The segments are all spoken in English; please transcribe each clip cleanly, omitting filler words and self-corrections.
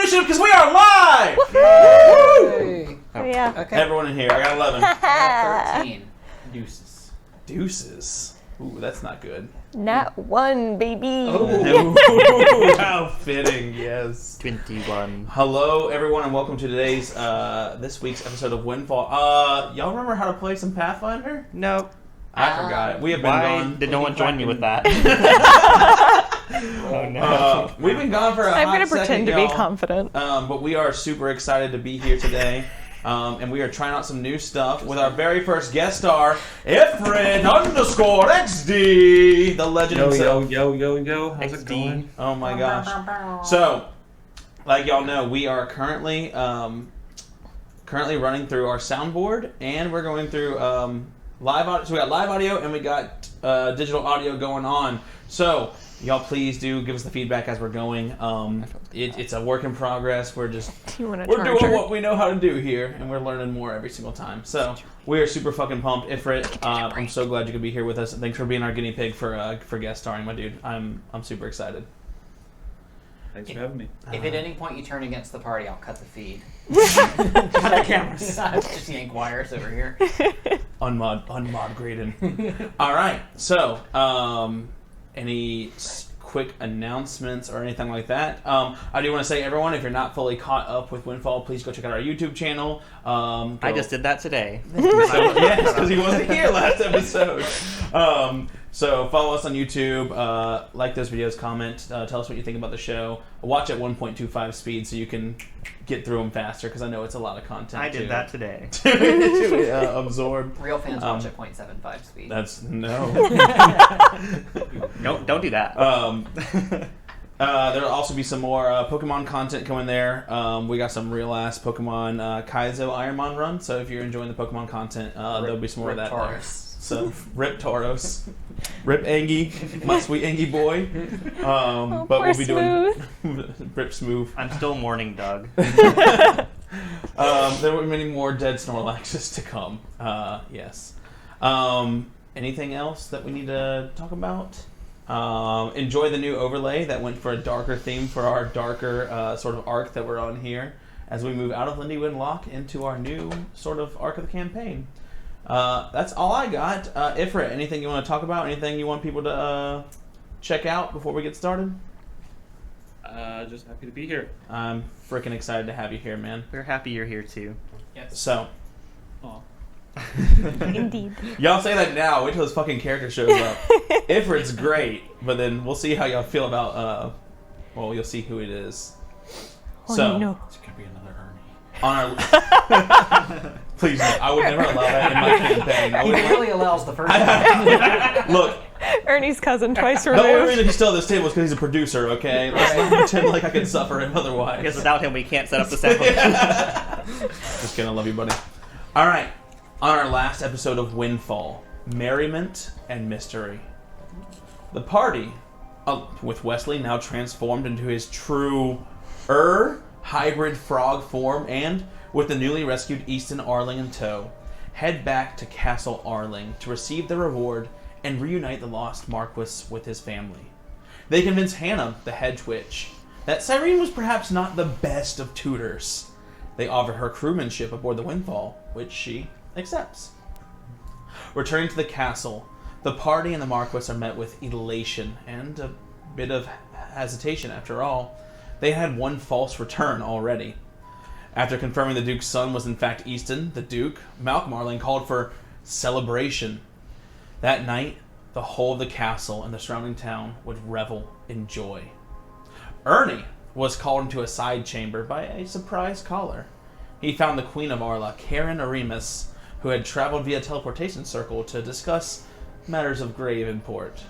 initiative because we are live! Woo! Oh, yeah. Okay. Everyone in here. I got 11. I got 13. Deuces. Deuces. Ooh, that's not good. Nat 1, baby. Ooh, how fitting, yes. 21. Hello, everyone, and welcome to today's, this week's episode of Windfall. Y'all remember how to play some Pathfinder? Nope. I forgot. We have been Why gone. did no one join me with that? Oh no. We've been gone for a I'm hot going to pretend second, to be y'all. confident. But we are super excited to be here today. And we are trying out some new stuff with our very first guest star, Ifrit_XD, the legend himself. Yo. How's it going? Oh my gosh. So, like y'all know, we are currently running through our soundboard, and we're going through live audio. So we got live audio, and we got digital audio going on. So, y'all please do give us the feedback as we're going. It's a work in progress. We're doing what we know how to do here, and we're learning more every single time. So we are super fucking pumped. Ifrit, I'm so glad you could be here with us. And thanks for being our guinea pig for guest starring, my dude. I'm super excited. Thanks for having me. If at any point you turn against the party, I'll cut the feed. Cut our cameras. Just yank wires over here. Unmod grading. All right. So, any quick announcements or anything like that? I do want to say, everyone, if you're not fully caught up with Windfall, please go check out our YouTube channel. I just did that today. Yes, because he wasn't here last episode. So follow us on YouTube, like those videos, comment, tell us what you think about the show. Watch at 1.25 speed so you can get through them faster, because I know it's a lot of content. I did that today. to absorb. Real fans watch at 0.75 speed. That's no. Nope, don't do that. There'll also be some more Pokemon content coming there. We got some real ass Pokemon Kaizo Ironmon run. So if you're enjoying the Pokemon content, there'll be some more of that there. So rip Tauros, rip Angie, my sweet Angie boy. But we'll be doing rip Smooth. I'm still mourning Doug. There will be many more dead Snorlaxes to come. Yes. Anything else that we need to talk about? Enjoy the new overlay that went for a darker theme for our darker sort of arc that we're on here as we move out of Lindywind Lock into our new sort of arc of the campaign. That's all I got. Ifrit, anything you want to talk about? Anything you want people to check out before we get started? Just happy to be here. I'm freaking excited to have you here, man. We're happy you're here too. Yes. So, Aw. Indeed. y'all say that now. Wait till this fucking character shows up. Ifrit's great, but then we'll see how y'all feel about. Well, you'll see who it is. Oh, So, no. It's gonna be another Ernie. on our. Please, no, I would never allow that in my campaign. He really allows the first one. Look, Ernie's cousin twice the only removed. reason he's still at this table is because he's a producer. Okay, let's not pretend like I can suffer him otherwise. Because without him, we can't set up the sound. Just kidding, I love you, buddy. All right, on our last episode of Windfall, merriment and mystery. The party, with Wesley now transformed into his true hybrid frog form, and with the newly rescued Easton Arling in tow, head back to Castle Arling to receive the reward and reunite the lost Marquis with his family. They convince Hannah, the hedge witch, that Cyrene was perhaps not the best of tutors. They offer her crewmanship aboard the Windfall, which she accepts. Returning to the castle, the party and the Marquis are met with elation and a bit of hesitation. After all, they had one false return already. After confirming the Duke's son was in fact Easton, the Duke, Malcolm Arling called for celebration. That night, the whole of the castle and the surrounding town would revel in joy. Ernie was called into a side chamber by a surprise caller. He found the Queen of Arla, Karen Aremus, who had traveled via teleportation circle to discuss matters of grave import.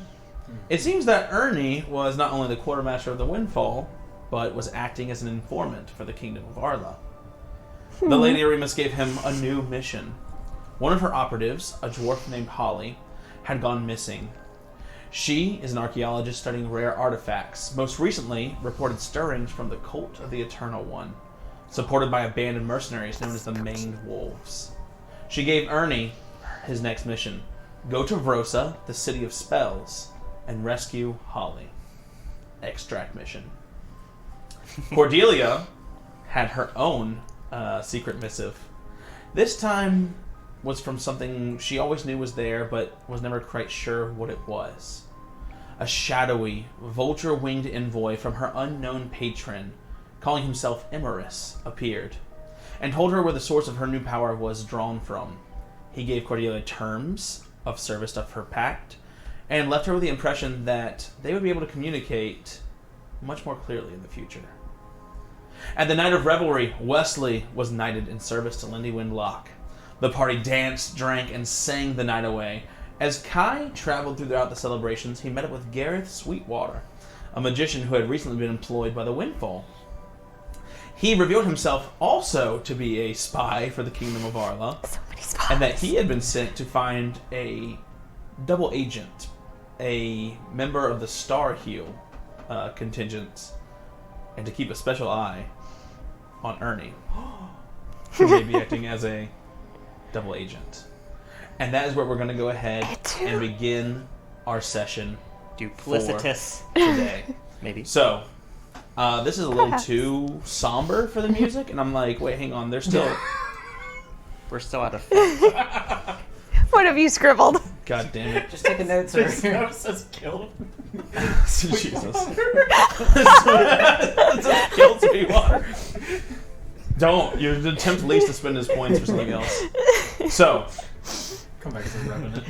It seems that Ernie was not only the quartermaster of the Windfall, but was acting as an informant for the Kingdom of Arla. The Lady Aremus gave him a new mission. One of her operatives, a dwarf named Holly, had gone missing. She is an archaeologist studying rare artifacts, most recently reported stirrings from the cult of the Eternal One, supported by a band of mercenaries known as the Maned Wolves. She gave Ernie his next mission: go to Vrosa, the city of spells, and rescue Holly. Extract mission. Cordelia had her own secret missive. This time was from something she always knew was there, but was never quite sure what it was. A shadowy, vulture-winged envoy from her unknown patron, calling himself Emerus, appeared, and told her where the source of her new power was drawn from. He gave Cordelia terms of service of her pact, and left her with the impression that they would be able to communicate much more clearly in the future. At the night of revelry, Wesley was knighted in service to Lindywind Loch. The party danced, drank, and sang the night away. As Kai traveled throughout the celebrations, he met up with Gareth Sweetwater, a magician who had recently been employed by the Windfall. He revealed himself also to be a spy for the Kingdom of Arla, So many spots. and that he had been sent to find a double agent, a member of the Starheel contingent, and to keep a special eye on Ernie, who may be acting as a double agent. And that is where we're going to go ahead and begin our session Duplicitous. today. Maybe. So, this is a little Perhaps. too somber for the music, and I'm like, wait, hang on, there's still... We're still out of What have you scribbled? God damn it. Just take a note, sir. That says kill. Jesus. That's a kill Sweetwater. Don't. You attempt least to spend his points for something else. So, Come back as a revenant.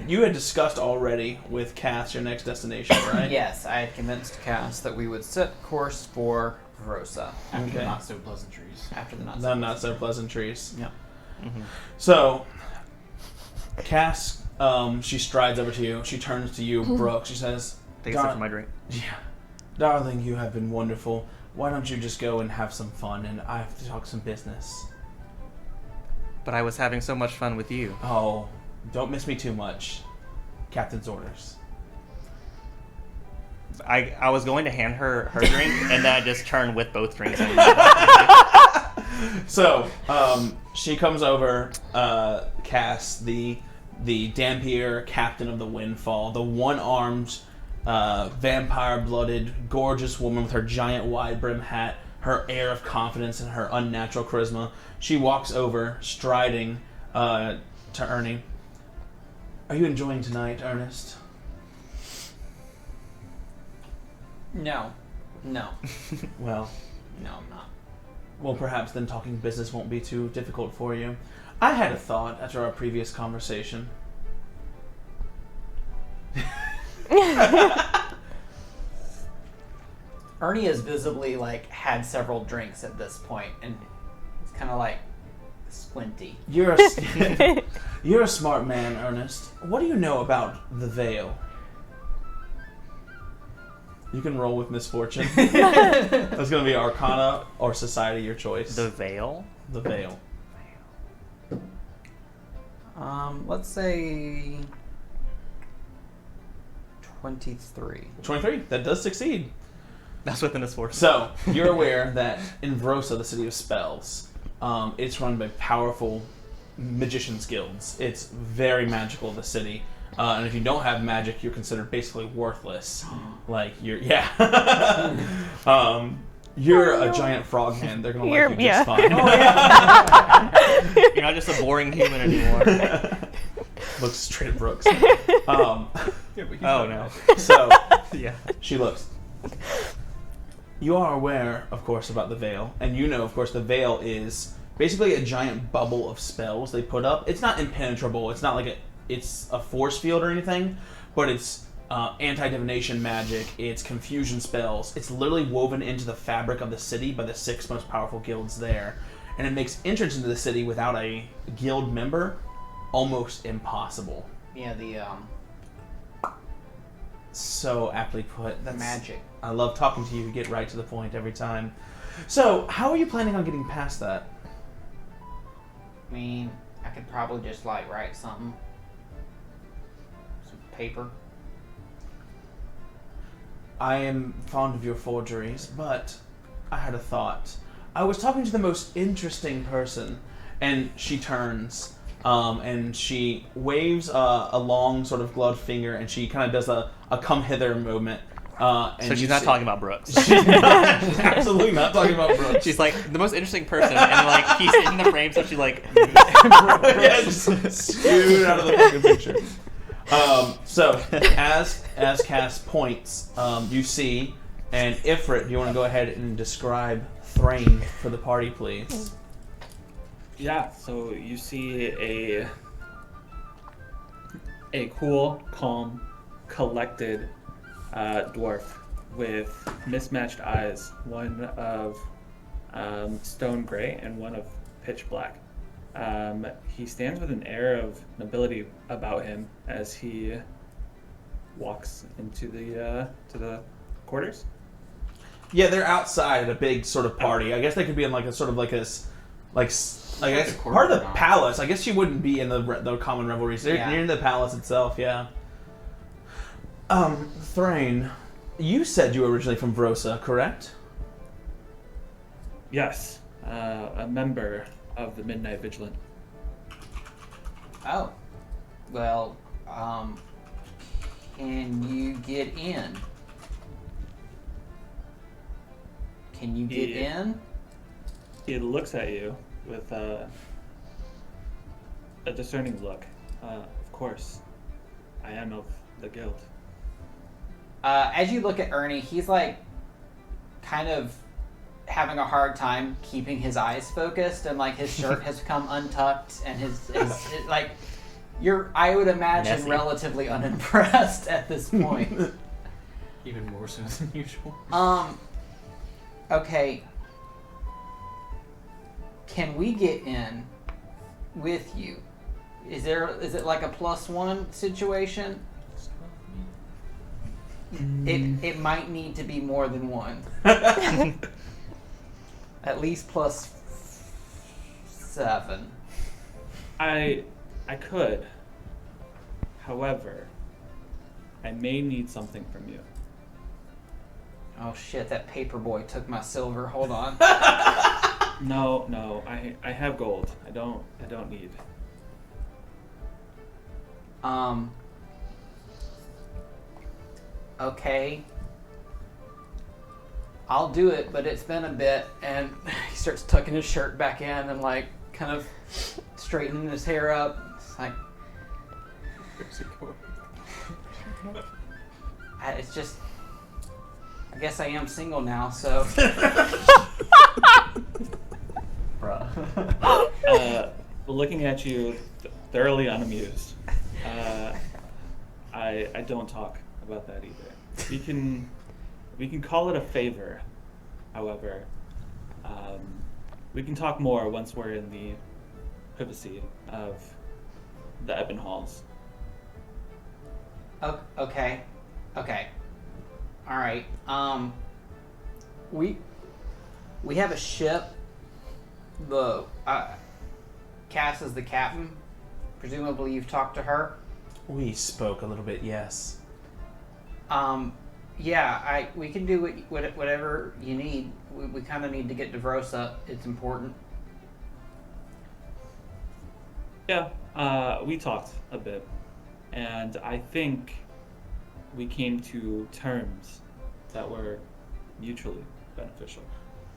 you had discussed already with Cass your next destination, right? Yes, I had convinced Cass that we would set course for Verosa After Okay. the not so pleasantries. after the The not so pleasant trees. Yep. So, Cass, she strides over to you. She turns to you, Brooke. She says, Thanks for my drink. Yeah. Darling, you have been wonderful. Why don't you just go and have some fun, and I have to talk some business. But I was having so much fun with you. Oh, don't miss me too much. Captain's orders. I was going to hand her her drink, and then I just turned with both drinks. And So, she comes over, Cass, the Dampier captain of the Windfall, the one-armed, vampire-blooded, gorgeous woman with her giant wide-brim hat, her air of confidence, and her unnatural charisma. She walks over, striding to Ernie. Are you enjoying tonight, Ernest? No. No. Well, No, I'm not. well, perhaps then talking business won't be too difficult for you. I had a thought after our previous conversation. Ernie has visibly had several drinks at this point, and it's kind of squinty. You're you're a smart man, Ernest. What do you know about the Veil? You can roll with misfortune. That's going to be Arcana or Society, your choice. the veil. The Veil. Let's say 23. 23. That does succeed. That's within a force. So, you're aware that in Verosa, the city of spells, it's run by powerful magicians' guilds. It's very magical, the city. And if you don't have magic, you're considered basically worthless. You're you're a giant frogman. They're gonna like you just fine. You're not just a boring human anymore. Looks straight at Brooks. Yeah, but he's Oh not no. bad. So Yeah. she looks. You are aware, of course, about the Veil, and you know, of course, the Veil is basically a giant bubble of spells they put up. It's not impenetrable. It's not like it's a force field or anything, but it's anti-divination magic. It's confusion spells. It's literally woven into the fabric of the city by the 6 most powerful guilds there, and it makes entrance into the city without a guild member almost impossible. Yeah, the So aptly put. That's magic. I love talking to you. You get right to the point every time. So, how are you planning on getting past that? I mean, I could probably just write something. Some paper. I am fond of your forgeries, but I had a thought. I was talking to the most interesting person, and she turns, and she waves a long sort of gloved finger, and she kind of does a come hither movement And So she's you not see- talking about Brooks. She's not, absolutely not talking about Brooks. She's like the most interesting person, and like he's in the frame, so she like. Yeah, just scoot out of the fucking picture. So as Cass points, you see, and Ifrit, do you want to go ahead and describe Thrain for the party, please? Yeah, so you see a cool, calm, collected dwarf with mismatched eyes, one of stone gray and one of pitch black. He stands with an air of nobility about him as he walks into the to the quarters. Yeah, they're outside at a big sort of party. I guess they could be in like a sort of like a I guess a part of the corporate palace. I guess you wouldn't be in the common revelries. They're Yeah. near the palace itself. Yeah. Thrain, you said you were originally from Vrosa, correct? Yes, a member of the Midnight Vigilant. Oh. Well, can you get in? Can you get Yeah. in? He looks at you with a discerning look. Of course, I am of the guild. As you look at Ernie, he's like kind of having a hard time keeping his eyes focused, and like his shirt has come untucked, and his like you're, I would imagine, Messy. relatively unimpressed at this point. Even more so than usual. Okay. Can we get in with you? Is it like a +1 situation? It might need to be more than one. At least +7. I could. However, I may need something from you. Oh shit, that paper boy took my silver. Hold on. No, I have gold. I don't need. Okay. I'll do it, but it's been a bit, and he starts tucking his shirt back in and like kind of straightening his hair up. It's like it's just, I guess I am single now, so. Looking at you, thoroughly unamused. I don't talk about that either. We can call it a favor. However, we can talk more once we're in the privacy of the Ebon Halls. Okay. All right. We have a ship. The Cass is the captain. Presumably, you've talked to her. We spoke a little bit, yes. Yeah. We can do whatever you need. We kind of need to get to Vrosa. It's important. Yeah, we talked a bit, and I think we came to terms that were mutually beneficial.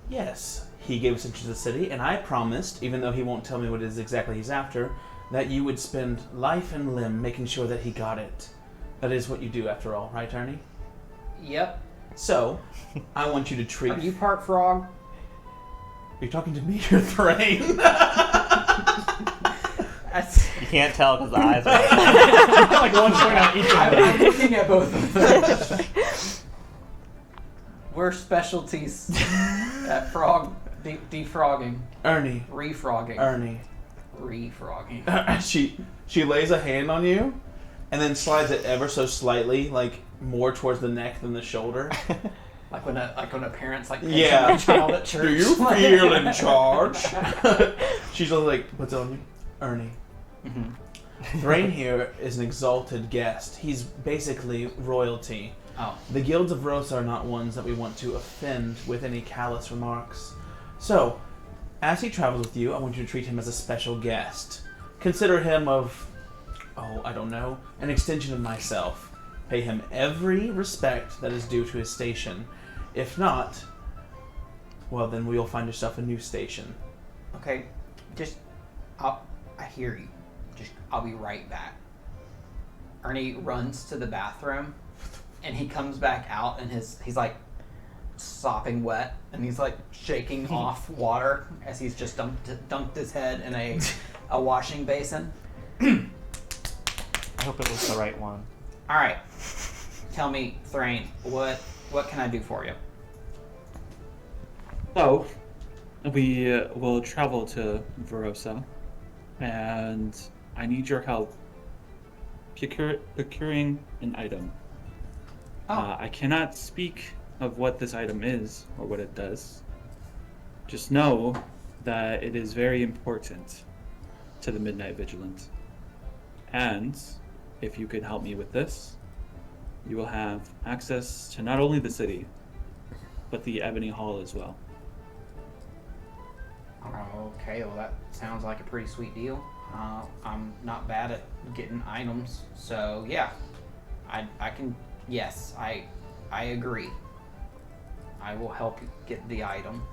Yes, he gave us entry to the city, and I promised, even though he won't tell me what it is exactly he's after, that you would spend life and limb making sure that he got it. That is what you do, after all, right, Ernie? Yep. So, I want you to treat... Are you part frog? Are you talking to me or Thrain? You can't tell because the eyes are. Like one point on each of them. I'm looking at both of them. We're specialties at frog defrogging, Ernie. refrogging, Ernie. refrogging. She lays a hand on you, and then slides it ever so slightly, like more towards the neck than the shoulder. Like when a parent's like Yeah. a child at church. Do you feel in charge? She's just like, what's on you? Ernie. Mm-hmm. Thrain here is an exalted guest. He's basically royalty. Oh. The guilds of Rosa are not ones that we want to offend with any callous remarks. So, as he travels with you, I want you to treat him as a special guest. Consider him of, I don't know, an extension of myself. Pay him every respect that is due to his station. If not, well, then we'll find yourself a new station. Okay, I hear you. I'll be right back. Ernie runs to the bathroom, and he comes back out, and he's like sopping wet, and he's like shaking off water as he's just dunked his head in a washing basin. I hope it was the right one. All right, tell me, Thrain, what can I do for you? So, we will travel to Verosa, and I need your help procuring an item. I cannot speak of what this item is or what it does. Just know that it is very important to the Midnight Vigilant. And if you could help me with this, you will have access to not only the city, but the Ebony Hall as well. Okay, well that sounds like a pretty sweet deal. I'm not bad at getting items, so yeah, I can. Yes, I agree. I will help you get the item.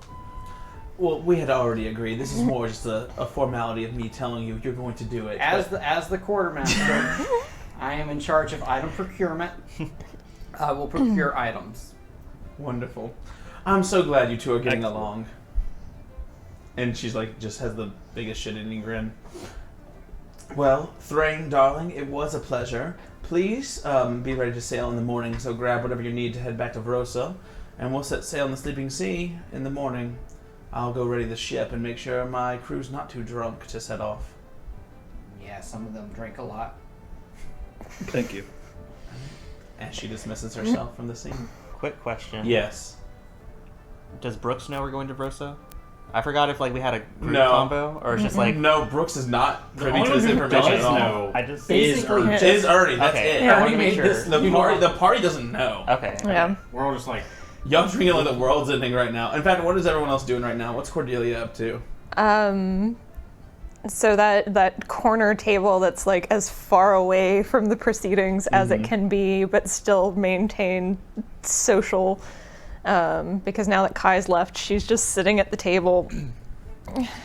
Well, we had already agreed. This is more just a formality of me telling you you're going to do it. As the quartermaster, I am in charge of item procurement. I will procure items. Wonderful. I'm so glad you two are getting Excellent. along. And she's like, just has the biggest shit-eating grin. Well, Thrain, darling, it was a pleasure. Please be ready to sail in the morning, so grab whatever you need to head back to Verosa, and we'll set sail in the Sleeping Sea in the morning. I'll go ready the ship and make sure my crew's not too drunk to set off. Yeah, some of them drink a lot. Thank you. And she dismisses herself from the scene. Quick question. Yes. Does Brooks know we're going to Brosa? I forgot if we had a group No. combo or it's just No, Brooks is not privy to only this one who information at does all. know I just Basically, Is Ernie, that's Okay. it. Yeah. I want to make sure. The party doesn't know. Okay. Yeah. We're all just like, Y'all drinking like the world's ending right now. In fact, what is everyone else doing right now? What's Cordelia up to? So that corner table that's like as far away from the proceedings as it can be, but still maintain social. Because now that Kai's left, she's just sitting at the table,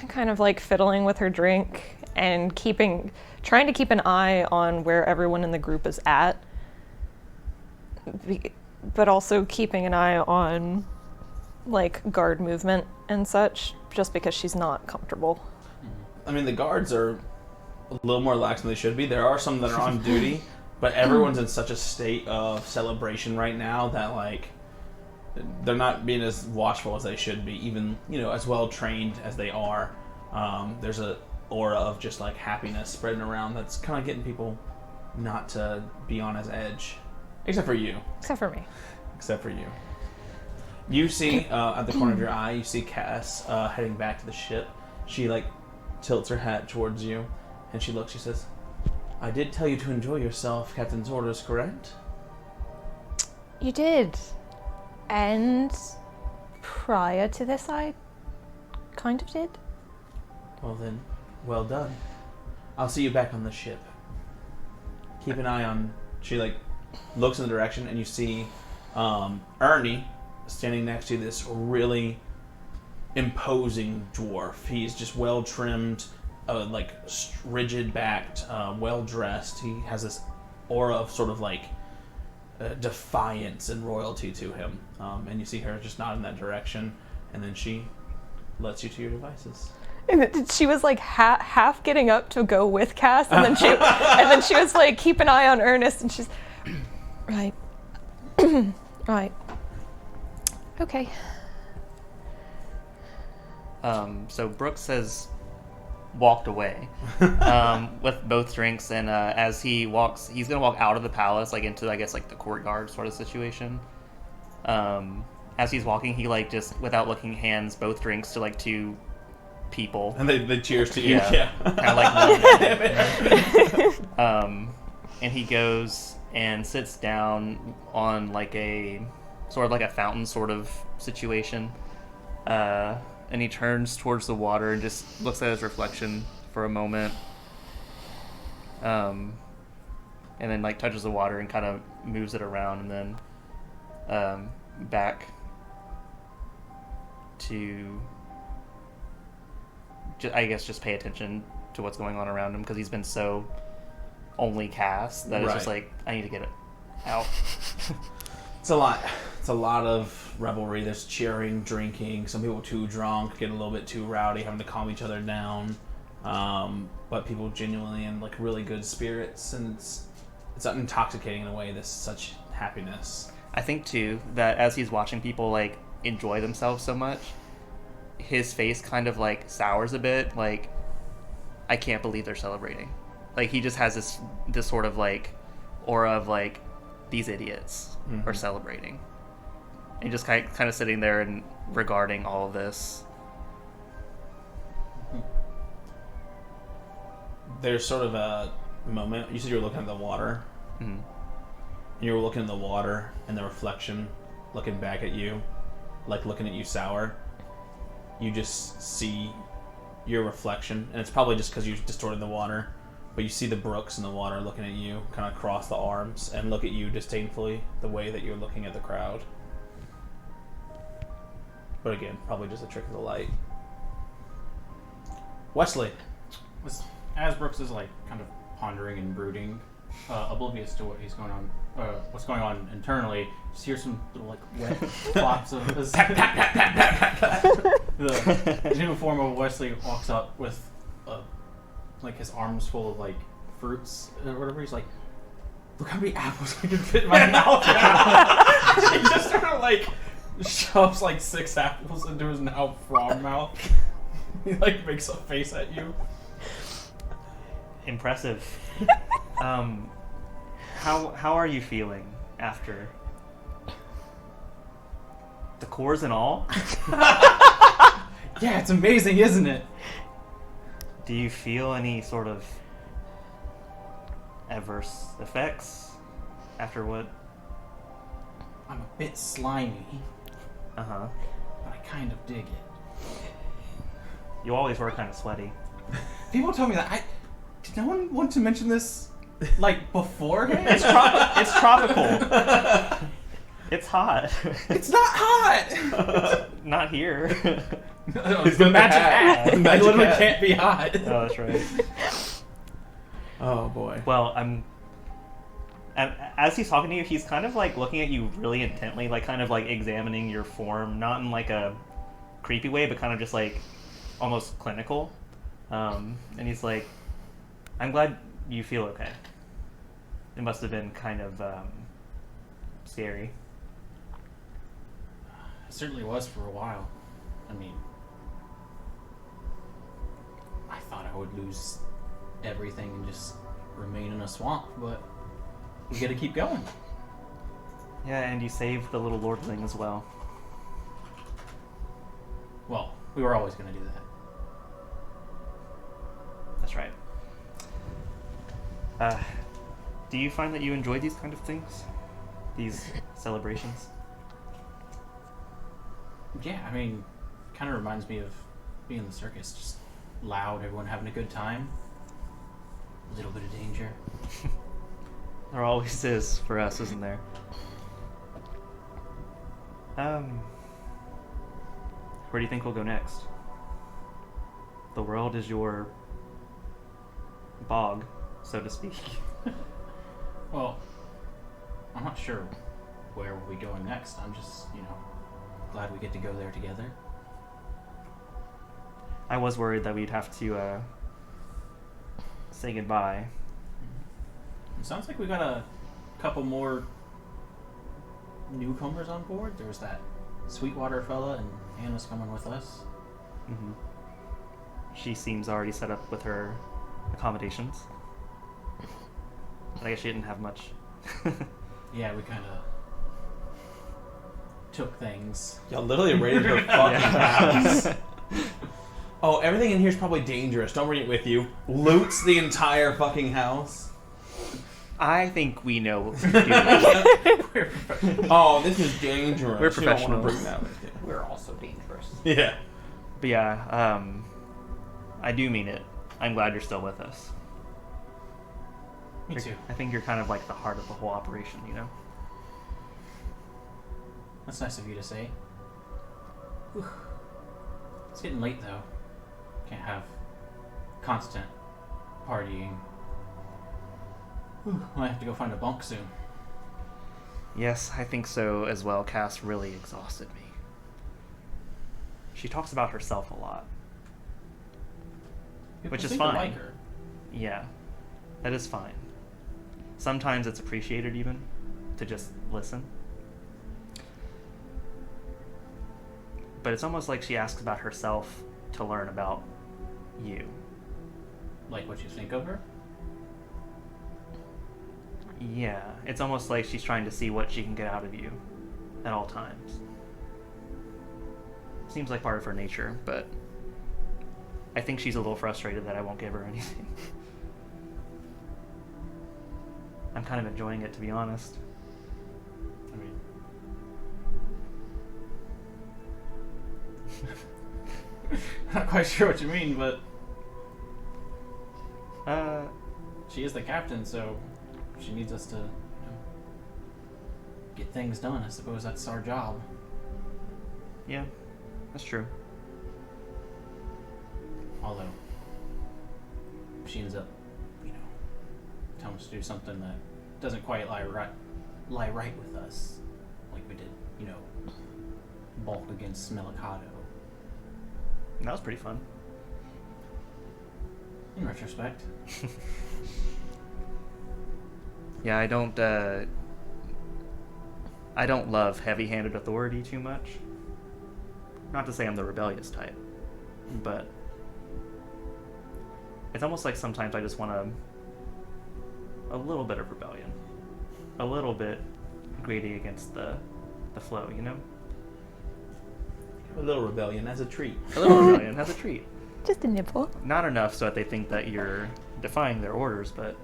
kind of like fiddling with her drink and trying to keep an eye on where everyone in the group is at, but also keeping an eye on like guard movement and such, just because she's not comfortable. I mean, the guards are a little more lax than they should be. There are some that are on duty, but everyone's in such a state of celebration right now that they're not being as watchful as they should be, even as well trained as they are. There's a aura of just happiness spreading around that's kind of getting people not to be on his edge, except for you. Except for me. Except for you. You see at the corner of your eye, you see Cass heading back to the ship. She tilts her hat towards you, and she looks. She says, "I did tell you to enjoy yourself. Captain's orders, correct?" You did. And prior to this, I kind of did. Well then, well done. I'll see you back on the ship. Keep an eye on... She, looks in the direction, and you see Ernie standing next to this really imposing dwarf. He's just well-trimmed, rigid-backed, well-dressed. He has this aura of sort of, defiance and royalty to him. And you see her just nod in that direction, and then she lets you to your devices. And she was half getting up to go with Cass, and then she was keep an eye on Ernest, and she's right, right, okay. So Brooks has walked away with both drinks, and as he walks, he's gonna walk out of the palace, into the courtyard sort of situation. As he's walking, he just without looking hands both drinks to two people, And they cheers to you. Yeah. Kind of and he goes and sits down on a sort of a fountain sort of situation. And he turns towards the water and just looks at his reflection for a moment. and then like touches the water and kind of moves it around, and then back to I guess just pay attention to what's going on around him, because he's been so only cast that it's just like, I need to get it out. It's a lot. It's a lot of revelry. There's cheering, drinking. Some people too drunk, getting a little bit too rowdy, having to calm each other down. But people genuinely in like really good spirits, and it's intoxicating in a way. This such happiness. I think too that as he's watching people like enjoy themselves so much, his face kind of like sours a bit. Like, I can't believe they're celebrating. Like, he just has this sort of like aura of like, these idiots are celebrating, and just kind of sitting there and regarding all of this. There's sort of a moment. You said you were looking at the water. Mm-hmm. You were looking at the water and the reflection looking back at you, like looking at you sour. You just see your reflection, and it's probably just because you distorted the water, but you see the brooks in the water looking at you, kind of cross the arms and look at you disdainfully, the way that you're looking at the crowd. But again, probably just a trick of the light. Wesley. As Brooks is like kind of pondering and brooding, oblivious to what's going on internally, just hear some little like wet flops of this. The new form of Wesley walks up with like his arms full of like fruits or whatever. He's like, "Look how many apples I can fit in my mouth!" He just sort of like shoves like 6 apples into his now frog mouth. He like makes a face at you. Impressive. How are you feeling after the cores and all? Yeah, it's amazing, isn't it? Do you feel any sort of adverse effects after what? I'm a bit slimy, But but I kind of dig it. you always were kind of sweaty. People told me that. Did no one want to mention this, like, beforehand? It's tropical. It's hot. It's not hot! Not here. It's the magic hat. It Magic literally hat. can't be hot. Oh, that's right. Oh boy. Well, as he's talking to you, he's kind of like looking at you really intently, like kind of like examining your form, not in like a creepy way, but kind of just like almost clinical. And he's like, I'm glad you feel okay. It must have been kind of scary. It certainly was for a while. I mean, I thought I would lose everything and just remain in a swamp, but we gotta keep going. Yeah, and you saved the little lordling as well. Well, we were always gonna do that. That's right. Do you find that you enjoy these kind of things? These celebrations? Yeah, I mean, kind of reminds me of being in the circus. Just loud, everyone having a good time. A little bit of danger. There always is for us, isn't there? Where do you think we'll go next? The world is your bog, so to speak. Well, I'm not sure where we'll be going next. I'm just, glad we get to go there together. I was worried that we'd have to say goodbye. It sounds like we got a couple more newcomers on board. There's that Sweetwater fella, and Anna's coming with us. Mm-hmm. She seems already set up with her accommodations. But I guess she didn't have much. Yeah, we kind of took things. Y'all literally raided her fucking house. Oh, everything in here is probably dangerous. Don't bring it with you. Loots the entire fucking house. I think we know what we're doing. Oh, this is dangerous. We're You don't want to professionals. bring that with you. We're also dangerous. Yeah. But yeah, I do mean it. I'm glad you're still with us. Me too. I think you're kind of like the heart of the whole operation, you know? That's nice of you to say. Whew. It's getting late though. Can't have constant partying. Whew. Might have to go find a bunk soon. Yes, I think so as well. Cass really exhausted me. She talks about herself a lot. People Which is seem to fine. like her. Yeah, that is fine. Sometimes it's appreciated even to just listen. But it's almost like she asks about herself to learn about you. Like what you think of her? Yeah, it's almost like she's trying to see what she can get out of you at all times. Seems like part of her nature, but I think she's a little frustrated that I won't give her anything. I'm kind of enjoying it, to be honest. I mean, not quite sure what you mean, but she is the captain, so she needs us to, get things done. I suppose that's our job. Yeah, that's true. Although, she ends up, telling us to do something that doesn't quite lie right with us, like we did, bulk against Smelicado. That was pretty fun. In retrospect. Yeah, I don't love heavy-handed authority too much. Not to say I'm the rebellious type, but it's almost like sometimes I just want a little bit of rebellion. A little bit greedy against the flow, you know? A little rebellion as a treat. A little rebellion has a treat. Just a nibble. Not enough so that they think that you're defying their orders, but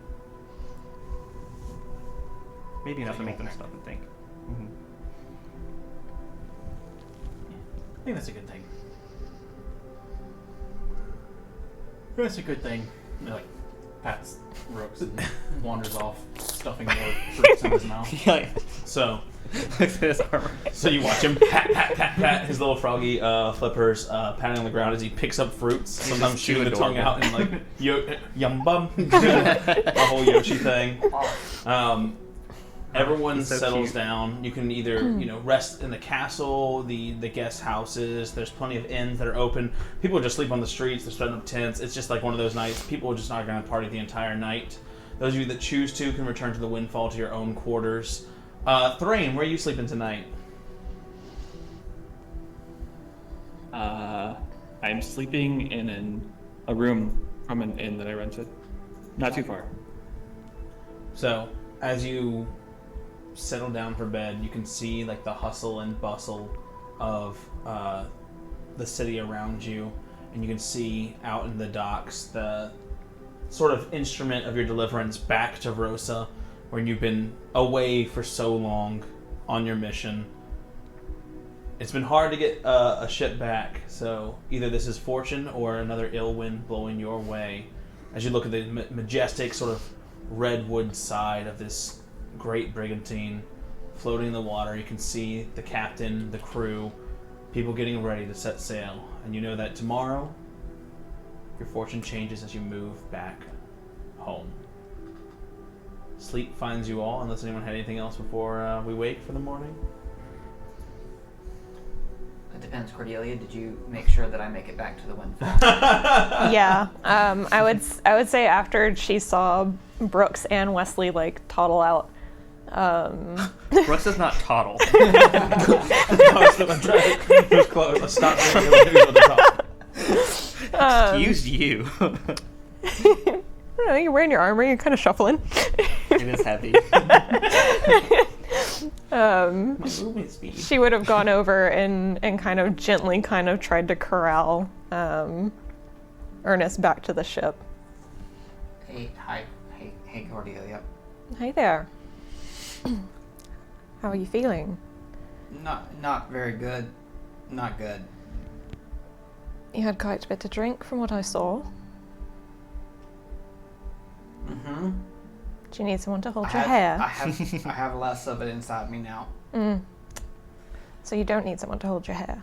maybe enough to make them stop and think. Mm-hmm. I think that's a good thing. That's a good thing. Like, pats Rooks and wanders off, stuffing more fruits in his mouth. Yeah. So, Looks at his armor. so you watch him pat, pat, pat, pat his little froggy flippers patting on the ground as he picks up fruits, sometimes Just shooting the too tongue out adorable. and like yum bum, a whole Yoshi thing. Everyone He's so settles cute. down. You can either rest in the castle, the guest houses. There's plenty of inns that are open. People just sleep on the streets. They're setting up tents. It's just like one of those nights. People are just not going to party the entire night. Those of you that choose to can return to the Windfall to your own quarters. Thrain, where are you sleeping tonight? I'm sleeping in a room from an inn that I rented. Not too far. So, as you settle down for bed, you can see like the hustle and bustle of the city around you, and you can see out in the docks the sort of instrument of your deliverance back to Rosa, where you've been away for so long on your mission. It's been hard to get a ship back, so either this is fortune or another ill wind blowing your way. As you look at the majestic sort of redwood side of this great brigantine floating in the water, you can see the captain, the crew, people getting ready to set sail. And you know that tomorrow, your fortune changes as you move back home. Sleep finds you all, unless anyone had anything else before we wake for the morning. It depends, Cordelia. Did you make sure that I make it back to the Windfall? Yeah. I would say after she saw Brooks and Wesley like toddle out. Brooks does not toddle. I'm trying to push close. I stopped thinking of the top. Excuse you. I don't know, you're wearing your armor, you're kind of shuffling. It is heavy. My movement speed. She would have gone over and kind of gently kind of tried to corral Ernest back to the ship. Hey, Cordelia. Hey there. How are you feeling? Not very good. Not good. You had quite a bit to drink from what I saw. Mm-hmm. Do you need someone to hold I your have, hair? I have less of it inside me now. So you don't need someone to hold your hair.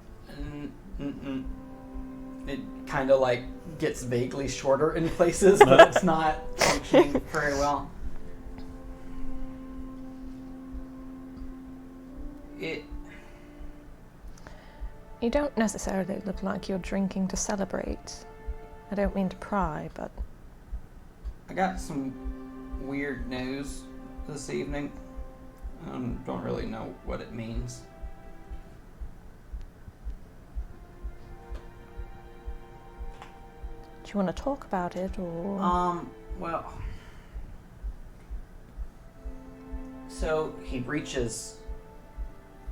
It kind of like gets vaguely shorter in places, but it's not functioning very well. You don't necessarily look like you're drinking to celebrate. I don't mean to pry, but I got some weird news this evening. Don't really know what it means. do you want to talk about it or? Well. So he reaches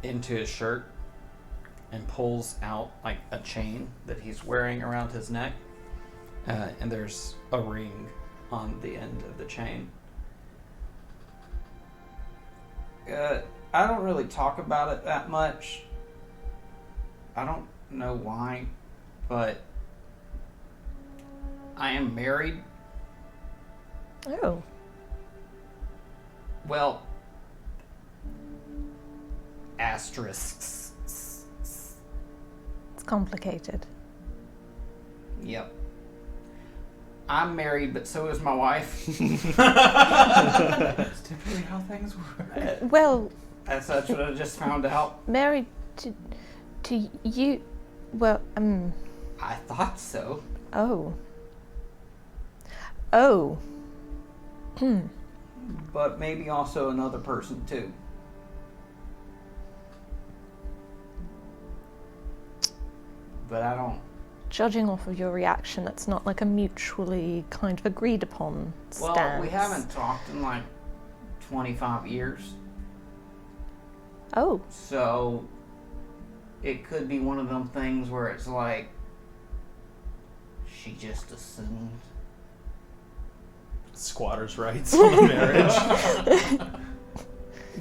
into his shirt and pulls out like a chain that he's wearing around his neck. And there's a ring on the end of the chain. I don't really talk about it that much. I don't know why, but I am married. Oh. Well, asterisks. It's complicated. Yep. I'm married, but so is my wife. That's typically how things work. Well, That's what I just found out. married to you. Well, I thought so. Oh. Oh. But maybe also another person too. But I don't. Judging off of your reaction, it's not like a mutually kind of agreed upon stance. Well, we haven't talked in like 25 years. Oh. So it could be one of them things where it's like she just assumed. Squatters' rights on the marriage.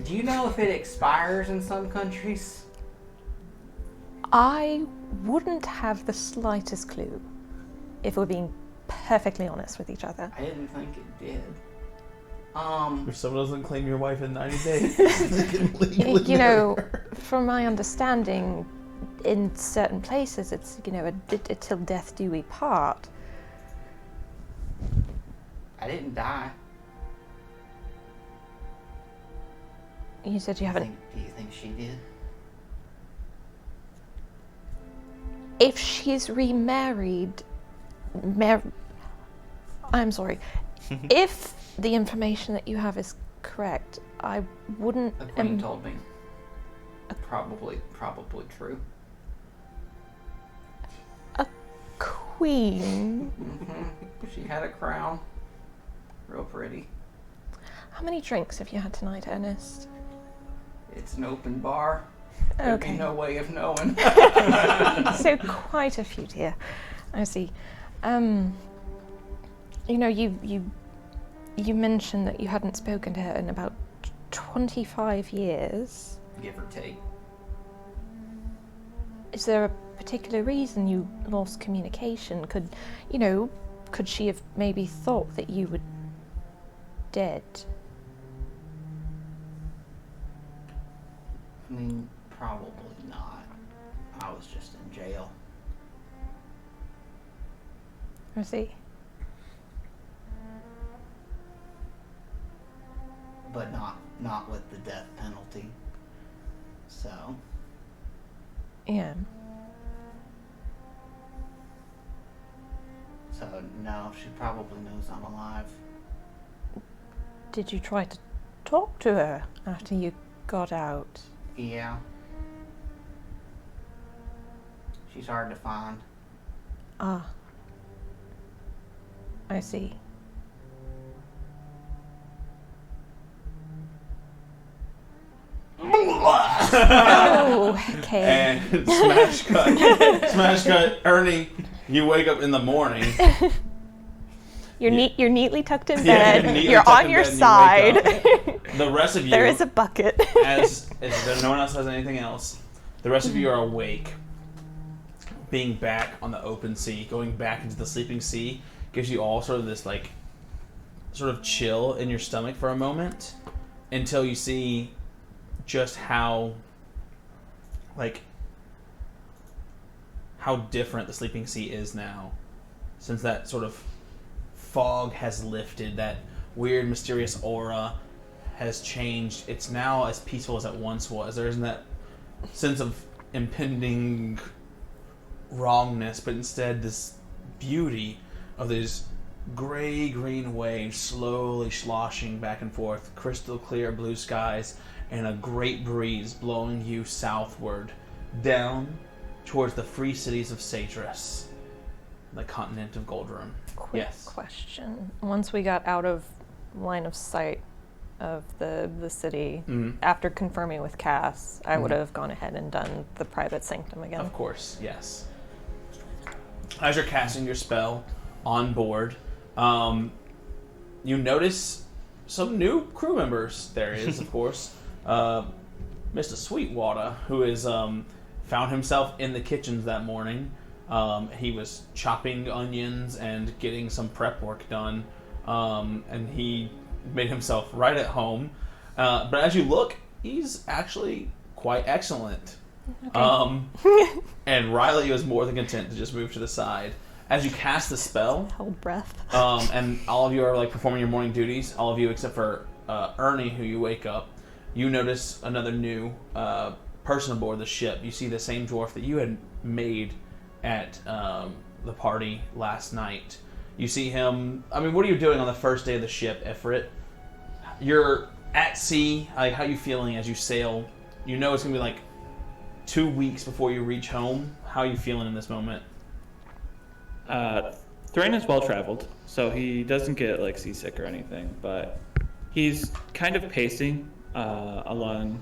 Do you know if it expires in some countries? I wouldn't have the slightest clue, if we're being perfectly honest with each other. I didn't think it did. If someone doesn't claim your wife in 90 days, they can legally You know, marry her. from my understanding, in certain places, it's, you know, a till death do we part. I didn't die. You said you haven't. Do you think she did? If she's remarried, I'm sorry. If the information that you have is correct, I wouldn't. The queen told me. Probably true. A queen. She had a crown. Real pretty. How many drinks have you had tonight, Ernest? It's an open bar. There'd Okay. be no way of knowing. So quite a few, dear. I see. You know, you mentioned that you hadn't spoken to her in about 25 years. Give or take. Is there a particular reason you lost communication? Could she have maybe thought that you were dead? I mean, probably not. I was just in jail. I see. But not with the death penalty. So, Yeah. no, she probably knows I'm alive. Did you try to talk to her after you got out? Yeah. She's hard to find. Ah. I see. Oh, okay. And smash cut. Ernie, you wake up in the morning. You're neatly tucked in Yeah, bed. you're neatly You're tucked on in your bed and you side. wake The rest of you, There is a bucket. as no one else has anything else, the rest of you are awake. Being back on the open sea, going back into the sleeping sea, gives you all sort of this like sort of chill in your stomach for a moment until you see just how different the Sleeping Sea is now, since that sort of fog has lifted, that weird mysterious aura has changed. It's now as peaceful as it once was. There isn't that sense of impending wrongness, but instead this beauty of these gray-green waves slowly sloshing back and forth, crystal clear blue skies, and a great breeze blowing you southward, down towards the free cities of Satras, the continent of Goldrun. Quick Yes. question. Once we got out of line of sight of the city, Mhm. after confirming with Cass, I would Mhm. have gone ahead and done the private sanctum again. Of course, yes. As you're casting your spell on board, you notice some new crew members. There is, of course, Mr. Sweetwater, who is found himself in the kitchens that morning. He was chopping onions and getting some prep work done, and he made himself right at home. But as you look, he's actually quite excellent. Okay. And Riley was more than content to just move to the side. As you cast the spell, Hold breath. and all of you are like performing your morning duties, all of you except for Ernie, who you wake up, you notice another new person aboard the ship. You see the same dwarf that you had made at the party last night. You see him. I mean, what are you doing on the first day of the ship, Ifrit? You're at sea. Like, how are you feeling as you sail? You know it's gonna be like 2 weeks before you reach home. How are you feeling in this moment? Thrain is well traveled, so he doesn't get like seasick or anything, but he's kind of pacing along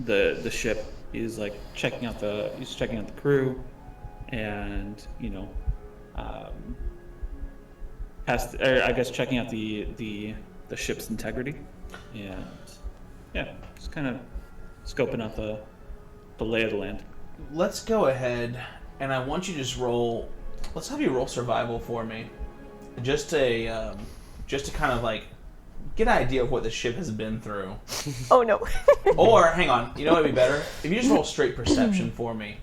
the ship. He's like checking out the crew, and checking out the ship's integrity, and yeah, just kind of scoping out the lay of the land. Let's go ahead, and I want you to just roll. Let's have you roll survival for me, just to kind of like get an idea of what the ship has been through. Oh no. Or hang on, you know what'd be better? If you just roll straight perception for me.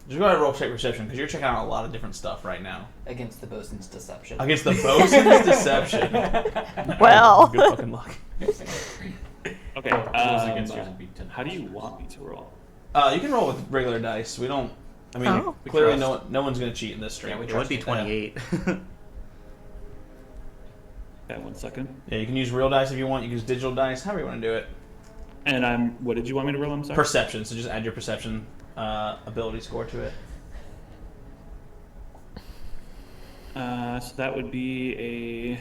Just go ahead and roll straight perception because you're checking out a lot of different stuff right now. Against the bosun's deception. Against the bosun's deception. Well. Good fucking luck. Okay. Rolls against yours would be 10. How do you want me to roll? You can roll with regular dice. We don't. I mean, Oh. clearly no one's going to cheat in this stream. Yeah, we It would be 28. Okay, 1 second. Yeah, you can use real dice if you want. You can use digital dice, however you want to do it. And what did you want me to roll? I'm sorry. Perception. So just add your perception ability score to it. So that would be a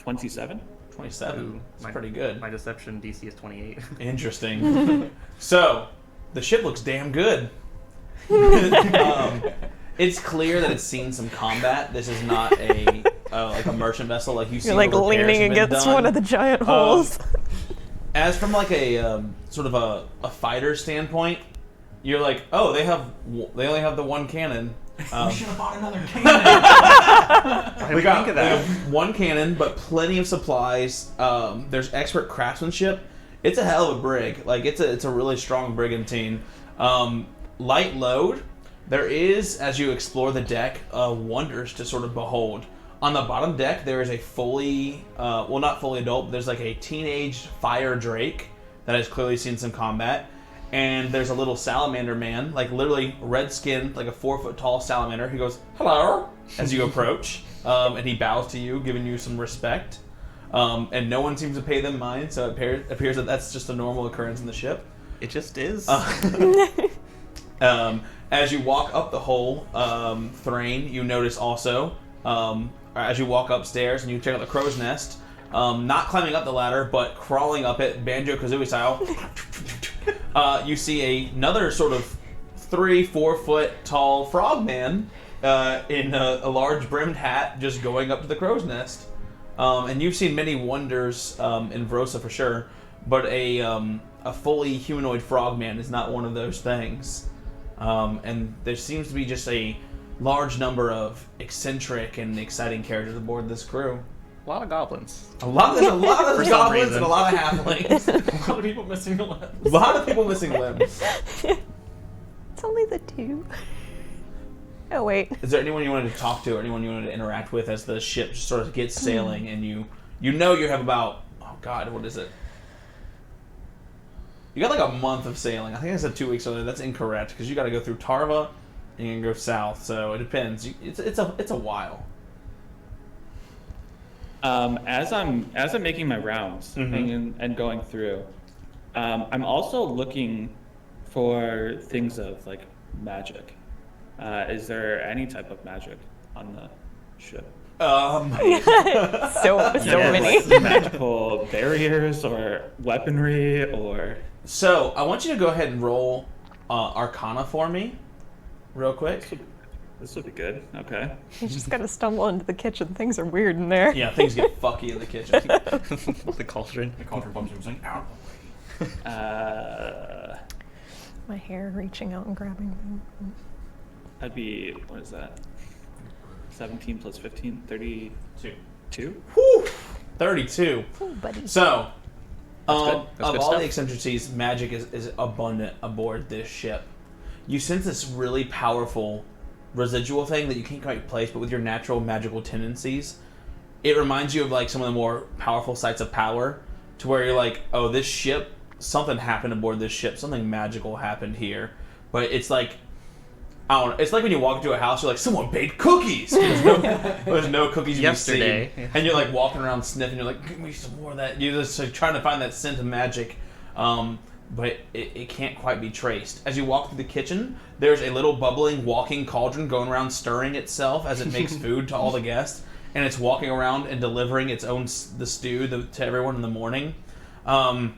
27. 27. That's My- pretty good. My deception DC is 28. Interesting. So, the ship looks damn good. It's clear that it's seen some combat. This is not a like a merchant vessel like you see. You're like leaning against one of the giant holes. As from like a sort of a fighter standpoint, you're like, oh, they only have the one cannon. We should have bought another cannon. I We got, think of that. we have one cannon, but plenty of supplies. There's expert craftsmanship. It's a hell of a brig. Like it's a really strong brigantine. Light load. There is, as you explore the deck, wonders to sort of behold. On the bottom deck, there is a fully, well, not fully adult, but there's like a teenage fire drake that has clearly seen some combat. And there's a little salamander man, like literally red skin, like a 4 foot tall salamander. He goes, hello, as you approach. And he bows to you, giving you some respect. And no one seems to pay them mind, so it appears that that's just a normal occurrence in the ship. It just is. As you walk up the hole, Thrain, you notice also, as you walk upstairs and you check out the crow's nest, not climbing up the ladder, but crawling up it, Banjo-Kazooie style, you see another sort of 3-4 foot tall frogman in a large brimmed hat just going up to the crow's nest. And you've seen many wonders in Vrosa for sure, but a fully humanoid frogman is not one of those things. And there seems to be just a large number of eccentric and exciting characters aboard this crew. A lot of goblins. There's a lot of For some goblins reason. and a lot of halflings. A lot of people missing a limb. A lot of people missing limbs. It's only the 2. Oh wait. Is there anyone you wanted to talk to or anyone you wanted to interact with as the ship sort of gets sailing and you know you have about, oh god, what is it? You got like a month of sailing. I think I said 2 weeks earlier. That's incorrect because you got to go through Tarva and you can go south. So it depends. It's a while. As I'm making my rounds and going through, I'm also looking for things of like magic. Is there any type of magic on the ship? So Yes. many. Magical barriers or weaponry or... So I want you to go ahead and roll Arcana for me, real quick. This would be good. Okay. You just gotta stumble into the kitchen. Things are weird in there. Yeah, things get fucky in the kitchen. The cauldron. The cauldron bumps him saying, out. My hair reaching out and grabbing them. That'd be, what is that? 17 plus 15, 32? Whew, 32. Ooh, buddy. So, That's good. That's of good all stuff. the eccentricities, magic is abundant aboard this ship. You sense this really powerful residual thing that you can't quite place, but with your natural magical tendencies, it reminds you of like some of the more powerful sites of power, to where you're like, oh, this ship, something happened aboard this ship, something magical happened here. But it's like, I don't know, it's like when you walk into a house, you're like, someone baked cookies! There's no cookies you've Yesterday. seen. And you're like walking around sniffing, you're like, give me some more of that. You're just like, trying to find that scent of magic. But it can't quite be traced. As you walk through the kitchen, there's a little bubbling walking cauldron going around stirring itself as it makes food to all the guests. And it's walking around and delivering its own the stew to everyone in the morning. You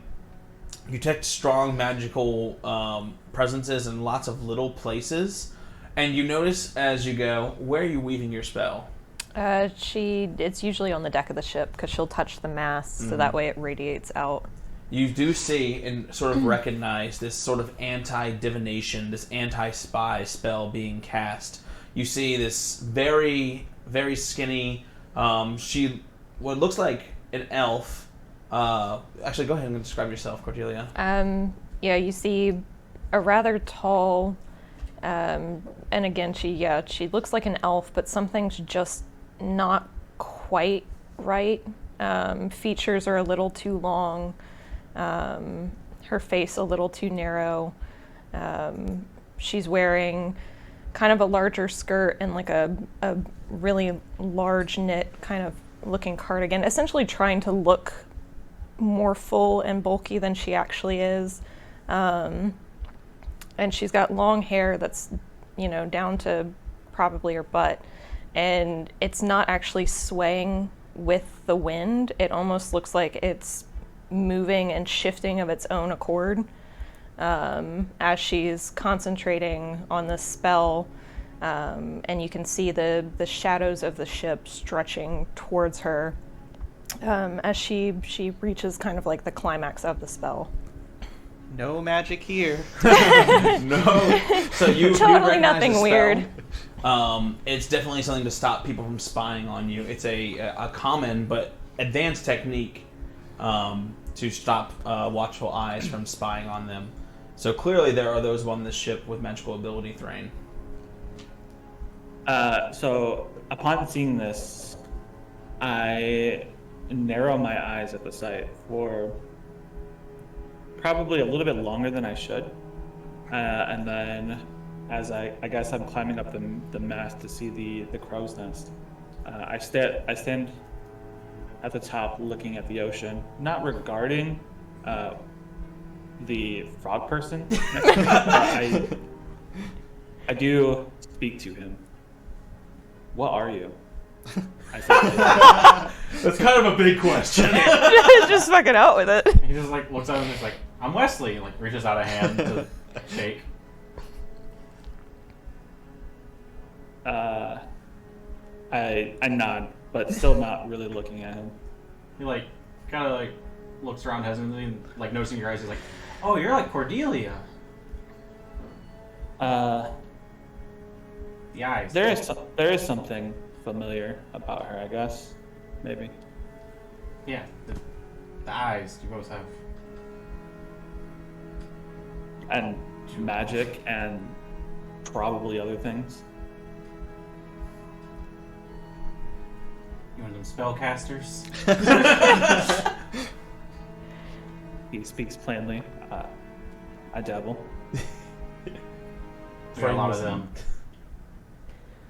detect strong magical presences in lots of little places. And you notice as you go, where are you weaving your spell? It's usually on the deck of the ship because she'll touch the mast, so that way it radiates out. You do see and sort of recognize this sort of anti-divination, this anti-spy spell being cast. You see this very, very skinny, what looks like an elf. Actually, go ahead and describe yourself, Cordelia. Yeah, you see a rather tall, and again, she looks like an elf, but something's just not quite right. Features are a little too long. Her face a little too narrow. She's wearing kind of a larger skirt and like a really large knit kind of looking cardigan, essentially trying to look more full and bulky than she actually is. And she's got long hair that's, down to probably her butt. And it's not actually swaying with the wind. It almost looks like it's moving and shifting of its own accord as she's concentrating on this spell, and you can see the shadows of the ship stretching towards her as she reaches kind of like the climax of the spell. No magic here. No. So you Totally recognize nothing the spell. weird. It's definitely something to stop people from spying on you. It's a common but advanced technique to stop watchful eyes from spying on them. So clearly there are those on this ship with magical ability, Thrain. So upon seeing this, I narrow my eyes at the sight for probably a little bit longer than I should. And then as I guess I'm climbing up the mast to see the crow's nest, I stand at the top looking at the ocean, not regarding the frog person next to me, but I do speak to him. What are you? I say, That's kind of a big question. Just fucking out with it. He just like looks at him and is like, I'm Wesley, and like reaches out a hand to shake. I nod, but still not really looking at him. He like kind of like looks around hesitantly and like noticing your eyes. He's like, "Oh, you're like Cordelia." The eyes. There is something familiar about her, I guess. Maybe. Yeah, the eyes you both have. And magic and probably other things. You want them spellcasters? He speaks plainly. I dabble. We got a lot of them.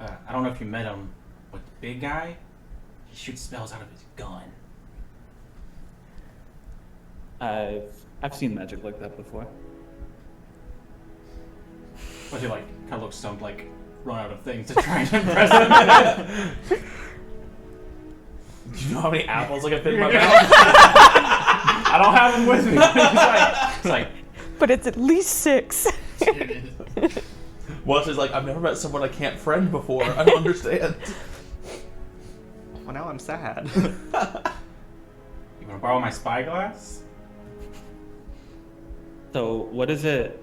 I don't know if you met him, but the big guy, he shoots spells out of his gun. I've seen magic like that before. But he like kind of looks stumped, like run out of things to try and impress him. Do you know how many apples I can fit in my mouth? I don't have them with me. It's like But it's at least 6. Wesley's like, I've never met someone I can't friend before. I don't understand. Well, now I'm sad. You want to borrow my spyglass? So what is it?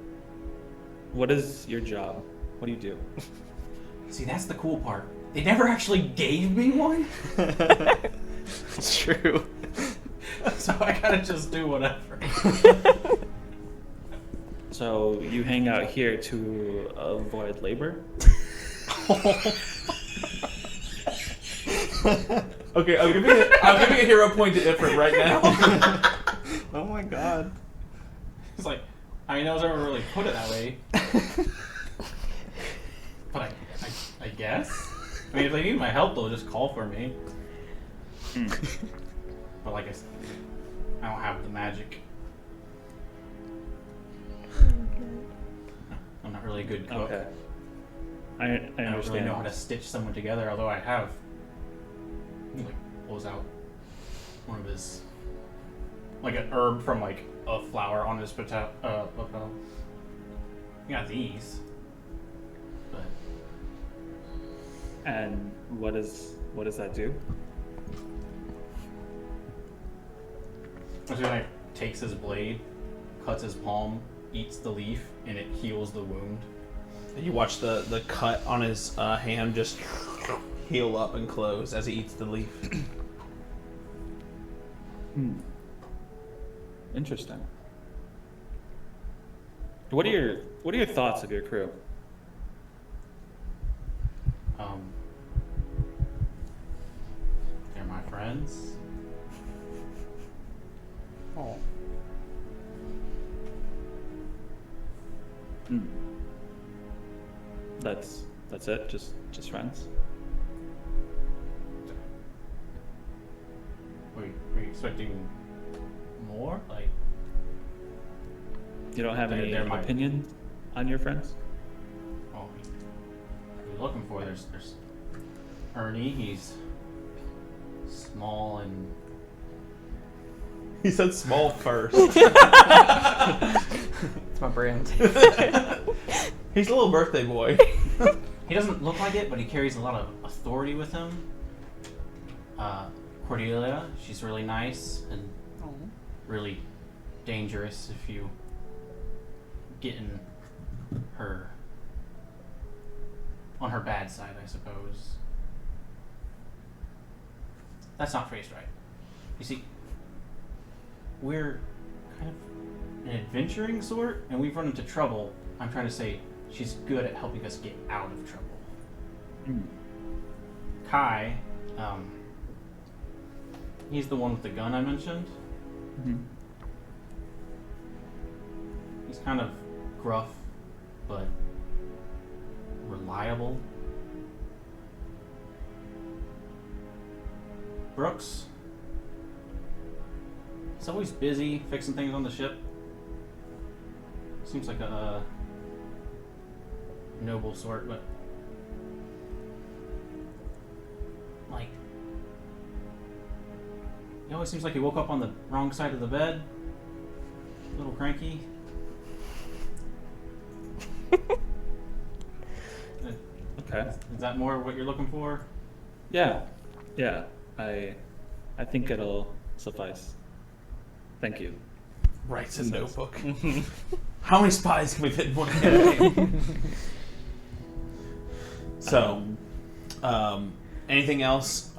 What is your job? What do you do? See, that's the cool part. They never actually gave me one, It's true. so I gotta just do whatever. So you hang out here to avoid labor? Okay, I'm giving a hero point to Ifrit right now. Oh my god. It's like, I mean, I was never really put it that way. But I guess. I mean, if they need my help, they'll just call for me. But like I don't have the magic. I'm not really a good cook. Okay. I I don't understand. really know how to stitch someone together, although I have. He like pulls out one of his, like an herb from like a flower on his lapel. You got these, but And what does that do? so he like takes his blade, cuts his palm, eats the leaf, and it heals the wound. You watch the cut on his hand just heal up and close as he eats the leaf. Interesting. What are your thoughts of your crew? They're my friends. Oh. That's it. Just friends. Were you expecting more? Like, You don't have They're- any they're my- opinion on your friends? oh, what are you looking for? There's Ernie. He's small and He said small first. It's my brand. He's a little birthday boy. he doesn't look like it, but he carries a lot of authority with him. Cordelia, she's really nice and really dangerous if you get in her on her bad side, I suppose. That's not phrased right. You see, we're kind of an adventuring sort, and we've run into trouble. I'm trying to say she's good at helping us get out of trouble. Kai, he's the one with the gun I mentioned. He's kind of gruff, but reliable. Brooks, he's always busy fixing things on the ship. Seems like a noble sort, but like he always seems like he woke up on the wrong side of the bed. A little cranky. Okay. Is that more what you're looking for? Yeah. I think it'll suffice. Thank you. Writes a notebook. How many spies can we fit in one campaign? So, anything else,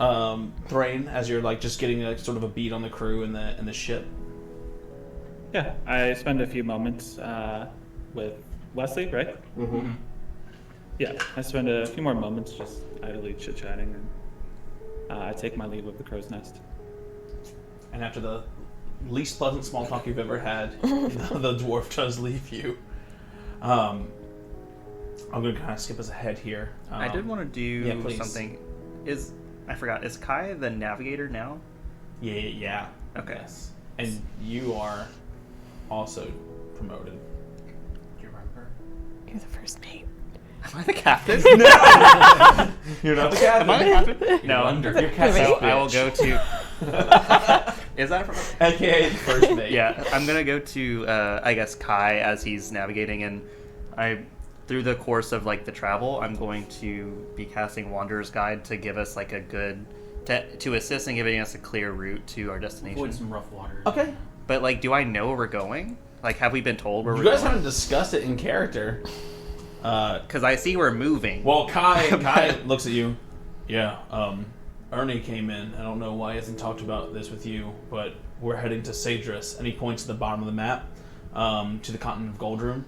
Thrain, as you're like just getting like sort of a beat on the crew and the ship? Yeah, I spend a few moments with Wesley, right? Mm-hmm. Yeah, I spend a few more moments just idly chit-chatting, and I take my leave of the crow's nest. And after the least pleasant small talk you've ever had, the dwarf does leave you. I'm going to kind of skip us ahead here. I did want to do please. something. I forgot. Is Kai the navigator now? Yeah. Okay. Yes. And you are also promoted. Do you remember? You're the first mate. Am I the captain? No! You're not the captain. Am I the captain? No. Under. You're So captain. I will go to. Is that from? AKA the first mate. Yeah, I'm gonna go to I guess Kai as he's navigating, and through the course of like the travel, I'm going to be casting Wanderer's Guide to give us like a good to assist in giving us a clear route to our destination. Avoid some rough waters. Okay. But like, do I know where we're going? Like, have we been told where You we're guys going? haven't discussed it in character. Because I see we're moving. Well, Kai looks at you. Yeah, Ernie came in. I don't know why he hasn't talked about this with you, but we're heading to Sadris, and he points to the bottom of the map, to the continent of Goldroom,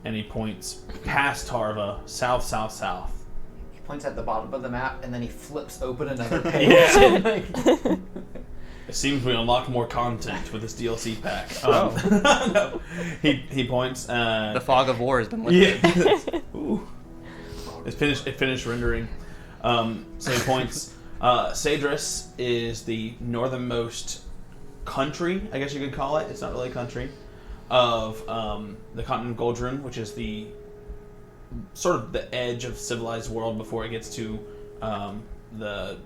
and he points past Tarva, south. He points at the bottom of the map, and then he flips open another page. Yeah. It seems we unlock more content with this DLC pack. No, he points. The fog of war has been lifted. Yeah. Ooh. It finished rendering. So he points. Sadris is the northernmost country, I guess you could call it. It's not really a country, of the continent of Goldrun, which is the sort of the edge of civilized world before it gets to the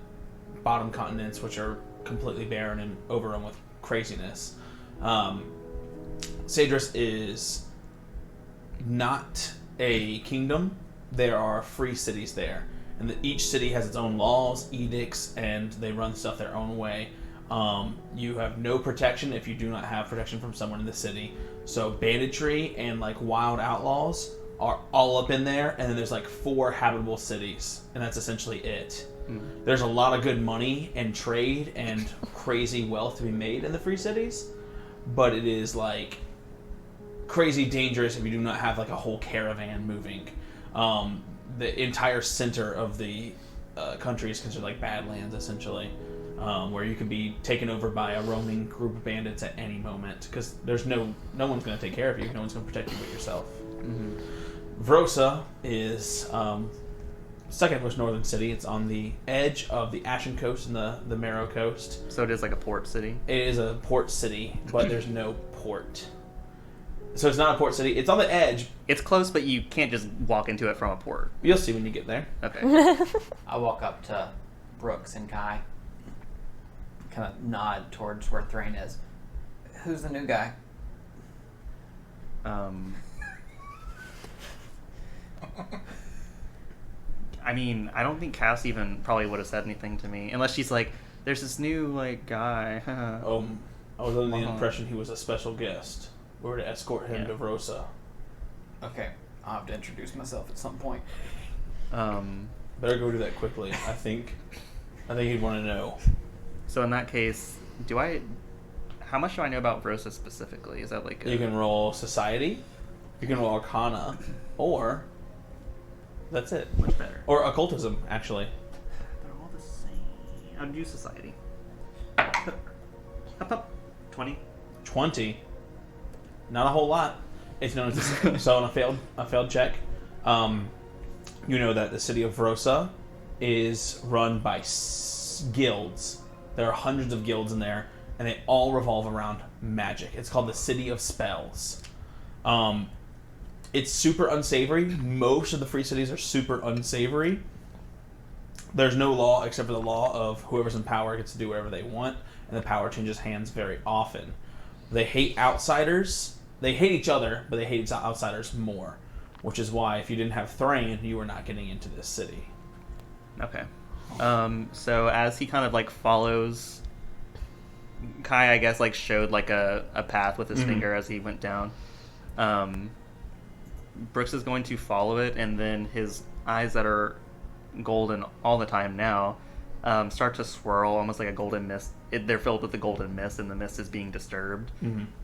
bottom continents, which are completely barren and overrun with craziness. Sadris is not a kingdom. There are free cities there, and each city has its own laws, edicts, and they run stuff their own way. You have no protection if you do not have protection from someone in the city. So banditry and like wild outlaws are all up in there, and then there's like 4 habitable cities, and that's essentially it. There's a lot of good money and trade and crazy wealth to be made in the free cities, but it is like crazy dangerous if you do not have like a whole caravan moving. The entire center of the country is considered like Badlands, essentially, where you can be taken over by a roaming group of bandits at any moment, because there's no one's going to take care of you, no one's going to protect you but yourself. Vrosa is second most northern city. It's on the edge of the Ashen Coast and the Marrow Coast. So it is like a port city. It is a port city, but there's no port. So it's not a port city. It's on the edge. It's close, but you can't just walk into it from a port. You'll see when you get there. Okay. I walk up to Brooks and Kai, kind of nod towards where Thrain is. Who's the new guy? I mean, I don't think Cass even probably would have said anything to me, unless she's like, "There's this new like guy." I was under the impression he was a special guest. We were to escort him Yeah. to Vrosa. Okay, I'll have to introduce myself at some point. Better go do that quickly. I think he'd want to know. So in that case, how much do I know about Vrosa specifically? Is that like You can roll Society, you can roll Arcana, or that's it. much better? Or Occultism, actually. They're all the same. I'll do society. Up. 20. 20. Not a whole lot. It's known as so on a failed check. You know that the city of Vrosa is run by guilds. There are hundreds of guilds in there, and they all revolve around magic. It's called the City of Spells. It's super unsavory. Most of the free cities are super unsavory. There's no law except for the law of whoever's in power gets to do whatever they want, and the power changes hands very often. They hate outsiders. They hate each other, but they hate outsiders more, which is why if you didn't have Thrain, you were not getting into this city. Okay. So as he kind of like follows Kai, I guess like showed like a path with his finger as he went down. Brooks is going to follow it, and then his eyes that are golden all the time now, start to swirl almost like a golden mist. They're filled with the golden mist, and the mist is being disturbed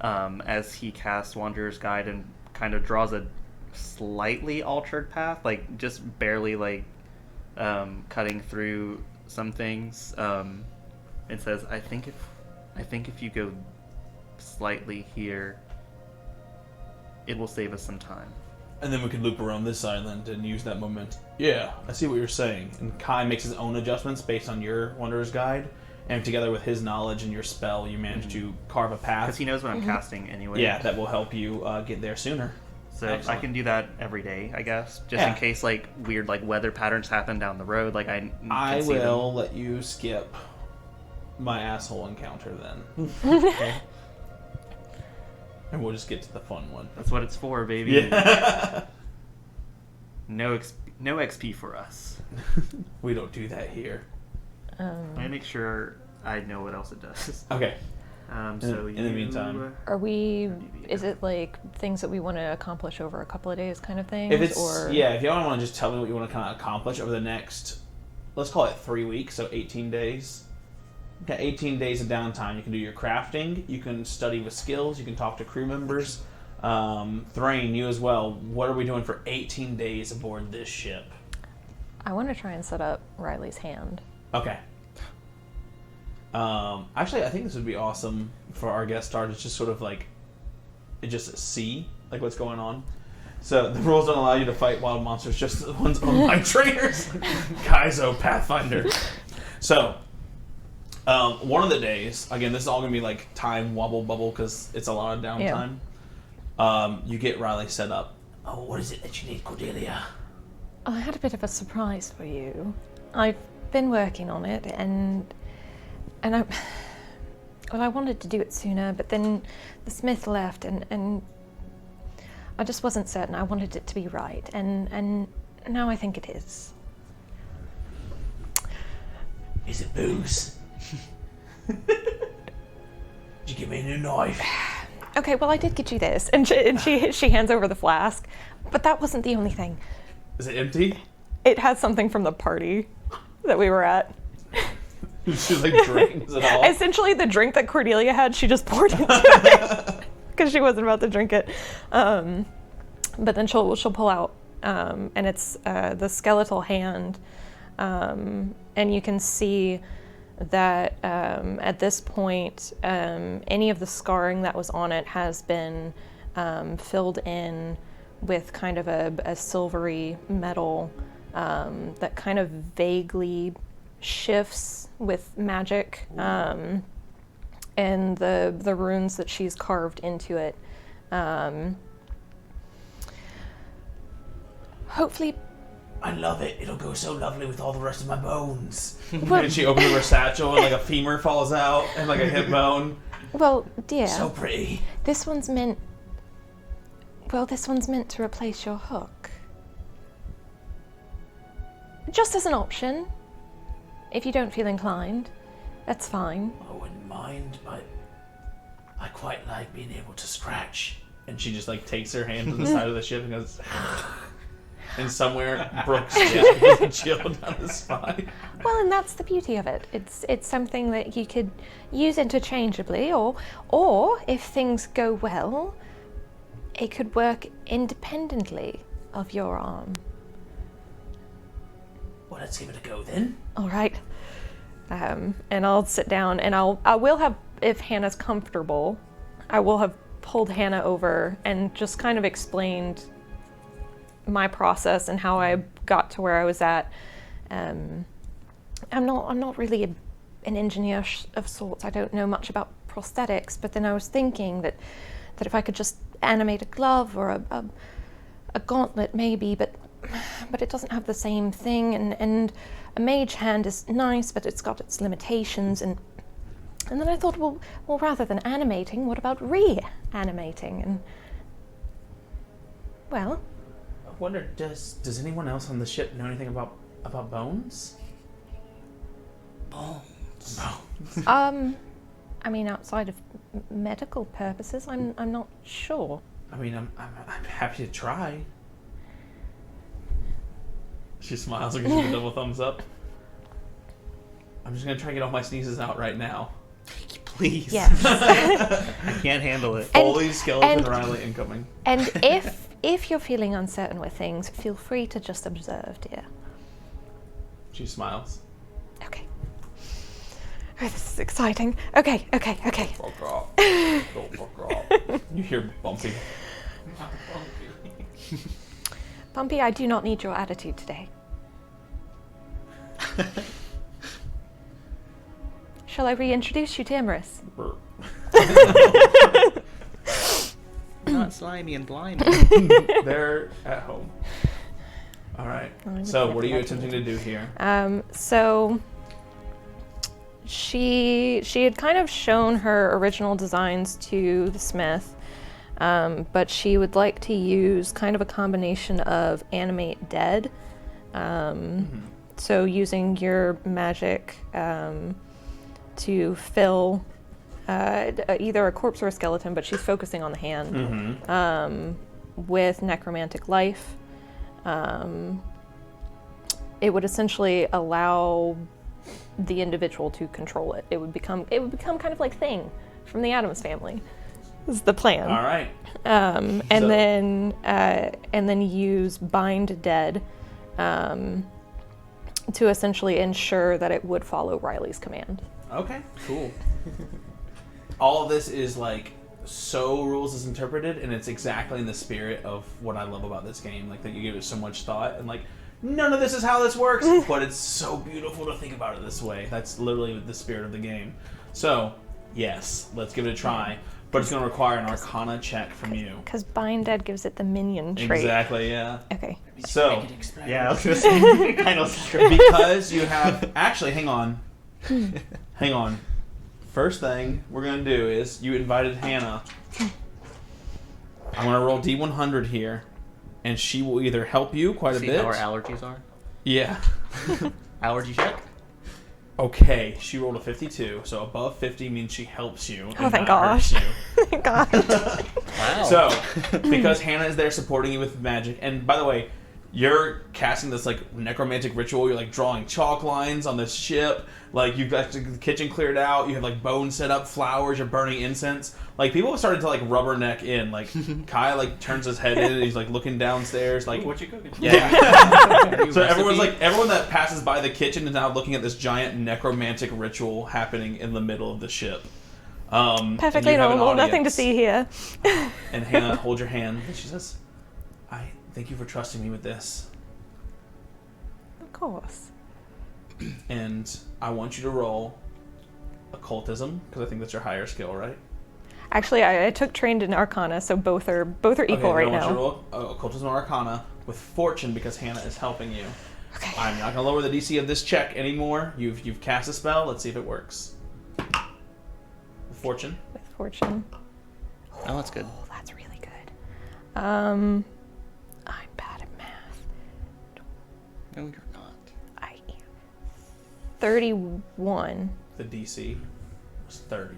as he casts Wanderer's Guide and kind of draws a slightly altered path, like just barely like cutting through some things. It says, I think if you go slightly here, it will save us some time. And then we could loop around this island and use that moment. Yeah, I see what you're saying. And Kai makes his own adjustments based on your Wanderer's Guide, and together with his knowledge and your spell, you manage to carve a path. Because he knows what I'm casting anyway. Yeah, that will help you get there sooner. So Excellent. I can do that every day, I guess, just in case like weird like weather patterns happen down the road. Like I see will let you skip my asshole encounter then. Okay. And we'll just get to the fun one. That's what it's for, baby. Yeah. No XP for us. We don't do that here. I make sure I know what else it does. Okay. So in the meantime, Are we? Is it like things that we want to accomplish over a couple of days, kind of thing? if it's or if y'all want to just tell me what you want to kind of accomplish over the next, let's call it 3 weeks, so 18 days. Got 18 days of downtime. You can do your crafting. You can study with skills. You can talk to crew members. Thrain, you as well. What are we doing for 18 days aboard this ship? I want to try and set up Riley's hand. Okay. Actually, I think this would be awesome for our guest star to just sort of like, just see like what's going on. So the rules don't allow you to fight wild monsters, just the ones owned by trainers. Kaizo Pathfinder. So, one of the days, again, this is all going to be like time wobble bubble because it's a lot of downtime. You get Riley set up. Oh, what is it that you need, Cordelia? I had a bit of a surprise for you. I've been working on it, and I wanted to do it sooner, but then the smith left, and I just wasn't certain. I wanted it to be right, and now I think it is. Is it booze? Did you give me a new knife? Okay, well, I did get you this, and she hands over the flask, but that wasn't the only thing. Is it empty? It has something from the party that we were at. She like drains it all. Essentially, the drink that Cordelia had, she just poured into it because she wasn't about to drink it. But then she'll pull out, and it's the skeletal hand, and you can see that at this point, any of the scarring that was on it has been filled in with kind of a silvery metal that kind of vaguely shifts with magic, and the runes that she's carved into it. Hopefully. I love it. It'll go so lovely with all the rest of my bones. Well, And she opens her satchel and like a femur falls out and like a hip bone. well, dear, So pretty. this one's meant to replace your hook. Just as an option. If you don't feel inclined, that's fine. I wouldn't mind, but I quite like being able to scratch. And she just like takes her hand to the side of the ship and goes, and somewhere Brooks gets a chill down his spine. Well, and that's the beauty of it. It's something that you could use interchangeably, or if things go well, it could work independently of your arm. Well, let's give it a go then. All right. And I'll sit down, and I will have, if Hannah's comfortable, I will have pulled Hannah over and just kind of explained my process and how I got to where I was at. I'm not really an engineer of sorts. I don't know much about prosthetics, but then I was thinking that if I could just animate a glove or a gauntlet maybe, but it doesn't have the same thing, and a mage hand is nice, but it's got its limitations, and then I thought, well, rather than animating, what about reanimating? And well, I wonder, does anyone else on the ship know anything about bones? Bones. I mean, outside of medical purposes, I'm not sure. I mean, I'm happy to try. She smiles and gives you the double thumbs up. I'm just gonna try and get all my sneezes out right now. Please. Yes. I can't handle it. Fully skeleton and- Riley incoming. And if you're feeling uncertain with things, feel free to just observe, dear. She smiles. Okay. Oh, this is exciting. Okay. Fuck off. Don't fuck off. You hear Bumpy. Bumpy, I do not need your attitude today. Shall I reintroduce you to Imrys? Not slimy and blind. They're at home. All right. So, what are you attempting to do here? So she had kind of shown her original designs to the smith, but she would like to use kind of a combination of animate dead. So using your magic to fill either a corpse or a skeleton, but she's focusing on the hand, with necromantic life. It would essentially allow the individual to control it. It would become kind of like Thing from the Addams Family. Is the plan. All right. And then use Bind Dead to essentially ensure that it would follow Riley's command. Okay, cool. All of this is like so rules is interpreted, and it's exactly in the spirit of what I love about this game. Like that you give it so much thought, and like none of this is how this works, but it's so beautiful to think about it this way. That's literally the spirit of the game. So, yes, let's give it a try. But it's going to require an Arcana check from you. Because Bind Dead gives it the minion trait. Exactly, yeah. Okay. So, Yeah, I was gonna say kind of. because you have... Actually, hang on. Hang on. First thing we're going to do is you invited Hannah. I'm going to roll D100 here, and she will either help you quite a See bit. how our allergies are. Yeah. Allergy check. Okay, she rolled a 52, so above 50 means she helps you. Oh, and thank not hurts gosh. you. Thank God. Wow. So, because Hannah is there supporting you with magic, and by the way, you're casting this like necromantic ritual. You're like drawing chalk lines on this ship. Like you've got the kitchen cleared out. You have like bones set up, flowers. You're burning incense. Like people have started to like rubberneck in. Like Kai like turns his head in and he's like looking downstairs. Like Ooh, what you cooking? yeah. So everyone's like everyone that passes by the kitchen is now looking at this giant necromantic ritual happening in the middle of the ship. Perfectly and you have an normal. Nothing to audience. see here. And Hannah holds your hand and she says, "I thank you for trusting me with this. Of course. And I want you to roll occultism because I think that's your higher skill, right? Actually, I took trained in Arcana, so both are equal right I want you to now. roll occultism or Arcana with fortune because Hannah is helping you. Okay. I'm not going to lower the DC of this check anymore. You've cast a spell. Let's see if it works. With fortune. With fortune. Oh, that's good. Oh, that's really good. I'm bad at math. No, you're not. I am. 31. The DC was 30.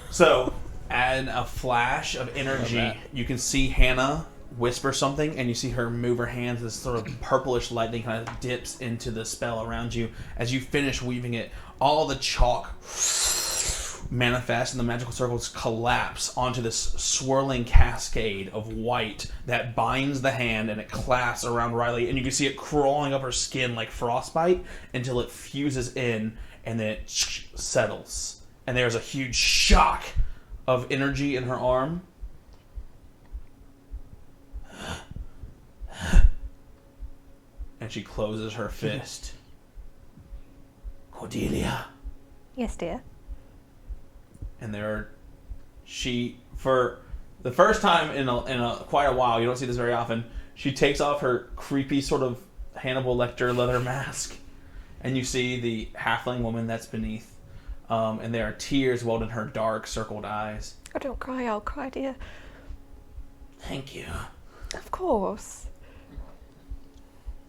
So, in a flash of energy, you can see Hannah whisper something, and you see her move her hands. This sort of purplish lightning kind of dips into the spell around you. As you finish weaving it, all the chalk manifest and the magical circles collapse onto this swirling cascade of white that binds the hand, and it clasps around Riley, and you can see it crawling up her skin like frostbite until it fuses in, and then it settles. And there's a huge shock of energy in her arm. And she closes her fist. Cordelia. Yes, dear. And for the first time in quite a while, you don't see this very often, she takes off her creepy sort of Hannibal Lecter leather mask, and you see the halfling woman that's beneath, and there are tears welled in her dark circled eyes. Oh, don't cry. I'll cry, dear. Thank you. Of course.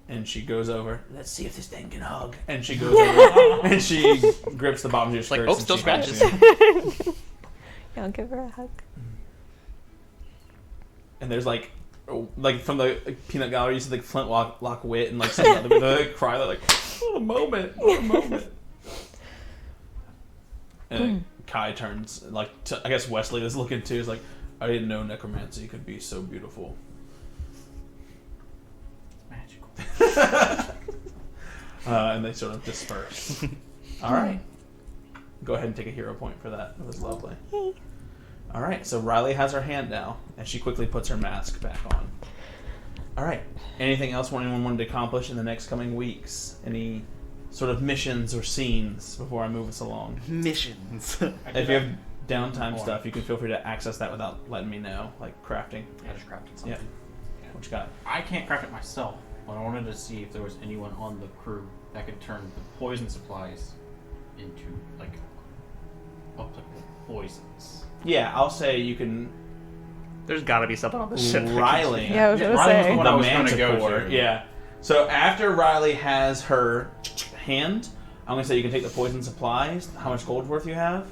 And she goes over. Let's see if this thing can hug. And she goes over and she grips the bottom of your It's like, skirts. oh, and still she hugs scratches. you. Yeah, I'll give her a hug. And there's like like from the peanut gallery, you see like Flintlock Wit and like some other they cry. They're like, what a moment, what a moment. And Kai turns like to, I guess Wesley is looking too. Is like, I didn't know necromancy could be so beautiful. Magical. And they sort of disperse. All right. Go ahead and take a hero point for that. It was lovely. All right. So Riley has her hand now, and she quickly puts her mask back on. All right. Anything else anyone wanted to accomplish in the next coming weeks? Any sort of missions or scenes before I move us along? Missions. If you have downtime stuff, you can feel free to access that without letting me know, like crafting. I just crafted something. Yeah. What you got? I can't craft it myself, but I wanted to see if there was anyone on the crew that could turn the poison supplies into like applicable poisons. Yeah, I'll say you can. There's got to be something on the ship. Riley. Yeah, I was gonna Riley was say. the one I was trying to go Manticore, to. yeah. So after Riley has her hand, I'm gonna say you can take the poison supplies, how much gold worth you have,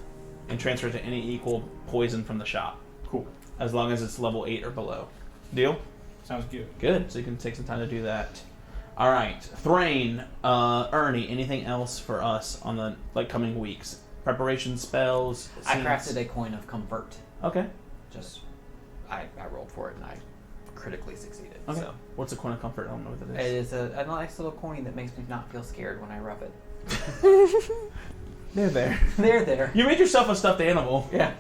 and transfer it to any equal poison from the shop. Cool. As long as it's level 8 or below. Deal? Sounds good. Good. So you can take some time to do that. All right, Thrain, Ernie. Anything else for us on the coming weeks? Preparation spells. I scenes? crafted a coin of comfort. Okay. Just, I rolled for it and I critically succeeded. Okay. So What's a coin of comfort? I don't know what that it is. is a nice little coin that makes me not feel scared when I rub it. They're there. They're there. You made yourself a stuffed animal, Yeah.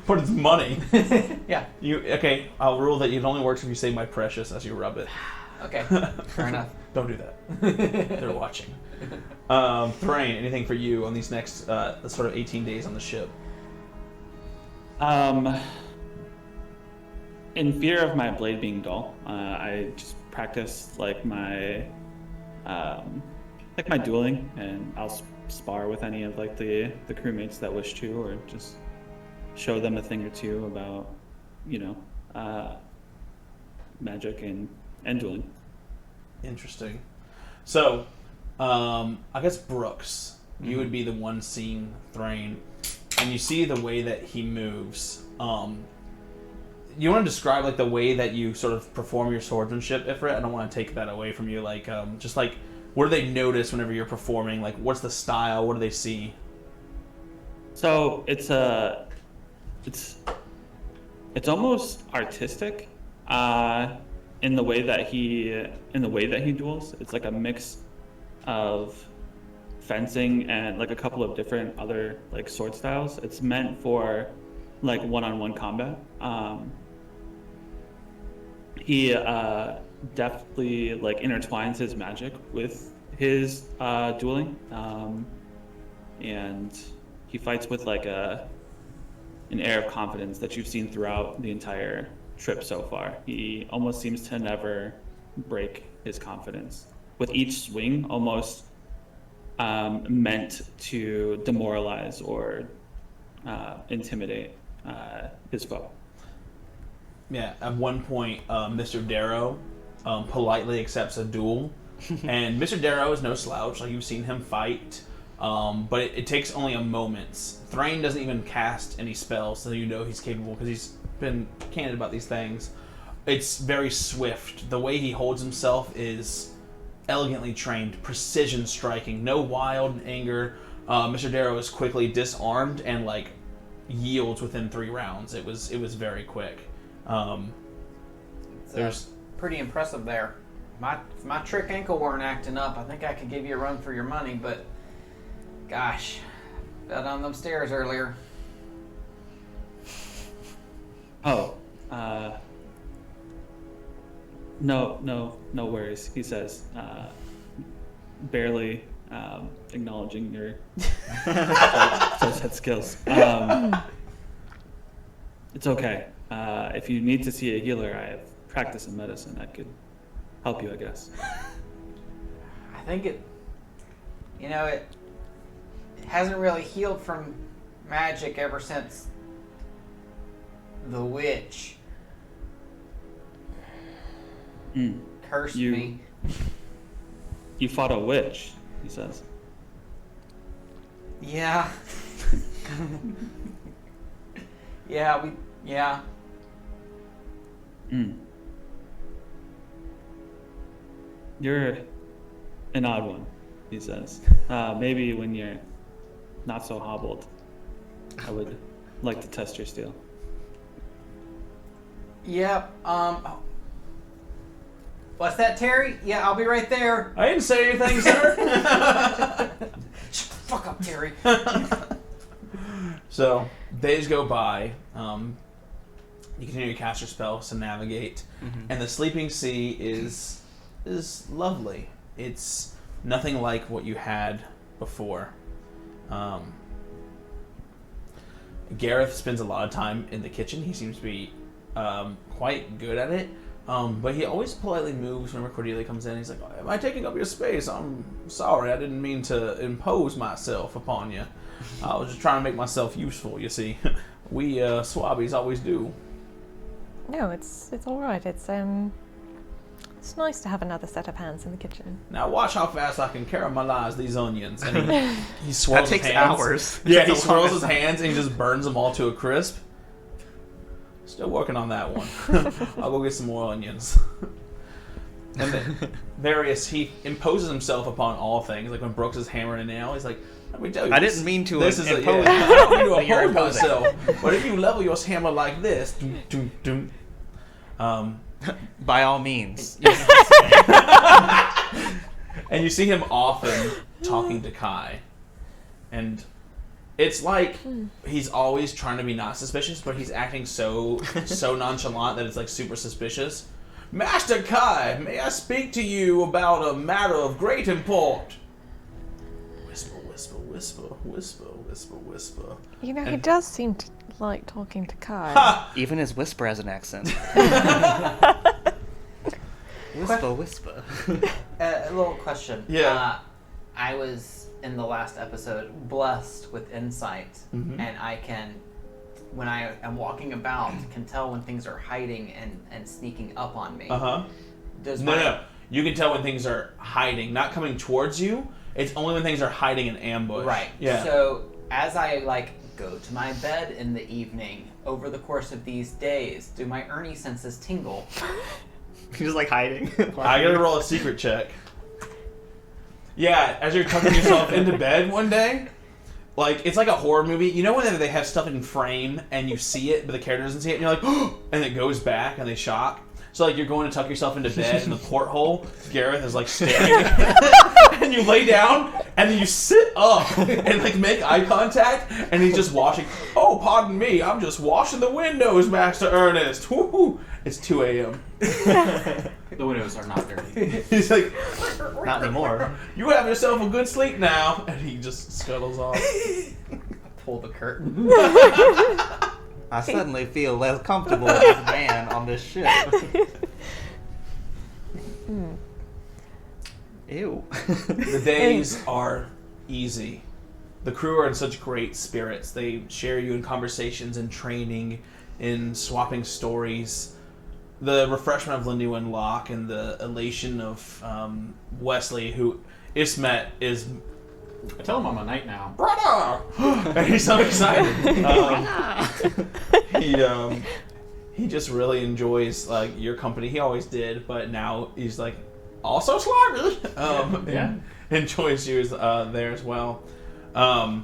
but it's money. Yeah. Okay, I'll rule that it only works if you say "my precious" as you rub it. Okay. Fair enough. Don't do that. They're watching. Thrain, anything for you on these next sort of 18 days on the ship? In fear of my blade being dull, I just practice my dueling, and I'll spar with any of the crewmates that wish to, or just show them a thing or two about magic and dueling. Interesting. So, I guess Brooks, you would be the one seeing Thrain, and you see the way that he moves. You want to describe the way that you sort of perform your swordsmanship, Ifrit? I don't want to take that away from you. What do they notice whenever you're performing? What's the style? What do they see? So it's almost artistic in the way that he duels. It's like a mix of fencing and a couple of different other sword styles. It's meant for one-on-one combat. He deftly intertwines his magic with his dueling, and he fights with an air of confidence that you've seen throughout the entire trip so far. He almost seems to never break his confidence, with each swing almost meant to demoralize or intimidate his foe. Yeah, at one point, Mr. Darrow politely accepts a duel, and Mr. Darrow is no slouch. You've seen him fight, but it takes only a moment. Thrain doesn't even cast any spells, so you know he's capable because he's been candid about these things. It's very swift. The way he holds himself is elegantly trained, precision striking, no wild anger. Mr. Darrow is quickly disarmed and yields within 3 rounds. It was very quick. There's pretty impressive there. If my trick ankle weren't acting up, I think I could give you a run for your money, but gosh, fell down them stairs earlier. Oh, no worries, he says, barely acknowledging your set skills. It's okay. If you need to see a healer, I have practice in medicine. I could help you, I guess. I think it hasn't really healed from magic ever since the witch cursed me. You fought a witch, he says. Yeah. Yeah. You're an odd one, he says. Maybe when you're not so hobbled, I would like to test your steel. Yep. What's that, Terry? Yeah, I'll be right there. I didn't say anything, sir. Shut the fuck up, Terry. So, days go by. You continue to cast your spells to navigate. And the Sleeping Sea is lovely. It's nothing like what you had before. Gareth spends a lot of time in the kitchen. He seems to be quite good at it. But he always politely moves whenever Cordelia comes in. He's like, am I taking up your space? I'm sorry. I didn't mean to impose myself upon you. I was just trying to make myself useful, you see. We Swabbies always do. No, it's all right. It's nice to have another set of hands in the kitchen. Now watch how fast I can caramelize these onions. And he swirls That takes his hands. hours. Yeah, he That's a swirls lot his of hands and he just burns them all to a crisp. Still working on that one. I'll go get some more onions. And then he imposes himself upon all things. Like when Brooks is hammering a nail, he's like, let me tell you. I didn't mean to this is impose. I don't mean to You're oppose imposing. myself. But if you level your hammer like this, doom, doom, doom, By all means. and you see him often talking to Kai. And it's like he's always trying to be not suspicious, but he's acting so nonchalant that it's like super suspicious. Master Kai, may I speak to you about a matter of great import? Whisper, whisper, whisper, whisper, whisper, whisper. You know, he And- does seem to like talking to Kai. Ha! Even his whisper has an accent. Whisper, whisper. A little question. Yeah. I was in the last episode blessed with insight, and I can, when I am walking about, can tell when things are hiding and sneaking up on me. Uh-huh. No. You can tell when things are hiding, not coming towards you. It's only when things are hiding in ambush. Right. Yeah. So as I go to my bed in the evening, over the course of these days, do my Ernie senses tingle? He's just like hiding. I gotta roll a secret check. Yeah, as you're tucking yourself into bed one day, like, it's like a horror movie. You know when they have stuff in frame and you see it, but the character doesn't see it, and you're like, oh, and it goes back and they shock? So, like, you're going to tuck yourself into bed in the porthole, Gareth is, like, staring and you lay down, and then you sit up and, like, make eye contact, and he's just washing. Oh, pardon me, I'm just washing the windows, Master Ernest. Woo-hoo. It's 2 a.m. The windows are not dirty. He's like, Not anymore. you have yourself a good sleep now. And he just scuttles off. Pull the curtain. I suddenly feel less comfortable as a man on this ship. Ew. The days are easy. The crew are in such great spirits. They share you in conversations and training, in swapping stories. The refreshment of Lindy and Locke and the elation of Wesley, who Ismet is... I tell him I'm a knight now. Brother! And he's so excited. He just really enjoys like your company. He always did, but now he's like also slimy. Yeah. Enjoys you there as well. The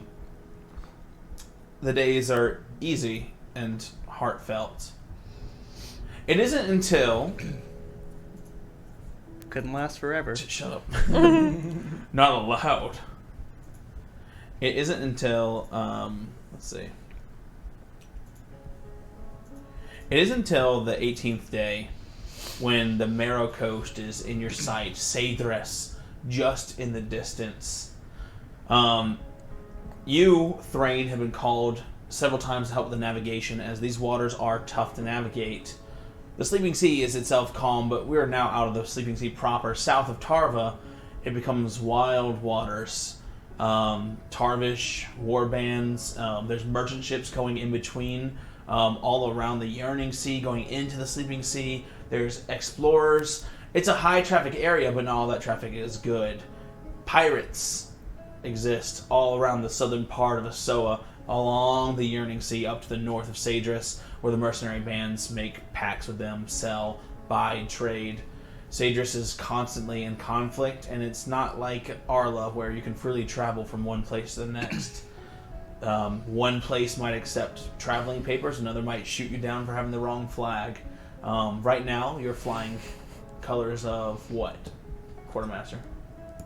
days are easy and heartfelt. It isn't until Couldn't last forever. shut up. Not allowed. It isn't until let's see. It isn't until the 18th day when the Marrow Coast is in your sight, Sadress just in the distance. You, Thrain, have been called several times to help with the navigation, as these waters are tough to navigate. The Sleeping Sea is itself calm, but we are now out of the Sleeping Sea proper. South of Tarva, it becomes wild waters. Tarvish, warbands, there's merchant ships going in between, all around the Yearning Sea, going into the Sleeping Sea. There's explorers. It's a high traffic area, but not all that traffic is good. Pirates exist all around the southern part of Asoa, along the Yearning Sea up to the north of Sadress, where the mercenary bands make pacts with them, sell, buy, trade. Sadris is constantly in conflict, and it's not like Arla where you can freely travel from one place to the next. One place might accept traveling papers, another might shoot you down for having the wrong flag. Right now, you're flying colors of what, Quartermaster?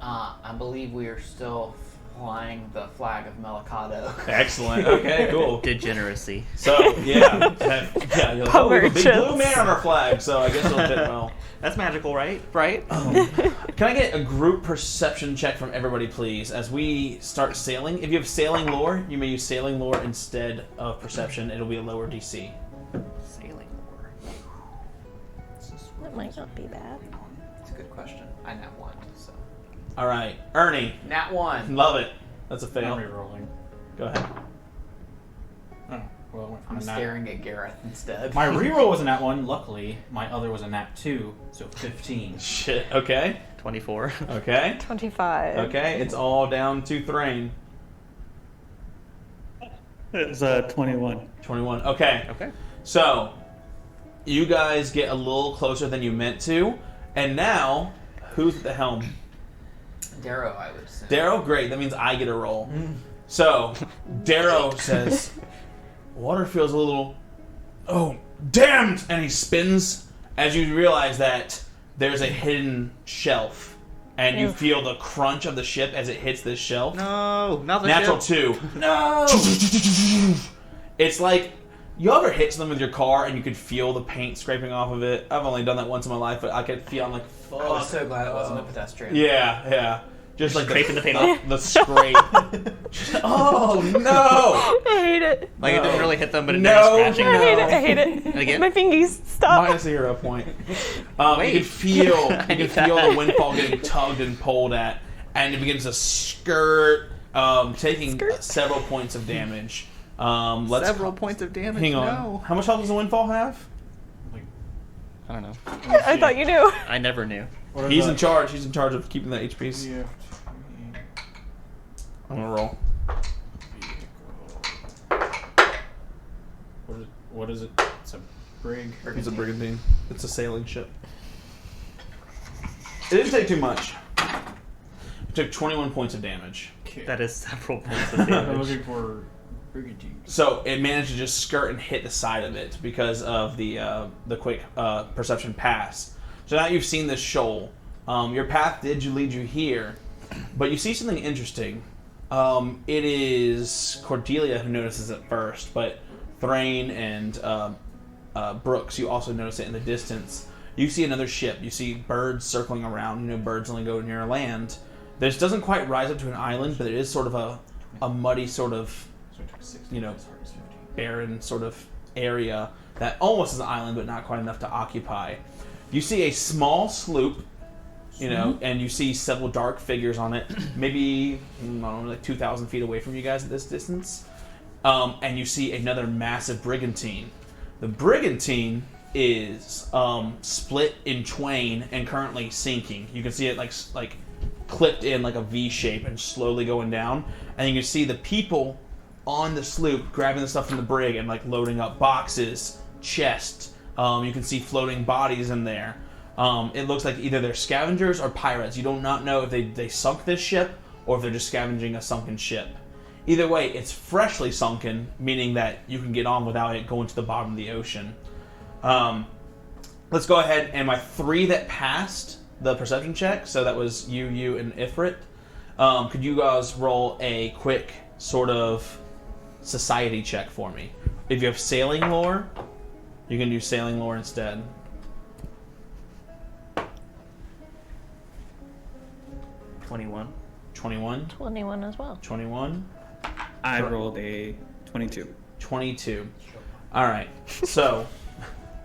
I believe we are still flying the flag of Melicado. Excellent. Okay, cool. Degeneracy. So, yeah. You're like, oh, we have a big blue man on our flag, so I guess it'll fit well. That's magical, right? Right? Can I get a group perception check from everybody, please, as we start sailing? If you have sailing lore, you may use sailing lore instead of perception. It'll be a lower DC. Sailing lore. That might not be bad. It's a good question. I nat 1, so. All right. Ernie. Nat 1. Love it. That's a I'm fail. re-rolling. Go ahead. Oh, well, it went from I'm a nat- staring at Gareth instead. My reroll was a nat 1, luckily. My other was a nat 2, so 15. Shit. Okay. 24. Okay. 25. Okay. It's all down to Thrain. It's 21. 21. Okay. Okay. So, you guys get a little closer than you meant to, and now, who's at the helm? Darrow, I would assume. Darrow, great. That means I get a roll. So, Darrow says, water feels a little, oh, damned! And he spins as you realize that there's a hidden shelf. And you feel the crunch of the ship as it hits this shelf. No, not the Natural ship. 2. No! It's like, you ever hit something with your car and you could feel the paint scraping off of it? I've only done that once in my life, but I could feel, I'm like, fuck. I was so glad it wasn't a pedestrian. Yeah. Just like Scraping the paint off. the scrape. Oh, no! I hate it. Like, it No. didn't really hit them, but it No. did scratching. I hate it. I hate it. And again? My fingies, stop. Minus a hero point. Wait. You can feel I need that. the windfall getting tugged and pulled at, and it begins to skirt, taking Skirt. several points of damage. Several points of damage. Hang on. No. How much health does the windfall have? I don't know. I thought you knew. I never knew. What is He's that? in charge. He's in charge of keeping the HPs. Yeah. I'm gonna roll. What is it? It's a brig. It's a brigantine. It's a sailing ship. It didn't take too much. It took 21 points of damage. That is several points of I'm damage. looking for brigantine. So it managed to just skirt and hit the side of it because of the quick perception pass. So now you've seen this shoal. Your path did lead you here, but you see something interesting. It is Cordelia who notices it first, but Thrain and Brooks, you also notice it in the distance. You see another ship. You see birds circling around. You know, birds only go near land. This doesn't quite rise up to an island, but it is sort of a muddy sort of, So it took 60. you know, As hard as 15. barren sort of area that almost is an island, but not quite enough to occupy. You see a small sloop, you know, and you see several dark figures on it, maybe, I don't know, like 2,000 feet away from you guys at this distance. And you see another massive brigantine. The brigantine is split in twain and currently sinking. You can see it like clipped in like a V shape and slowly going down. And you can see the people on the sloop grabbing the stuff from the brig and like loading up boxes, chests. You can see floating bodies in there. It looks like either they're scavengers or pirates. You do not know if they sunk this ship or if they're just scavenging a sunken ship. Either way, it's freshly sunken, meaning that you can get on without it going to the bottom of the ocean. Let's go ahead, and my 3 that passed the perception check, so that was you, and Ifrit. Could you guys roll a quick sort of society check for me? If you have sailing lore, you can do sailing lore instead. 21. 21? 21 as well. 21? I rolled a 22. 22. All right. So,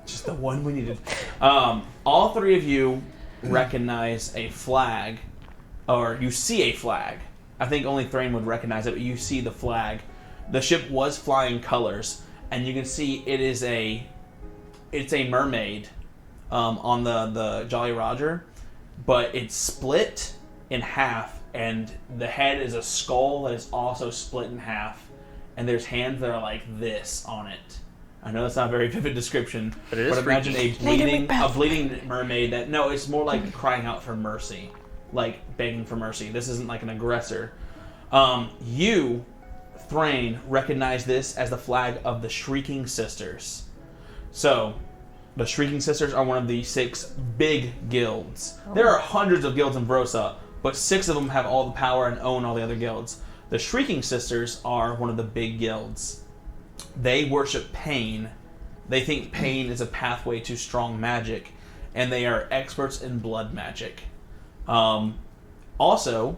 just the one we needed. All 3 of you recognize a flag, or you see a flag. I think only Thrain would recognize it, but you see the flag. The ship was flying colors, and you can see it's a mermaid on the Jolly Roger, but it's split in half, and the head is a skull that is also split in half, and there's hands that are like this on it. I know that's not a very vivid description, But it is imagine freaky. a bleeding mermaid that, no, it's more like crying out for mercy, like begging for mercy. This isn't like an aggressor. You, Thrain, recognize this as the flag of the Shrieking Sisters. So, the Shrieking Sisters are one of the 6 big guilds. There are hundreds of guilds in Brosa, but 6 of them have all the power and own all the other guilds. The Shrieking Sisters are one of the big guilds. They worship pain. They think pain is a pathway to strong magic, and they are experts in blood magic. Also,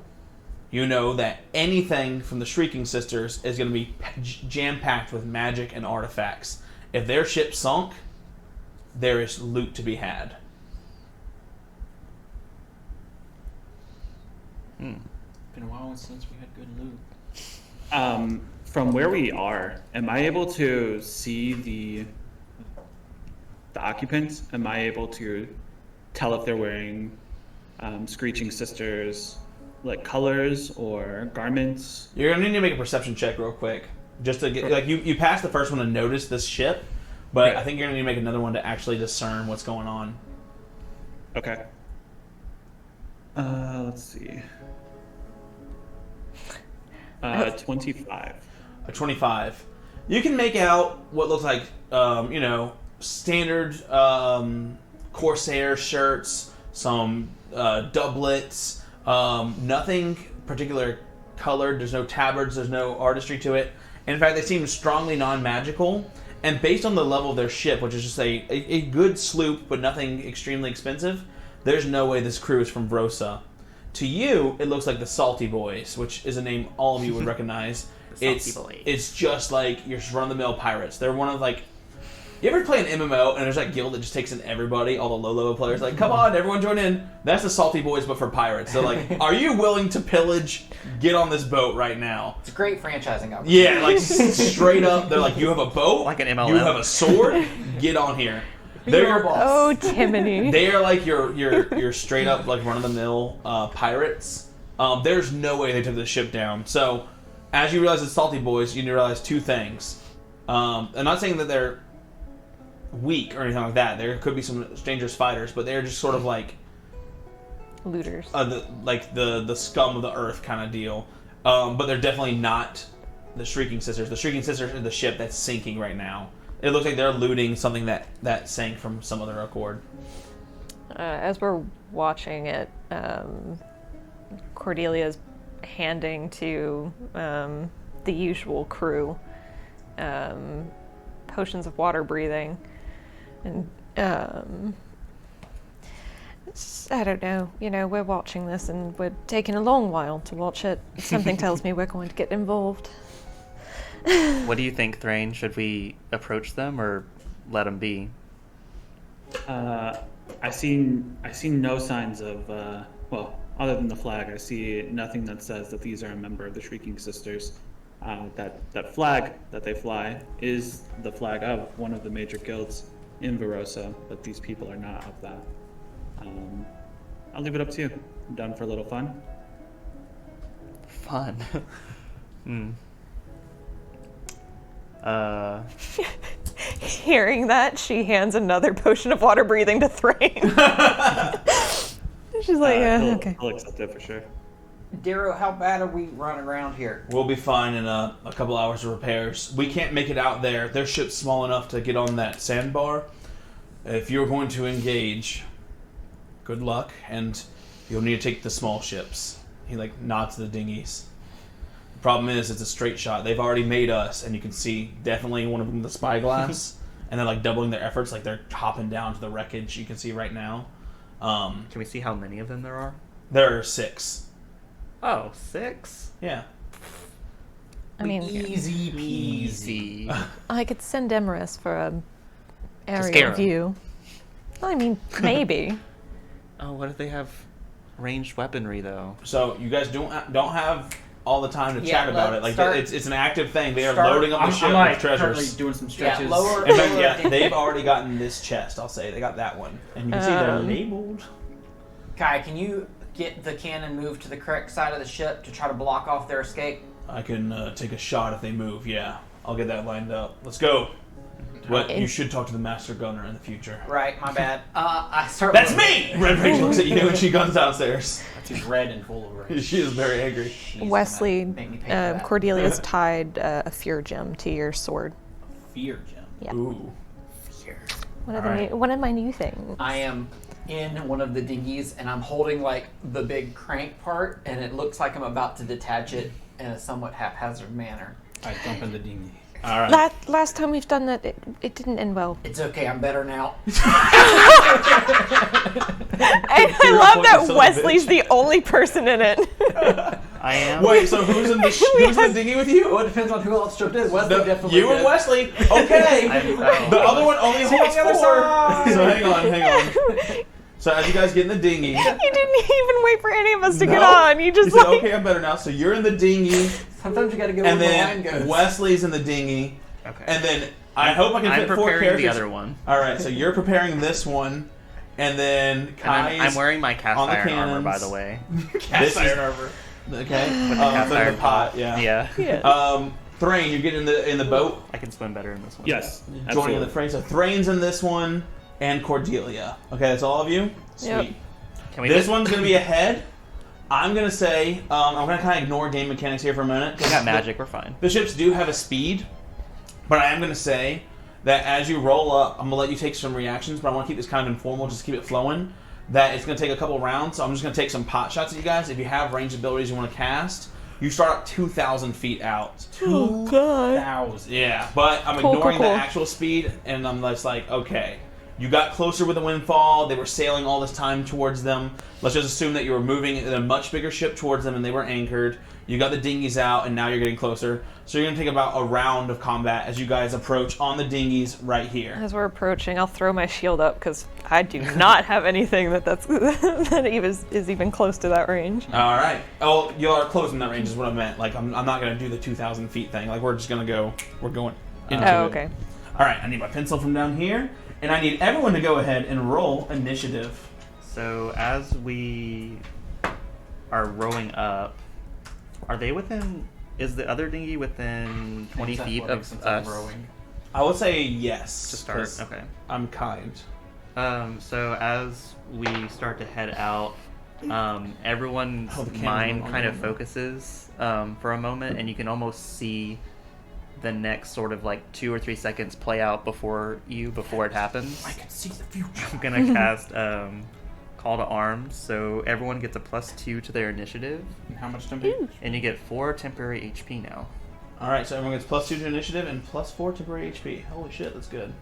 you know that anything from the Shrieking Sisters is going to be jam-packed with magic and artifacts. If their ship sunk, there is loot to be had. Been a while since we had good loot. From where we are, am I able to see the occupants? Am I able to tell if they're wearing Screeching Sisters like colors or garments? You're going to need to make a perception check real quick. Just to get, like, you passed the first one to notice this ship, but I think you're going to need to make another one to actually discern what's going on. Okay. Let's see. 25. A 25. You can make out what looks like, standard Corsair shirts, some doublets, nothing particular colored. There's no tabards, there's no artistry to it. In fact, they seem strongly non-magical. And based on the level of their ship, which is just a good sloop, but nothing extremely expensive, there's no way this crew is from Brosa. To you, it looks like the Salty Boys, which is a name all of you would recognize. It's just like your run-of-the-mill pirates. They're one of, like... You ever play an MMO and there's that guild that just takes in everybody, all the low-level players? Like, come on, everyone join in. That's the Salty Boys, but for pirates. They're like, are you willing to pillage? Get on this boat right now. It's a great franchising opportunity. Yeah, like, straight up, they're like, you have a boat? Like an MLM. You have a sword? Get on here. They're your boss. Oh, Timony. They are like your straight up like run of the mill pirates. There's no way they took the ship down. So, as you realize it's Salty Boys, you need to realize 2 things. I'm not saying that they're weak or anything like that. There could be some dangerous fighters, but they're just sort of like Looters. The scum of the earth kind of deal. But they're definitely not the Shrieking Sisters. The Shrieking Sisters are the ship that's sinking right now. It looks like they're looting something that sank from some other accord. As we're watching it, Cordelia's handing to the usual crew potions of water breathing. And I don't know. We're watching this and we're taking a long while to watch it. Something tells me we're going to get involved. What do you think, Thrain? Should we approach them or let them be? I see no signs of other than the flag. I see nothing that says that these are a member of the Shrieking Sisters. That flag that they fly is the flag of one of the major guilds in Verosa, but these people are not of that. I'll leave it up to you. I'm done for a little fun. Fun. Hearing that, she hands another potion of water breathing to Thrain. She's like, okay. I'll accept it for sure. Darrow, how bad are we running around here? We'll be fine in a couple hours of repairs. We can't make it out there. Their ship's small enough to get on that sandbar. If you're going to engage, good luck, and you'll need to take the small ships. He nods to the dinghies. The problem is, it's a straight shot. They've already made us, and you can see definitely one of them the spyglass, and they're doubling their efforts. They're hopping down to the wreckage. You can see right now. Can we see how many of them there are? There are 6. Oh, 6? Yeah. I mean, Easy Easy. I could send Emerus for a scare aerial 'em. view. I mean, maybe. Oh, what if they have ranged weaponry, though? So you guys don't have all the time to Yeah, chat about it. let's It's an active thing. They are start- loading up the ship I'm with currently treasures. doing some Yeah, stretches. lower. In fact, they've already gotten this chest. I'll say they got that one, and you can see they're Um, labeled. Kai, can you get the cannon moved to the correct side of the ship to try to block off their escape? I can take a shot if they move. Yeah, I'll get that lined up. Let's go. What? You should talk to the Master Gunner in the future. Right, my bad. I start. That's me! Red Rage looks at you and she guns downstairs. She's red and full of rage. She is very angry. She's Wesley, gonna make me pay for that. Cordelia's tied a fear gem to your sword. Fear gem. Yeah. Ooh. One of my new things. I am in one of the dinghies and I'm holding like the big crank part, and it looks like I'm about to detach it in a somewhat haphazard manner. I jump in the dinghy. All right. Last time we've done that, it didn't end well. It's okay, I'm better now. I love that Wesley's the only person in it. I am. Wait, so who's in the dinghy with you? Well, it depends on who else jumped in. Wesley definitely You did. and Wesley. Okay. The other one only holds the other 4. side. So hang on. So as you guys get in the dinghy. You didn't even wait for any of us to get No. on. You just You said, like... okay, I'm better now. So you're in the dinghy, Sometimes you gotta go and where the line then goes. Wesley's in the dinghy, Okay. and then I hope I can I'm fit 4 preparing characters. the other one. All right, so you're preparing this one, and then And Kai's I'm wearing my cast on the iron armor, by cannons. the way. Cast iron armor. Okay. Cast The iron pot. Yeah. Yeah. Thrain, you get in the boat. I can swim better in this one. Yes. Joining Absolutely. the fray. So Thrain's in this one, and Cordelia. Okay, that's all of you. Sweet. Yep. Can we This get- one's gonna be ahead. I'm gonna say I'm gonna kind of ignore game mechanics here for a minute. We got magic. We're fine. The ships do have a speed, but I am gonna say that as you roll up, I'm gonna let you take some reactions, but I want to keep this kind of informal, just to keep it flowing. That it's gonna take a couple rounds, so I'm just gonna take some pot shots at you guys. If you have ranged abilities you want to cast, you start up 2,000 feet out. Oh, God. 1,000. Yeah, but I'm Cool, ignoring cool, cool. the actual speed, and I'm just like, okay, you got closer with the Windfall. They were sailing all this time towards them. Let's just assume that you were moving in a much bigger ship towards them, and they were anchored. You got the dinghies out, and now you're getting closer. So you're going to take about a round of combat as you guys approach on the dinghies right here. As we're approaching, I'll throw my shield up because I do not have anything that is even close to that range. All right. Oh, you are close in that range is what I meant. Like, I'm not going to do the 2,000 feet thing. Like, we're just going to go. We're going into Oh, it. okay. All right. I need my pencil from down here, and I need everyone to go ahead and roll initiative. So as we are rowing up, are they within? Is the other dinghy within 20 It's feet athletics of since I'm us rowing. I would say yes. to start? 'cause Okay. I'm kind. So as we start to head out, everyone's Oh, the camera's mind no longer kind of on. focuses for a moment, and you can almost see the next sort of like 2 or 3 seconds play out before it happens. I can see the future. I'm gonna cast Call to Arms, so everyone gets a +2 to their initiative, And how much temporary? and you get 4 temporary HP now. All right, so everyone gets +2 to initiative and +4 temporary HP. Holy shit, that's good.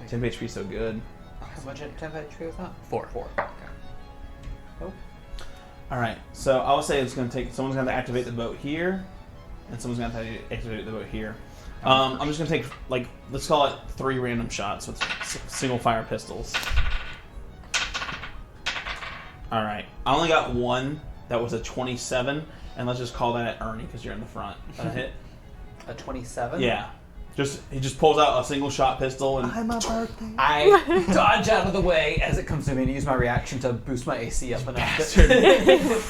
Temp HP is so good. How much temperature was that? 4. Okay. Oh. All right, so I would say it's going to take. Someone's going to activate the boat here, and someone's going to activate the boat here. I'm just going to take let's call it 3 random shots with single fire pistols. All right, I only got one that was a 27, and let's just call that Ernie because you're in the front. That hit. A 27? Yeah. He just pulls out a single shot pistol and I dodge out of the way as it comes to me and use my reaction to boost my AC up enough. that-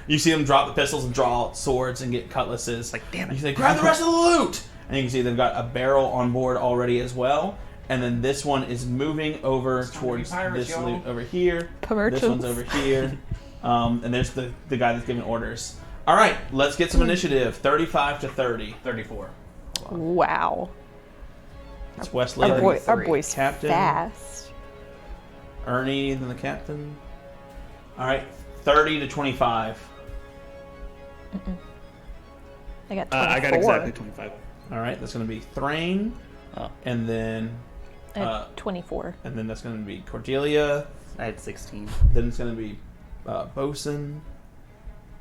you see them drop the pistols and draw out swords and get cutlasses. Like, damn it. You say, grab the rest of the loot! And you can see they've got a barrel on board already as well. And then this one is moving over time to towards be pirates, this y'all. loot over here. Merchants. This one's over here. And there's the guy that's giving orders. All right, let's get some initiative. 35 to 30. 34. Wow. It's Wesley, Our boy's Captain. fast. Ernie, then the captain. All right, 30 to 25. I got 24. I got exactly 25. All right, that's going to be Thrain, Oh, and then I had 24. and then that's going to be Cordelia. I had 16. Then it's going to be Bosun.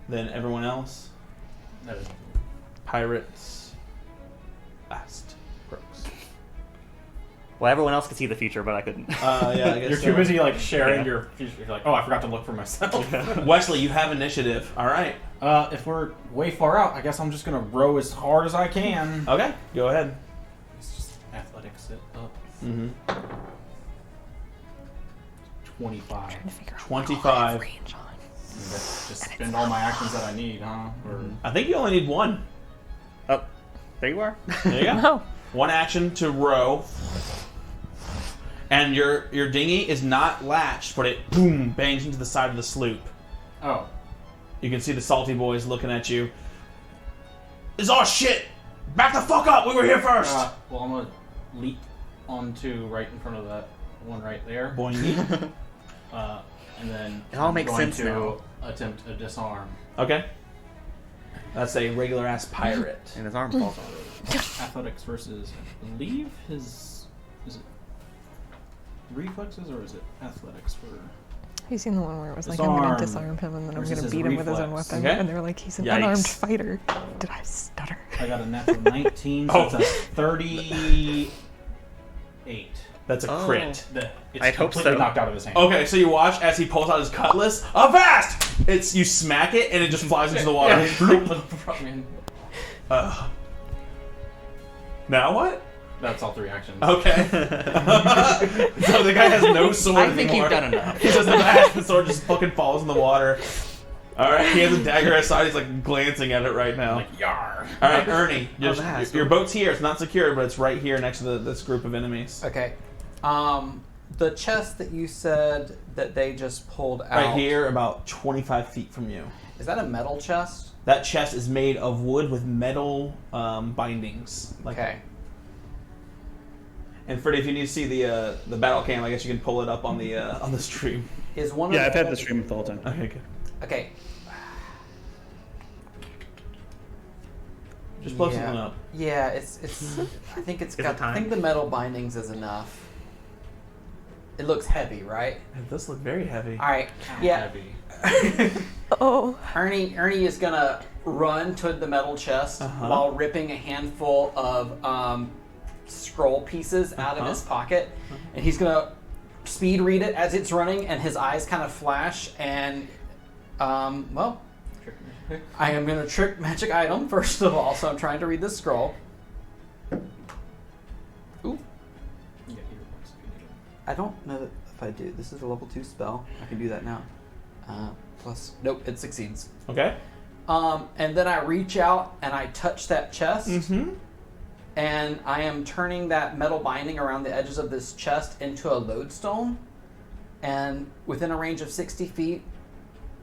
Then everyone else. That is Pirates. Last. Brooks. Well, everyone else could see the future, but I couldn't. Yeah, I guess You're so. too busy sharing Yeah. your future. You're like, oh, I forgot to look for myself. Wesley, you have initiative. All right. If we're way far out, I guess I'm just gonna row as hard as I can. Okay, go ahead. It's just athletics it up. Mm-hmm. 25. Trying to figure out 25. what all I have range on. Just spend all my actions that I need, huh? Or I think you only need one. Oh, there you are. There you go. No. 1 action to row. And your dinghy is not latched, but it boom bangs into the side of the sloop. Oh. You can see the salty boys looking at you. It's all shit! Back the fuck up! We were here first! Well, I'm gonna leap onto right in front of that one right there. Boing. And then It all I'm makes going sense to now. attempt a disarm. Okay. That's a regular ass pirate. And his arm falls off. Athletics versus, I believe is it reflexes or is it athletics for? You seen the one where it was like, I'm going to Disarm disarm him and then I'm versus going to his beat him with his own reflex. weapon. Okay. And they were like, he's an Yikes. unarmed fighter. Did I stutter? I got a natural 19, so it's a 38. That's a Oh. crit. It's I'd hope completely so. knocked out of his hand. Okay, so you watch as he pulls out his cutlass. Avast! It's you smack it and it just flies into the water. Now what? That's all 3 actions. Okay. So the guy has no sword I think anymore. you've done enough. He doesn't have the sword just fucking falls in the water. Alright, he has a dagger aside, he's like glancing at it right now. Like, yar. Alright, Ernie, Avast. your boat's here. It's not secure, but it's right here next to this group of enemies. Okay. The chest that you said that they just pulled out. Right here, about 25 feet from you. Is that a metal chest? That chest is made of wood with metal bindings. Okay. And Freddie, if you need to see the battle cam, I guess you can pull it up on the stream. Is one Yeah, of I've had the stream the whole time. Okay, good. Okay. Just blow Yeah. something up. Yeah, it's. I think it's Is it got. I time? think the metal bindings is enough. It looks heavy, right? It does look very heavy. All right. Yeah. Heavy. Oh. Ernie is gonna run to the metal chest Uh-huh. while ripping a handful of scroll pieces out of his pocket, and he's gonna speed read it as it's running, and his eyes kind of flash. And well, I am gonna trick magic item first of all, so I'm trying to read this scroll. Ooh. I don't know that if I do. This is a level 2 spell. I can do that now. Plus, nope, it succeeds. Okay. And then I reach out and I touch that chest, Mm-hmm. and I am turning that metal binding around the edges of this chest into a lodestone. And within a range of 60 feet,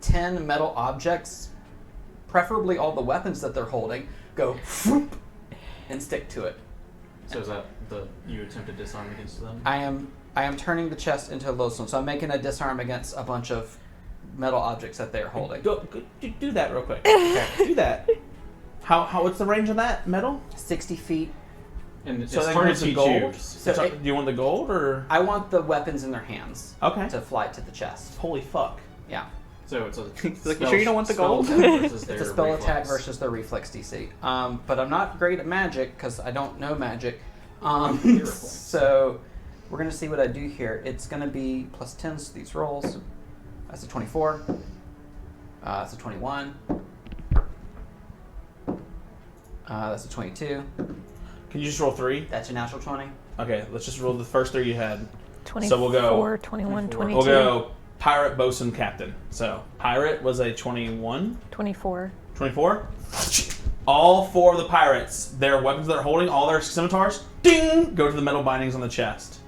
10 metal objects, preferably all the weapons that they're holding, go whoop, and stick to it. So is that you attempted disarm against them? I am turning the chest into a lodestone, so I'm making a disarm against a bunch of metal objects that they're holding. Go do that real quick. Okay. Do that. How what's the range on that metal? 60 feet. And it's So that hard includes to the gold. choose. So So it- do you want the gold or? I want the weapons in their hands Okay. to fly to the chest. Holy fuck. Yeah. So it's a like, you sure you don't want the spell gold? attack versus It's a their spell reflex. attack versus their reflex DC. But I'm not great at magic because I don't know magic. So we're going to see what I do here. It's going to be plus 10s to these rolls. That's a 24. That's a 21. That's a 22. Can you just roll 3? That's a natural 20. Okay, let's just roll the first 3 you had. 24, So we'll go- 21, 24. 22. We'll go pirate, bosun, captain. So pirate was a 21. 24. 24. All 4 of the pirates, their weapons they're holding, all their scimitars, ding, go to the metal bindings on the chest.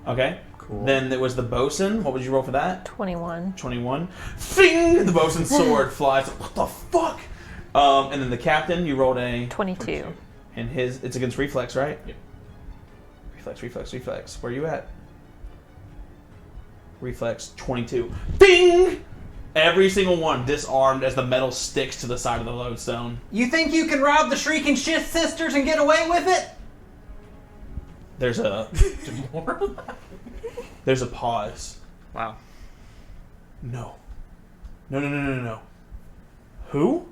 Okay. Cool. Then there was the bosun. What would you roll for that? 21. 21. Fing! The bosun's sword flies. What the fuck? And then the captain, you rolled a. 22. And it's against reflex, right? Yep. Reflex. Where you at? Reflex 22. Bing! Every single one disarmed as the metal sticks to the side of the lodestone. You think you can rob the Shrieking Shit Sisters and get away with it? There's a there's a pause. Wow. No. Who?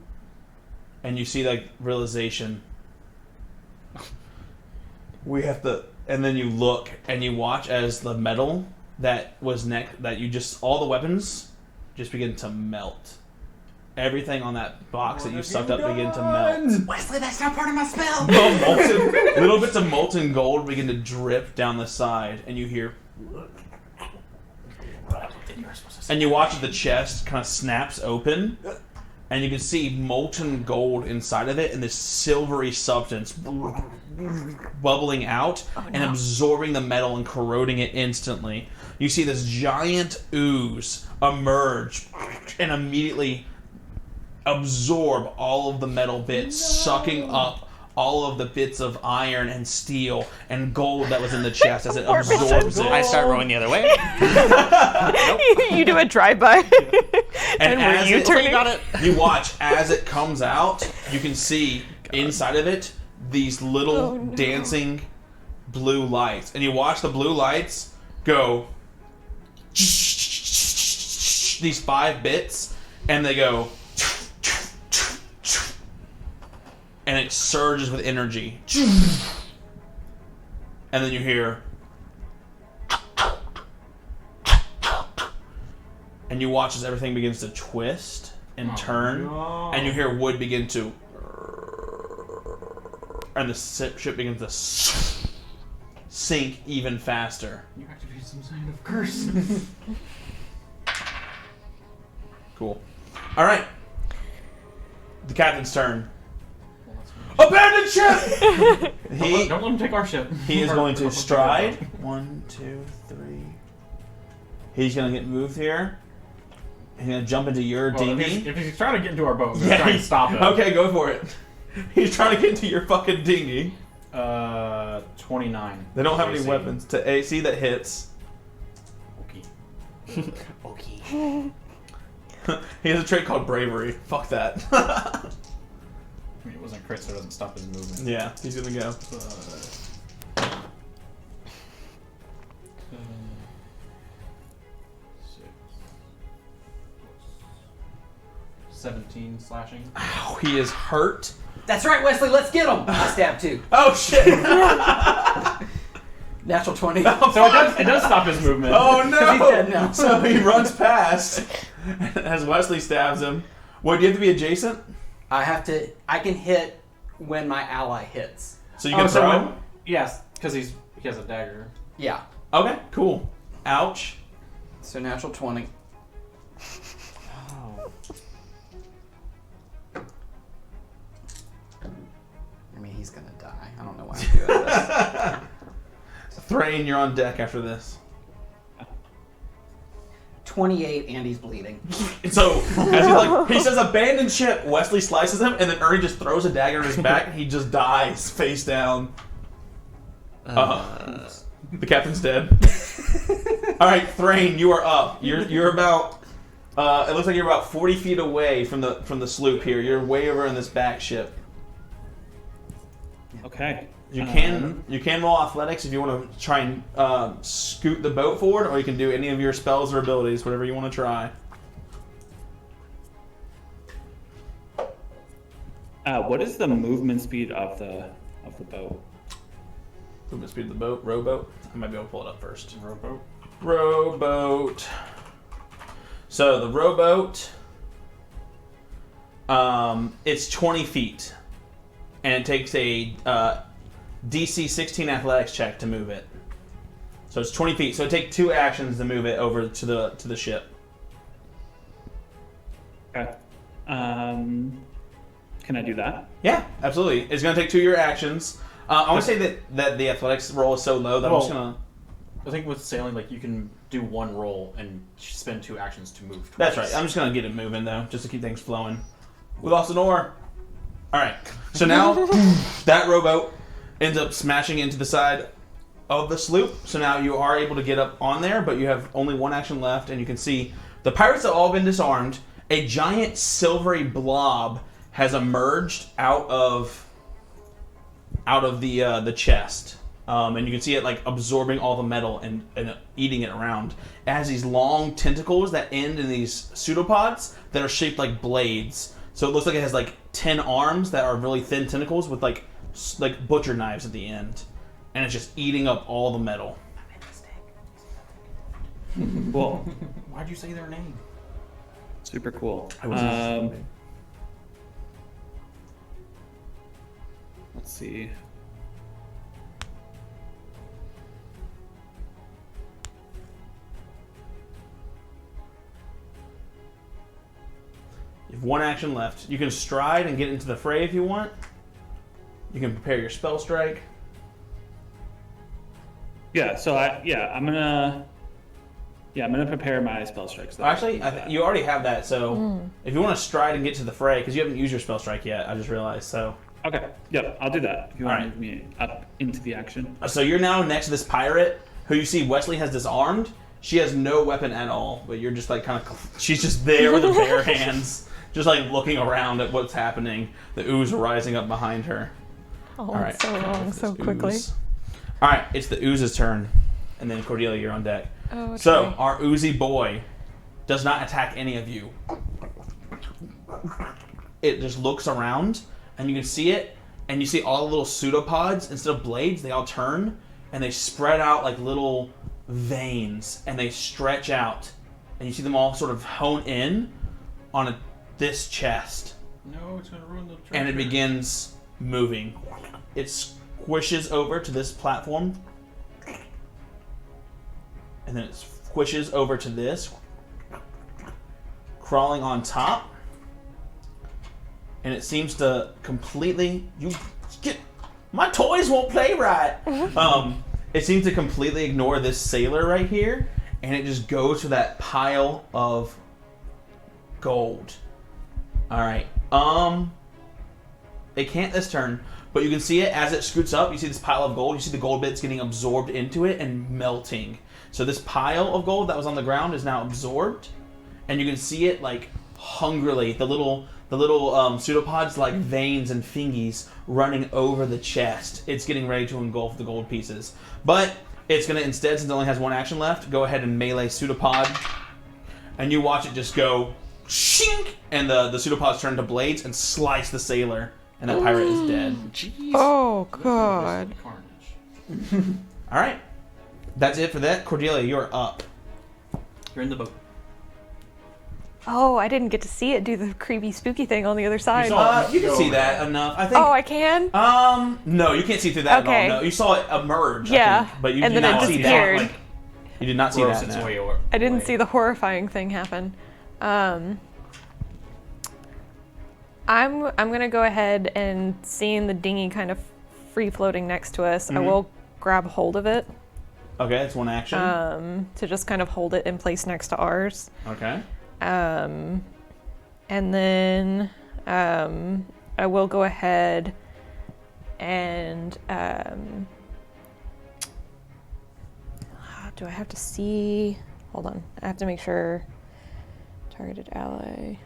And you see that realization. We have to, and then you look and you watch as the metal that was all the weapons just begin to melt. Everything on that box that you sucked up begin to melt. Wesley, that's not part of my spell! Little bits of molten gold begin to drip down the side, and you hear. And you watch as the chest kind of snaps open, and you can see molten gold inside of it, and this silvery substance bubbling out and absorbing the metal and corroding it instantly. You see this giant ooze emerge and immediately absorb all of the metal bits, sucking up all of the bits of iron and steel and gold that was in the chest as it absorbs it. I start rolling the other way. You do a drive-by. And were as you it, turning? you watch as it comes out, you can see inside of it these little dancing blue lights. And you watch the blue lights go these 5 bits, and they go, and it surges with energy. And then you hear, and you watch as everything begins to twist and turn, and you hear wood begin to, and the ship begins to sink even faster. You activate some kind of curse. Cool. All right. The captain's turn. Abandon ship! Don't let him take our ship. He is going to stride. 1, 2, 3. He's going to get moved here. He's going to jump into your dinghy. If he's trying to get into our boat, we're trying to stop him. Okay, go for it. He's trying to get into your fucking dinghy. 29. They don't have any AC. weapons. To AC that hits. Okay. Okay. He has a trait called bravery. Fuck that. I mean, it wasn't crit, so it doesn't stop his movement. Yeah, he's going to go. 17 slashing. Ow, he is hurt. That's right, Wesley. Let's get him. I stab 2. Oh, shit. Natural 20. So it does stop his movement. Oh, no. 'Cause he's dead now. So he runs past as Wesley stabs him. What, do you have to be adjacent? I can hit when my ally hits. So you can throw? Yes, because he has a dagger. Yeah. Okay, cool. Ouch. So natural 20. I mean, he's gonna die. I don't know why I'm doing this. Thrain, you're on deck after this. 28, and he's bleeding. So, as he says abandon ship, Wesley slices him, and then Ernie just throws a dagger in his back, and he just dies face down. The captain's dead. Alright, Thrain, you are up. You're about it looks like you're about 40 feet away from the sloop here. You're way over in this back ship. Okay. You can roll athletics if you want to try and scoot the boat forward, or you can do any of your spells or abilities, whatever you want to try. What is the movement speed of the boat? Movement speed of the boat, rowboat. I might be able to pull it up first. Rowboat. Rowboat. So the rowboat, it's 20 feet, and it takes a DC 16 athletics check to move it. So it's 20 feet. So it takes 2 actions to move it over to the ship. Okay. Can I do that? Yeah, absolutely. It's going to take 2 of your actions. I want to say that the athletics roll is so low that I'm just going to... I think with sailing, like, you can do 1 roll and spend 2 actions to move twice. That's right. I'm just going to get it moving, though, just to keep things flowing. We lost an oar. All right. So now that rowboat ends up smashing into the side of the sloop. So now you are able to get up on there, but you have only 1 action left, and you can see the pirates have all been disarmed. A giant silvery blob has emerged out of the chest. And you can see it like absorbing all the metal and eating it around. It has these long tentacles that end in these pseudopods that are shaped like blades. So it looks like it has like 10 arms that are really thin tentacles with like butcher knives at the end. And it's just eating up all the metal. Cool. Why'd you say their name? Super cool. Let's see. You have one action left. You can stride and get into the fray if you want. You can prepare your spell strike. Yeah. So I'm gonna prepare my spell strikes. Actually, you already have that. So if you want to stride and get to the fray, because you haven't used your spell strike yet, I just realized. So Okay. Yep. I'll do that. If you want All to move me up into the action. So you're now next to this pirate who you see Wesley has disarmed. She has no weapon at all, but you're just like kind of. She's just there with her bare hands, just like looking around at what's happening. The ooze rising up behind her. Oh, All right. it's so long, so This quickly. ooze. All right, it's the ooze's turn, and then Cordelia, you're on deck. Oh, okay. So our oozy boy does not attack any of you. It just looks around, and you can see it, and you see all the little pseudopods. Instead of blades, they all turn, and they spread out like little veins, and they stretch out, and you see them all sort of hone in on this chest, No, it's gonna ruin the treasure. and it begins moving. It squishes over to this platform, and then it squishes over to this, crawling on top, and it seems to completely my toys won't play right. It seems to completely ignore this sailor right here, and it just goes to that pile of gold. All right. It can't this turn, but you can see it as it scoots up. You see this pile of gold. You see the gold bits getting absorbed into it and melting. So this pile of gold that was on the ground is now absorbed, and you can see it like hungrily. The little pseudopods like veins and fingies running over the chest. It's getting ready to engulf the gold pieces, but it's gonna instead, since it only has one action left, go ahead and melee pseudopod, and you watch it just go shink, and the pseudopods turn to blades and slice the sailor. And that pirate is dead. Jeez. Oh, God. Carnage. All right. That's it for that. Cordelia, you're up. You're in the boat. Oh, I didn't get to see it do the creepy, spooky thing on the other side. saw You can Go see over that there. enough. I think. Oh, I can? No, you can't see through that Okay. at all. No, you saw it emerge. Yeah, I think, but you and did then it not see disappeared. that. You did not see Gross that. its No. way over. I didn't see the horrifying thing happen. I'm gonna go ahead and seeing the dinghy kind of free floating next to us, I will grab hold of it Okay, that's one action. to just kind of hold it in place next to ours. Okay. And then I will go ahead and do I have to see? Hold on, I have to make sure. Targeted ally.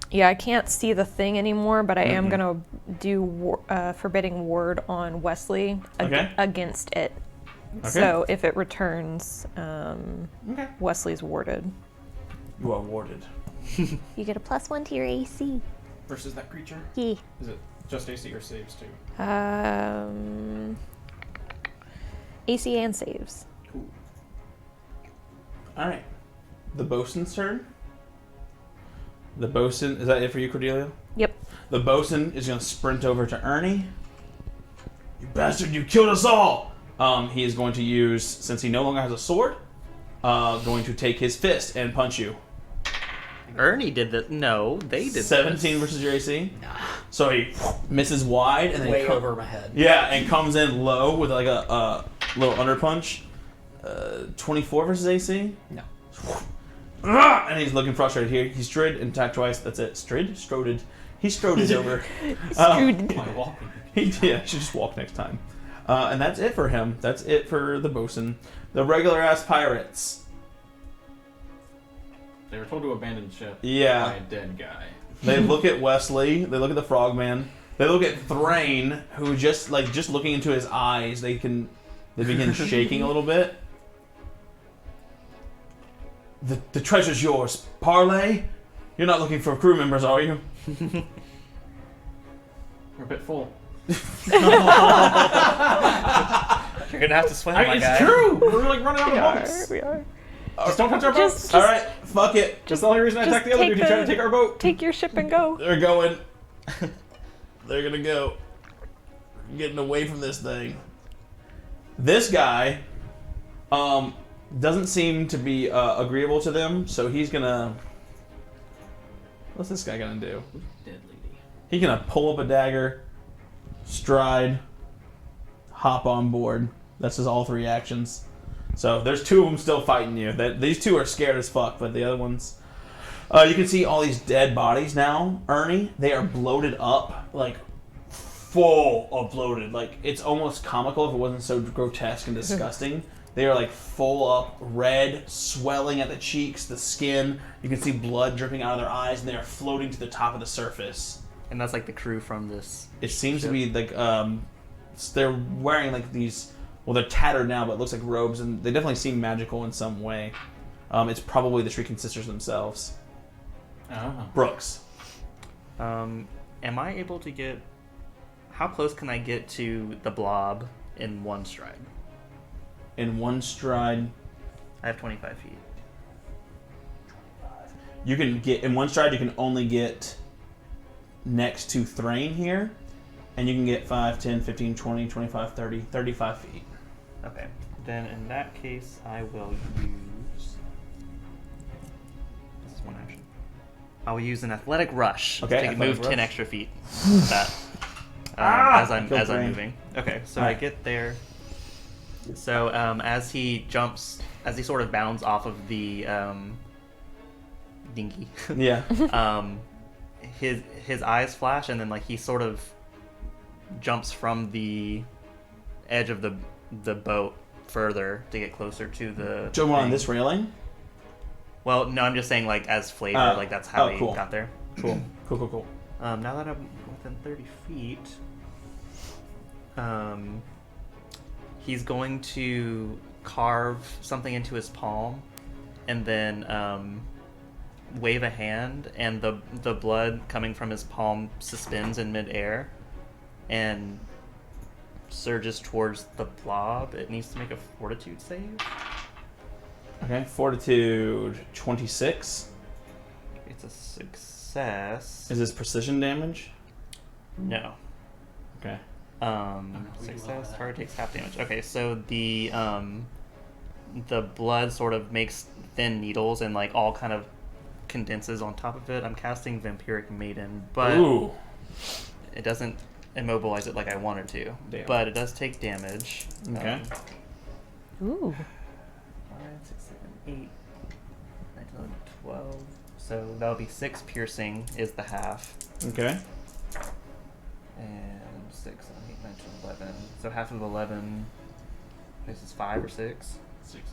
Yeah, I can't see the thing anymore, but I am gonna do forbidding ward on Wesley Okay. against it. Okay. So if it returns, Okay. Wesley's warded. You are warded. You get a +1 to your AC. Versus that creature? Yeah. Is it just AC or saves too? AC and saves. Cool. All right. The bosun's turn. The bosun, is that it for you, Cordelia? Yep. The bosun is going to sprint over to Ernie. You bastard, you killed us all! He is going to use, since he no longer has a sword, going to take his fist and punch you. Ernie did that. No, they did 17 versus your AC? So he misses wide and then Way over my head. Yeah, and comes in low with like a little under punch. 24 versus AC? No. And he's looking frustrated here. He strode and attacked twice. That's it. Stroded. He strode over. My walking. He should just walk next time. And that's it for him. That's it for the bosun. The regular ass pirates. They were told to abandon ship Yeah. by a dead guy. They look at Wesley. They look at the frogman. They look at Thrain, who just looking into his eyes, they begin shaking a little bit. The treasure's yours. Parlay? You're not looking for crew members, are you? We're a bit full. You're gonna have to swim, my It's guy. true! We're like running out We of are. boats. We are. Just don't touch our boats. Just- Alright, fuck it. That's the only reason I just attacked the other take dude. He tried to the- take our boat. Take your ship and go. They're going. They're gonna go. Getting away from this thing. This guy, doesn't seem to be agreeable to them, so he's gonna... What's this guy gonna do? Dead lady. He's gonna pull up a dagger, stride, hop on board. That's his all 3 actions. So there's 2 of them still fighting you. These 2 are scared as fuck, but the other ones... you can see all these dead bodies now, Ernie. They are bloated up, like full of bloated. Like it's almost comical if it wasn't so grotesque and disgusting. They are like full up, red, swelling at the cheeks, the skin. You can see blood dripping out of their eyes, and they are floating to the top of the surface. And that's like the crew from this. It seems to be like they're wearing like these. Well, they're tattered now, but it looks like robes, and they definitely seem magical in some way. It's probably the Shrieking Sisters themselves. Oh. Brooks. Am I able to get? How close can I get to the blob in one stride? In one stride, I have 25 feet. you can get in one stride. You can only get next to Thrain here, and you can get 5, 10, 15, 20, 25, 30, 35 feet. Okay. Then in that case, I will use. This is one action. I will use an athletic rush. Okay, To athletic move 10 rush. extra feet. That. As I'm Killed Thrain. moving. Okay, so Alright. I get there. So as he jumps, as he sort of bounds off of the dinghy, Yeah. his eyes flash, and then like he sort of jumps from the edge of the boat further to get closer to the. Jump on thing. this railing. Well, no, I'm just saying like as flavor, like that's how he cool. got there. Cool. Cool. Now that I'm within 30 feet, he's going to carve something into his palm, and then wave a hand, and the blood coming from his palm suspends in midair, and surges towards the blob. It needs to make a fortitude save. Okay. Fortitude 26. It's a success. Is this precision damage? No. Okay. we do all Success. that. Target takes half damage. Okay, so the blood sort of makes thin needles and like all kind of condenses on top of it. I'm casting Vampiric Maiden, but Ooh. it doesn't immobilize it like I wanted to. Damn. But it does take damage. Okay. Ooh. 5, 6, 7, 8, 9, 10, 11, 12. So that'll be 6 piercing is the half. Okay. And 6, 7, 8, 9, 10, 11. So half of 11. This is 5 or 6. 6.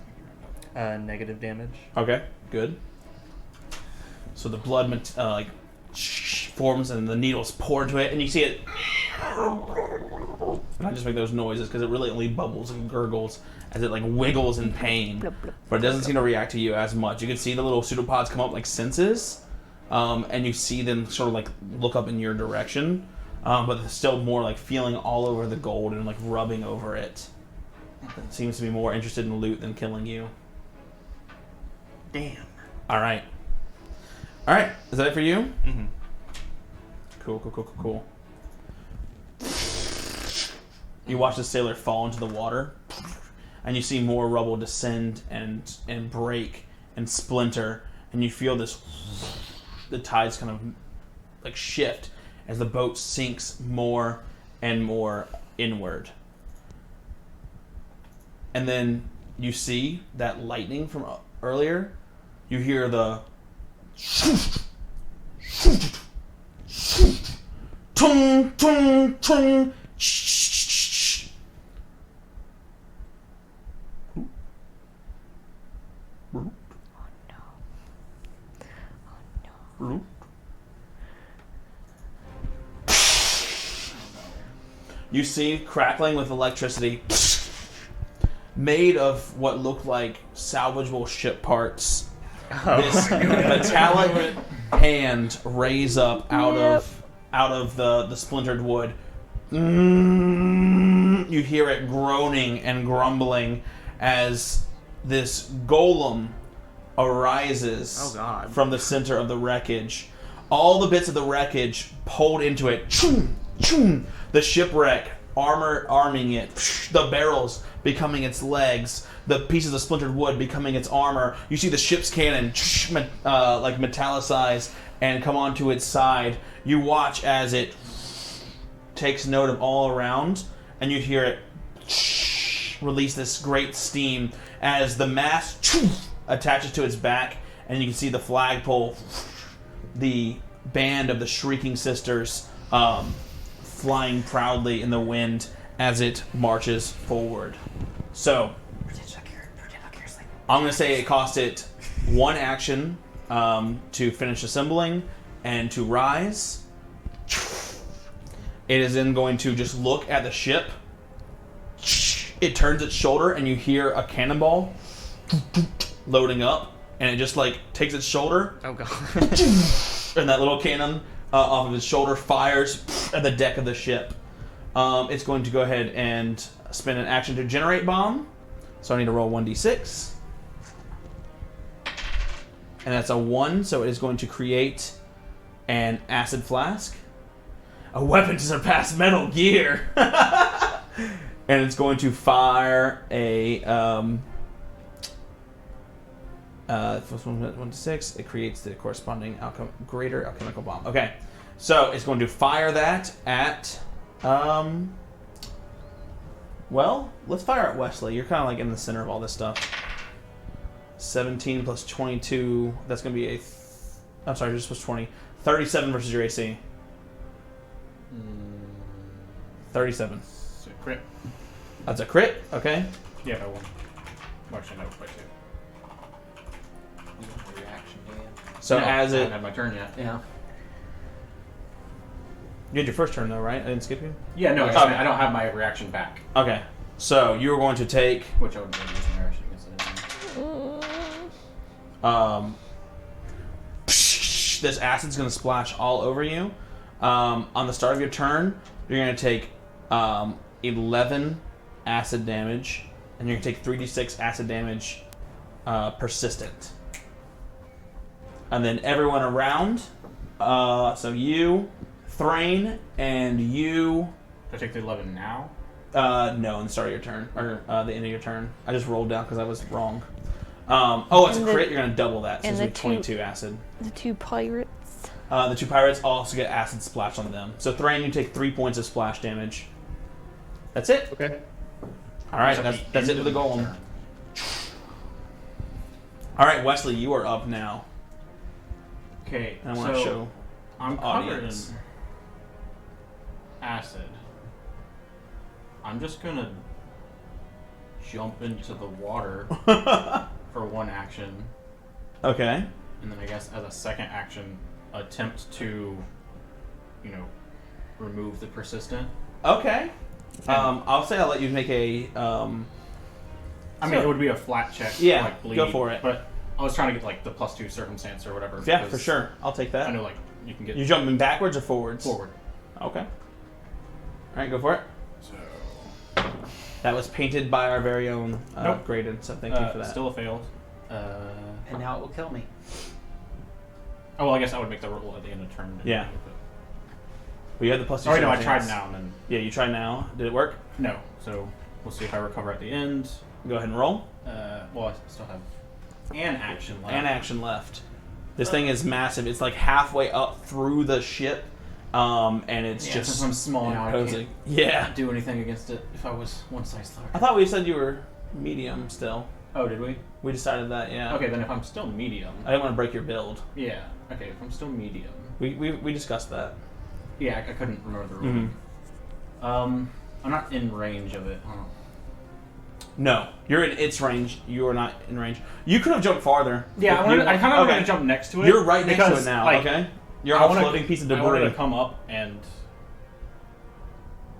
Negative damage. Okay. Good. So the blood like forms and the needles pour into it, and you see it. And I just make those noises because it really only bubbles and gurgles as it like wiggles in pain, but it doesn't seem to react to you as much. You can see the little pseudopods come up like senses, and you see them sort of like look up in your direction, but they're still more like feeling all over the gold and like rubbing over it. It seems to be more interested in loot than killing you. Damn. All right. Is that it for you? Mm-hmm. Cool. You watch the sailor fall into the water, and you see more rubble descend and break and splinter, and you feel the tides kind of like shift as the boat sinks more and more inward. And then you see that lightning from earlier. You hear the tung tung tung. You see crackling with electricity, made of what looked like salvageable ship parts. This metallic hand raise up out of the splintered wood. You hear it groaning and grumbling as this golem arises Oh, God. from the center of the wreckage. All the bits of the wreckage pulled into it. Choom, choom. The shipwreck, arming it. The barrels becoming its legs, the pieces of splintered wood becoming its armor. You see the ship's cannon like metallicize and come onto its side. You watch as it takes note of all around, and you hear it release this great steam as the mast attaches to its back, and you can see the flagpole, the band of the Shrieking Sisters, flying proudly in the wind as it marches forward. So, I'm going to say it cost it 1 action to finish assembling and to rise. It is then going to just look at the ship. It turns its shoulder and you hear a cannonball loading up, and it just like takes its shoulder. Oh god. And that little cannon off of its shoulder fires at the deck of the ship. It's going to go ahead and spend an action to generate bomb. So I need to roll 1d6. And that's a 1, so it is going to create an acid flask. A weapon to surpass Metal Gear! And it's going to fire a... first 1 to 6, it creates the corresponding greater alchemical bomb. Okay, so it's going to fire that at... well, let's fire at Wesley. You're kind of like in the center of all this stuff. 17 plus 22, that's going to be a... I'm sorry, just plus 20. 37 versus your AC. 37. So crit. That's a crit, okay. Yeah, by 1. Well, actually, no, by 2. Reaction, So No, as I it... haven't had my turn yet. yeah. You had your first turn though, right? I didn't skip you? Yeah, no, Okay. I don't have my reaction back, Okay, so you're going to take... which I would maybe use my reaction against it. This acid's going to splash all over you. On the start of your turn, you're going to take 11 acid damage, and you're going to take 3d6 acid damage persistent. And then everyone around, so you, Thrain, and you... Do I take the 11 now? No, on the start of your turn, or the end of your turn. I just rolled down because I was wrong. It's And a crit, you're going to double that, so and it's going to be the 22 acid. The 2 pirates. The 2 pirates also get acid splash on them. So Thrain, you take 3 points of splash damage. That's it. Okay. Alright, That's that's it the for the end of the golem. turn. Alright, Wesley, you are up now. Okay, And I want to so show I'm the covered audience. in acid. I'm just gonna jump into the water for 1 action, Okay. and then I guess as a second action, attempt to, remove the persistent. Okay. I'll say I'll let you make a... I mean, it would be a flat check. Yeah, like bleed, go for it. But I was trying to get like the +2 circumstance or whatever. Yeah, because for sure. I'll take that. I know like you can get You jumping backwards or forwards? forward. Okay. Alright, go for it. So That was painted by our very own Nope. graded, so thank you for that. Still a fail. And now it will kill me. Oh well, I guess I would make the roll at the end of turn. Yeah. But you had the +2. Oh wait, no, I circumstance. tried now and then Yeah, you tried now. Did it work? no. So we'll see if I recover at the end. Go ahead and roll. Well, I still have an action left. And action left. This thing is massive. It's like halfway up through the ship, and it's Yeah, just since I'm small now, I imposing. can't Yeah. do anything against it. If I was one size larger. I thought we said you were medium still. Oh, did we? We decided that, yeah. Okay, then if I'm still medium. I didn't want to break your build. Yeah. Okay, if I'm still medium. We discussed that. Yeah, I couldn't remember the rule. Mhm. I'm not in range of it. Huh. No, you're in its range. You are not in range. You could have jumped farther. Yeah, If you- I kind of okay. want to jump next to it. You're right next to because, it now. like, Okay. You're I on a wanna- floating piece of I wanted debris. to come up and.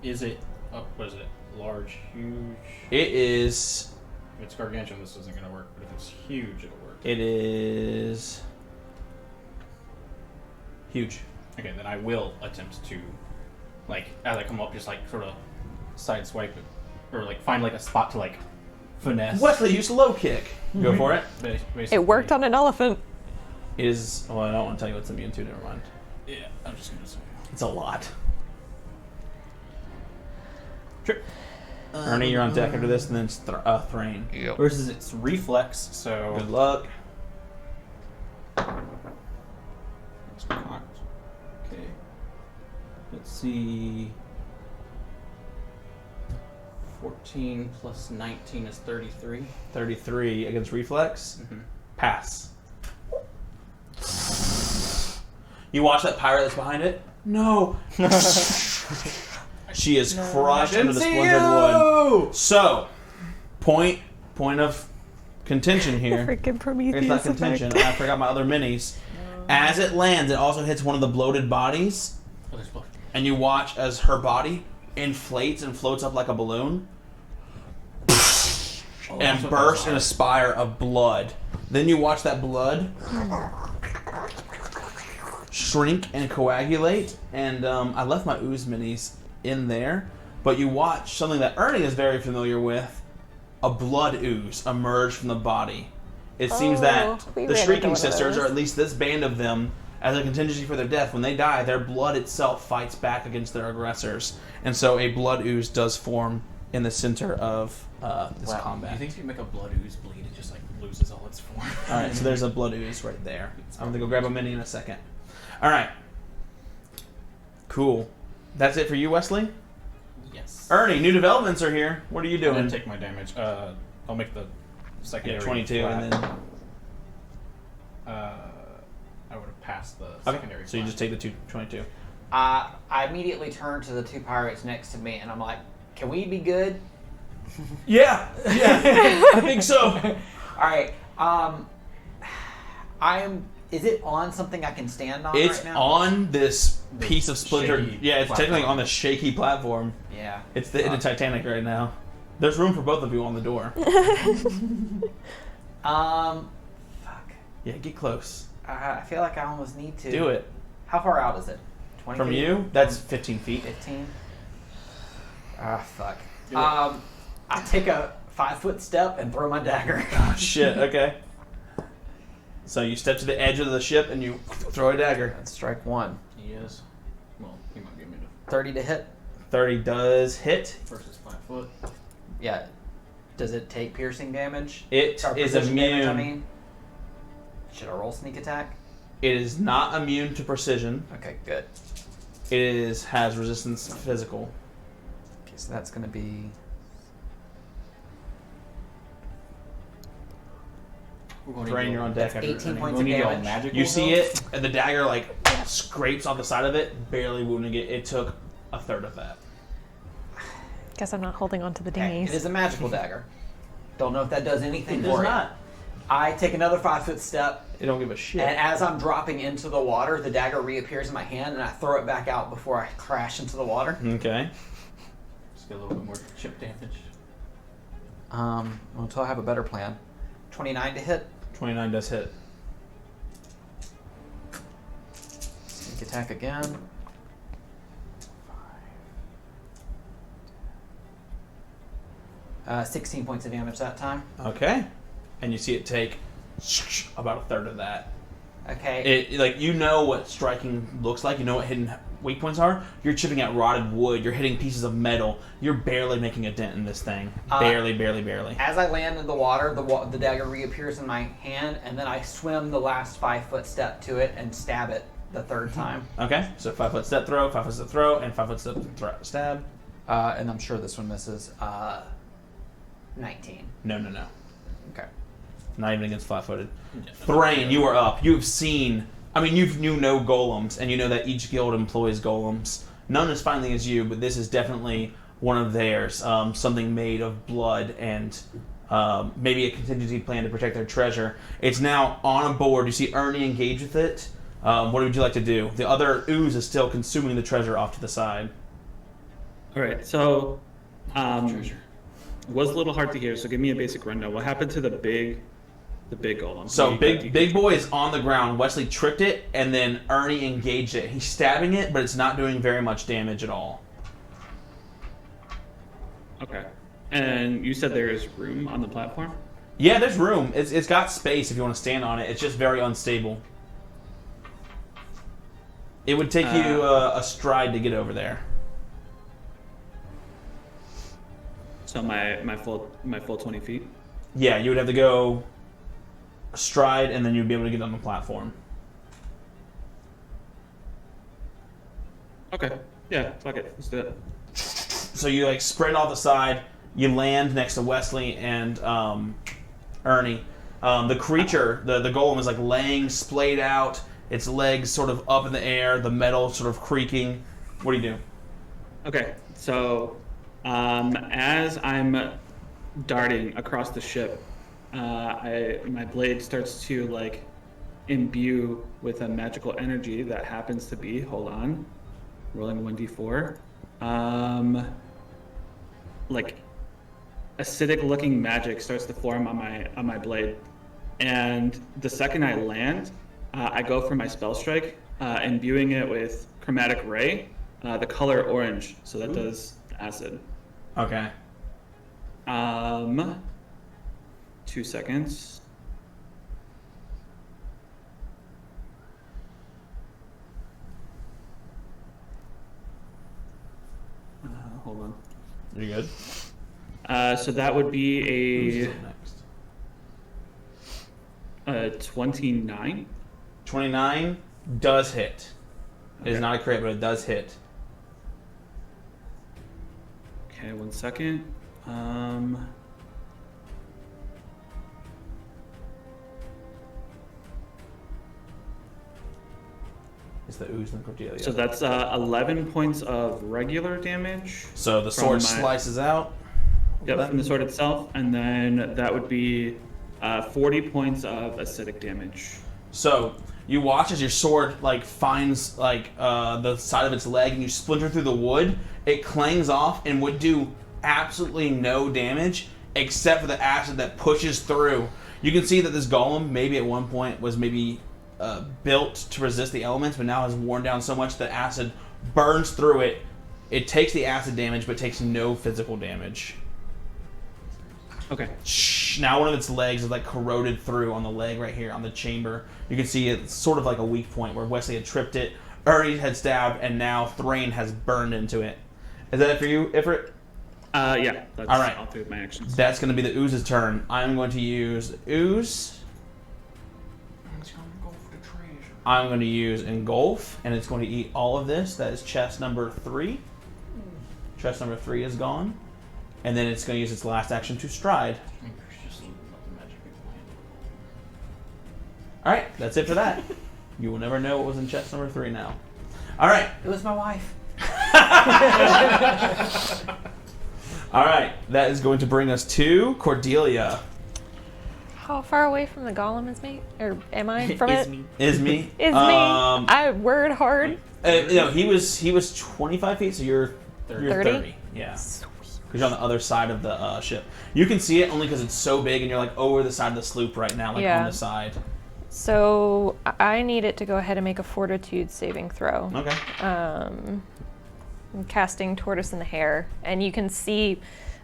Is it up? What is it? Large, huge. It is. If it's gargantuan, this isn't going to work. But if it's huge, it'll work. It is huge. Okay, then I will attempt to, like, as I come up, just like sort of side swipe it, or like find like a spot to like finesse. Wesley, use low kick. Go for it. Basically. It worked on an elephant. It is. Well, I don't want to tell you what's immune to. Never mind. Yeah, I'm just gonna say. It's a lot. Sure. Ernie, you're on deck after this, and then it's Thrain. Yep. Versus its reflex, so. Good luck. It's cocked. Okay. Let's see. 14 plus 19 is 33. 33 against reflex. Pass. You watch that pirate that's behind it? No. She is crushed under the splintered wood. So, point of contention here. Freaking Prometheus. It's not contention. I forgot my other minis. As it lands, it also hits one of the bloated bodies, Oh, there's blood. and you watch as her body inflates and floats up like a balloon, Oh, and that's what bursts those in are. a spire of blood. Then you watch that blood shrink and coagulate, and I left my ooze minis in there, but you watch something that Ernie is very familiar with, a blood ooze emerge from the body. It seems that we the ran into Shrieking one of Sisters, those. or at least this band of them, as a contingency for their death, when they die, their blood itself fights back against their aggressors. And so a blood ooze does form in the center of this Do combat. you think if you make a blood ooze bleed, it just like loses all its form? Alright, so there's a blood ooze right there. I'm gonna go grab a mini in a second. Alright. Cool. That's it for you, Wesley? Yes. Ernie, new developments are here. What are you I'm doing? gonna take my damage. I'll make the secondary. Yeah, 22, flat. and then... I would have passed the Okay, secondary. so you flat. just take the 22. I immediately turn to the two pirates next to me and I'm like, can we be good? Yeah! I think so. Alright, is it on something I can stand on It's right now? on this piece of splintered... shaky Yeah, it's technically platform. on the shaky platform. Yeah. It's in the Titanic right now. There's room for both of you on the door. Fuck. Yeah, get close. I feel like I almost need to. Do it. How far out is it? 20 From feet? you, that's 15 feet. 15? Fuck. Do it. I take a 5-foot step and throw my dagger. Oh, shit, okay. So you step to the edge of the ship and you throw a dagger. And strike one. He is. Well, he might be immune to 30 to hit? 30 does hit. versus 5 foot. Yeah. Does it take piercing damage? It Or is precision immune. damage, I mean? Should I roll sneak attack? It is not immune to precision. Okay, good. It has resistance physical. Okay, so that's going to be... We're going Thrain, you're on deck. That's after 18 Ernie. points We're of going to go damage. magical. You see though? it, and the dagger like scrapes off the side of it, barely wounding it. It took a third of that. Guess I'm not holding on to the Okay, dinghies. it is a magical dagger. Don't know if that does anything It for does you. not. I take another 5-foot step, It don't give a shit. and as I'm dropping into the water, the dagger reappears in my hand, and I throw it back out before I crash into the water. Okay. Just get a little bit more chip damage. Until I have a better plan. 29 to hit. 29 does hit. Sneak attack again. 16 points of damage that time. Okay. And you see it take about a third of that. Okay. Like, you know what striking looks like. You know what hidden weak points are. You're chipping at rotted wood. You're hitting pieces of metal. You're barely making a dent in this thing. Barely. As I land in the water, the dagger reappears in my hand, and then I swim the last 5-foot step to it and stab it the third time. Okay. So 5-foot step throw, 5-foot step throw, and 5-foot step stab. And I'm sure this one misses. 19. No. Okay. Not even against flat-footed. Thrain, you are up. You've seen... I mean, you know golems, and you know that each guild employs golems. None as finely as you, but this is definitely one of theirs. Something made of blood and maybe a contingency plan to protect their treasure. It's now on a board. You see Ernie engage with it. What would you like to do? The other ooze is still consuming the treasure off to the side. All right, so Treasure. was a little hard to hear. So give me a basic rundown. What happened to the big golem? So You- big boy is on the ground. Wesley tricked it, and then Ernie engaged it. He's stabbing it, but it's not doing very much damage at all. Okay. And you said there is room on the platform. Yeah, there's room. It's got space if you want to stand on it. It's just very unstable. It would take you a stride to get over there. So my full 20 feet. Yeah, you would have to go stride, and then you'd be able to get on the platform. Okay. Yeah. Fuck it. Let's do it. So you like sprint off the side. You land next to Wesley and Ernie. The creature, the golem, is like laying splayed out. Its legs sort of up in the air. The metal sort of creaking. What do you do? Okay. So as I'm darting across the ship, my blade starts to like imbue with a magical energy that happens to be, hold on, rolling 1d4, like acidic looking magic starts to form on my blade, and the second I land, I go for my spell strike, imbuing it with chromatic ray, the color orange, so that does acid. Okay. 2 seconds. Hold on. Are you good? So that would be Who's next? a 29. 29 does hit. It is Okay. not a crit, but it does hit. Okay, 1 second. It's the ooze and Cordelia. So that's 11 points of regular damage. So the sword from my- slices out. Yep, from the sword itself, and then that would be 40 points of acidic damage. So you watch as your sword like finds like the side of its leg, and you splinter through the wood. It clangs off and would do absolutely no damage except for the acid that pushes through. You can see that this golem maybe at one point was maybe built to resist the elements, but now has worn down so much that acid burns through it. It takes the acid damage, but takes no physical damage. Okay. Now one of its legs is like corroded through on the leg right here on the chamber. You can see it's sort of like a weak point where Wesley had tripped it, Ernie had stabbed, and now Thrain has burned into it. Is that it for you, Ifrit? Yeah. That's All right. all three of my actions. That's going to be the ooze's turn. I'm going to use ooze. I'm going to use engulf, and it's going to eat all of this. That is chest number 3. Chest number 3 is gone. And then it's going to use its last action to stride. Alright, that's it for that. You will never know what was in chest number 3 now. Alright. It was my wife. Alright, that is going to bring us to Cordelia. How far away from the golem is me? Or am I from Is it? me. Is me. Is me. I word hard. No, he was 25 feet, so you're 30? 30. Yeah. Because you're on the other side of the ship. You can see it only because it's so big, and you're like over the side of the sloop right now, like Yeah. on the side. So I need it to go ahead and make a fortitude saving throw. Okay. I'm casting Tortoise in the Hair, and you can see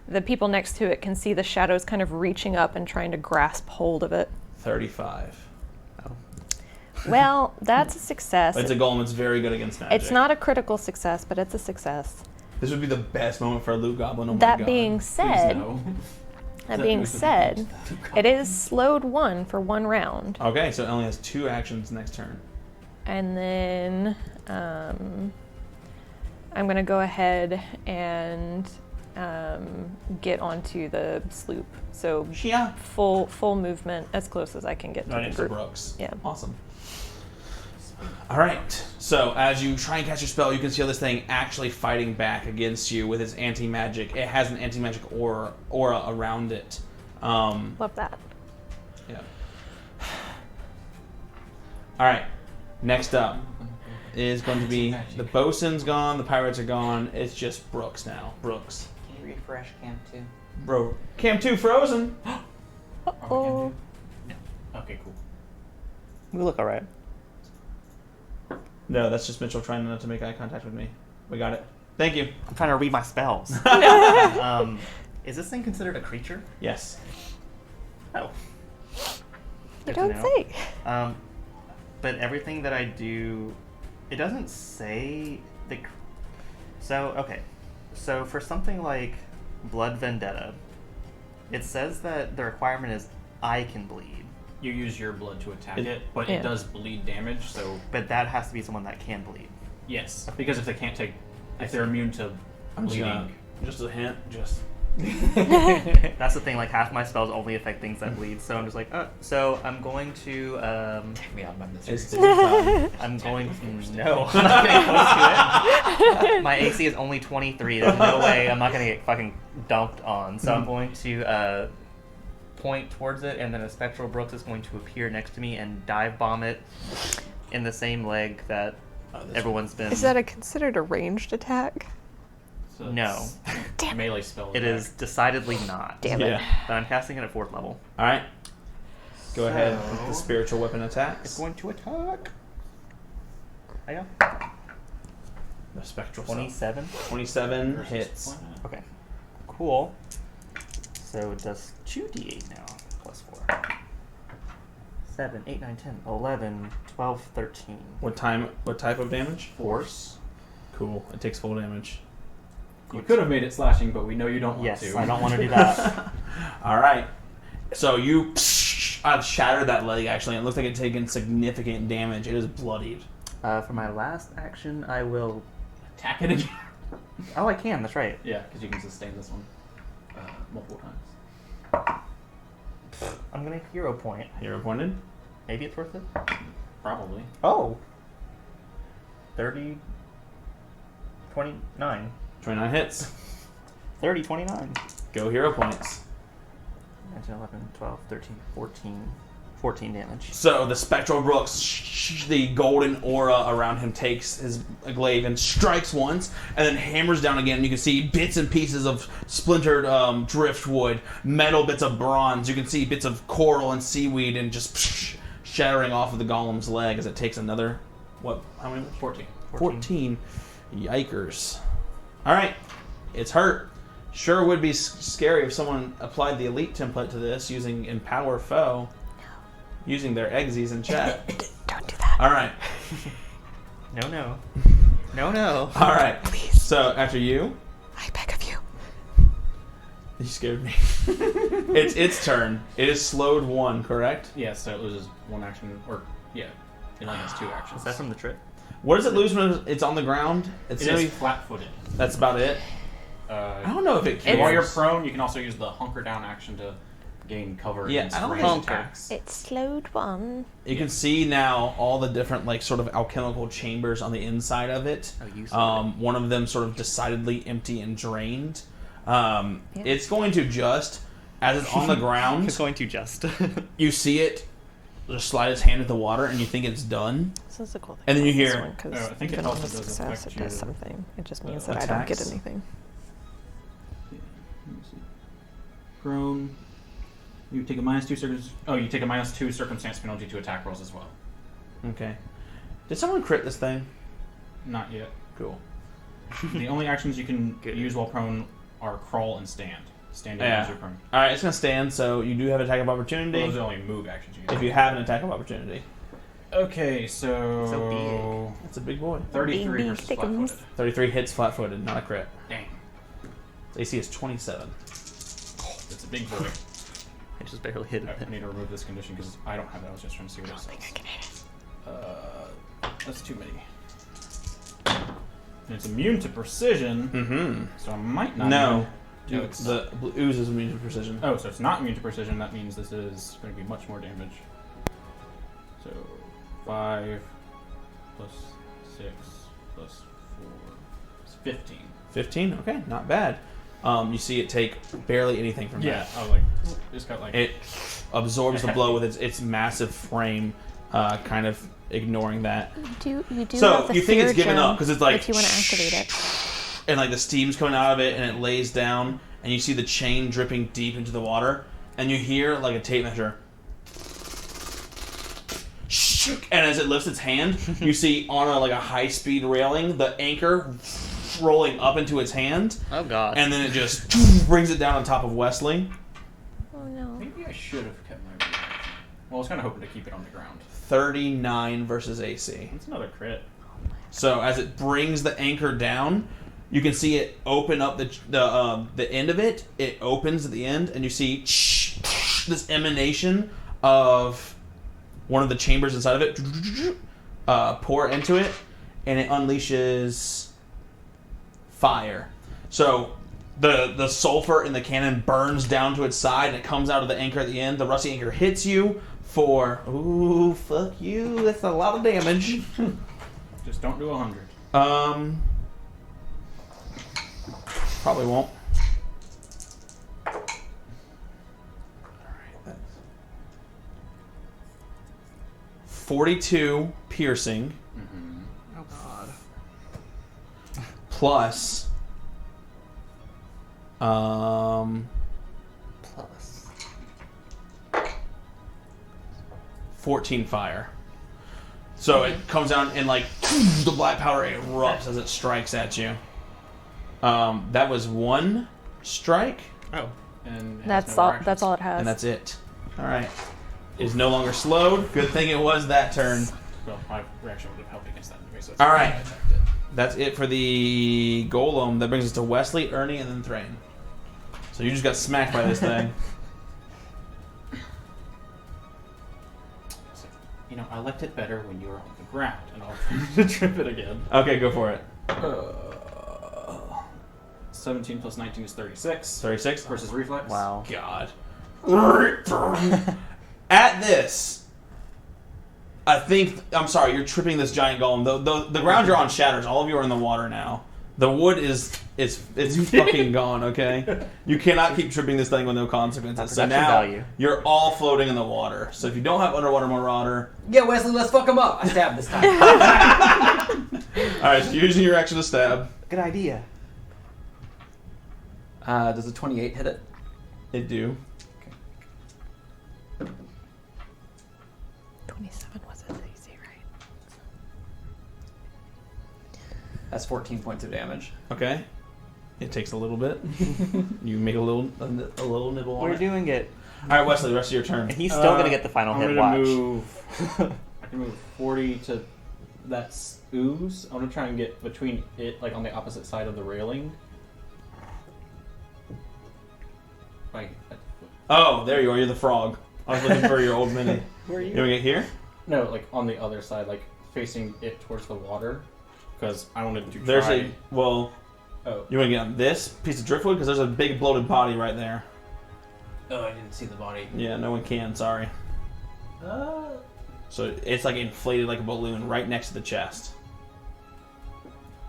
the people next to it can see the shadows kind of reaching up and trying to grasp hold of it. 35. Well, that's a success. It's a golem. It's very good against magic. It's not a critical success, but it's a success. This would be the best moment for a loot goblin. Oh my That God. being said, it is slowed 1 for 1 round. Okay, so it only has 2 actions next turn. And then I'm going to go ahead and get onto the sloop. So Yeah. full movement as close as I can get to Right the into group. Brooks. Yeah. Awesome. All right. So as you try and cast your spell, you can see how this thing actually fighting back against you with its anti-magic. It has an anti-magic aura around it. Love that. Yeah. All right. Next up is going to be the bosun's gone, the pirates are gone. It's just Brooks now. Brooks. Can you refresh Cam 2? Bro, Cam 2 frozen. Oh. Okay, cool. We look alright. No, that's just Mitchell trying not to make eye contact with me. We got it. Thank you. I'm trying to read my spells. Is this thing considered a creature? Yes. Oh. You Good to don't know. say. But everything that I do, it doesn't say the. So okay, so for something like Blood Vendetta. It says that the requirement is I can bleed, You use your blood to attack It- it, but Yeah. it does bleed damage. So but that has to be someone that can bleed. yes, because if they can't take, if they're immune to I'm just gonna, bleeding, just a hint, just That's the thing. Like half my spells only affect things that bleed, so I'm just like, so I'm going to. Take me out of my misery. it's time. I'm going to. No, I'm not getting close to it. My AC is only 23. There's no way I'm not gonna get fucking dunked on. So I'm going to point towards it, and then a spectral Brooks is going to appear next to me and dive bomb it in the same leg that everyone's been. Is that considered a ranged attack? so No. it's melee spell. It attack. is decidedly not. Damn Yeah. it. But I'm casting it at 4th level. All right. Go ahead with the spiritual weapon attacks. It's going to attack. I go. The spectral stuff. 27. 27 Versus hits. planet. Okay. Cool. So it does 2d8 now, plus 4. 7, 8, 9, 10, 11, 12, 13. What type of damage? Force. Cool. It takes full damage. You could have made it slashing, but we know you don't want Yes, to. I don't want to do that. All right. So you I've shattered that leg actually. It looks like it's taken significant damage. It is bloodied. For my last action, I will... Attack it again. Oh, I can, that's right. Yeah, because you can sustain this one multiple times. I'm going to hero point. Hero pointed. Maybe it's worth it? Probably. Oh! 30... 29. 29 hits. 30, 29. Go hero points. 19, 11, 12, 13, 14. 14 damage. So the spectral Brooks, the golden aura around him takes his glaive and strikes once, and then hammers down again. And you can see bits and pieces of splintered driftwood, metal bits of bronze. You can see bits of coral and seaweed, and just shattering off of the golem's leg as it takes another. What? How many? 14. 14. Yikers! All right, it's hurt. Sure would be scary if someone applied the elite template to this using Empower Foe. Using their egsies in chat. Don't do that. All right. No, no. No, no. All right. Please. So after you, I beg of you. you scared me. It's its turn. It is slowed 1, correct? Yeah, so it loses one action, or yeah, it only has 2 actions. Is that from the trip? What does it lose when it's on the ground? It's It gonna is be- flat-footed. That's about it. I don't know if it cares. While you're prone, you can also use the hunker down action to gain cover Yeah, against I don't ranged think- attacks. It's slowed one. You can see now all the different like sort of alchemical chambers on the inside of it. Oh, you saw it. One of them sort of decidedly empty and drained. It's going to just, as it's on the ground, It's going to just. you see it just slide its hand into the water, and you think it's done. This is a cool thing. And then you about this hear- one, 'cause I think it even also on a does success, affect it does your, something. It just means that I don't get attacks. anything. Let me see. Prone. You take a -2 you take a -2 circumstance penalty to attack rolls as well. Okay. Did someone crit this thing? Not yet. Cool. The only actions you can Good. use while prone are crawl and stand. Standing Yeah. as you're prone. All right, it's gonna stand. So you do have attack of Well, opportunity. those are the only move actions you can If you have an attack of opportunity, Okay, so... So big. that's a big boy. 33 Big versus stickums. flat-footed. 33 hits flat-footed, not a crit. Dang. AC is 27. It's a big boy. I just barely hit I it. need to remove this condition because I don't have it. I was just trying to see what it says. That's too many. And it's immune to precision, Mm-hmm. so I might not. No. even- No, it's The ooze is immune to precision. Oh, so it's not immune to precision. That means this is going to be much more damage. So 5 plus 6 plus 4 is 15. 15? Okay, not bad. You see it take barely anything from Yeah, that. I was like, just got like. It absorbs the blow with its massive frame, kind of ignoring that. You do So, have the you think it's fear given gem up 'cause it's like, if you want to activate it. And like the steam's coming out of it, and it lays down, and you see the chain dripping deep into the water, and you hear like a tape measure. And as it lifts its hand, you see on a high-speed railing the anchor rolling up into its hand, Oh god. and then it just brings it down on top of Wesley. Oh no. Maybe I should have kept my reaction. Well, I was kind of hoping to keep it on the ground. 39 versus AC. That's another crit. So as it brings the anchor down, You can see it open up the end of it. It opens at the end, and you see this emanation of one of the chambers inside of it pour into it, and it unleashes fire. So the sulfur in the cannon burns down to its side, and it comes out of the anchor at the end. The rusty anchor hits you for fuck you. That's a lot of damage. Just don't do 100. Probably won't. 42 piercing. Oh God. Plus. Plus. 14 fire. So it comes down and like the black powder erupts as it strikes at you. That was one strike, Oh. And it has That's no all. actions. That's all it has. and that's it. All right. Is no longer slowed. Good thing it was that turn. Well, my reaction would have helped against that anyway, so it's All fine. right. I attacked it. That's it for the golem. That brings us to Wesley, Ernie, and then Thrain. So you just got smacked by this thing. So, you know, I liked it better when you were on the ground, and I'll try to trip it again. Okay, go for it. 17 plus 19 is 36. 36 Versus reflex. Wow. God. At this, I think I'm sorry. You're tripping this giant golem. The ground you're on shatters. All of you are in the water now. The wood is it's fucking gone. Okay, you cannot keep tripping this thing with no consequences. So Production now value. you're all floating in the water. So if you don't have underwater marauder, Yeah, Wesley, let's fuck him up. I stabbed this time. all right. So you're using your action to stab. Good idea. Does a 28 hit it? It do. 27 was it easy, right? That's 14 points of damage. Okay. It takes a little bit. You make a little nibble on We're it. doing it. All right, Wesley. The rest of your turn. And he's still gonna get the final I'm hit. gonna Watch. move. I can move 40 to that ooze. I'm gonna try and get between it, like on the opposite side of the railing. Like, Oh, there you are. You're the frog. I was looking for your old mini. Where are You want to get here? no, like on the other side, like facing it towards the water, because I wanted to try. There's a well. Oh, You want to get on this piece of driftwood because there's a big bloated body right there. oh, I didn't see the body. Yeah, no one can. Sorry. So it's like inflated like a balloon right next to the chest.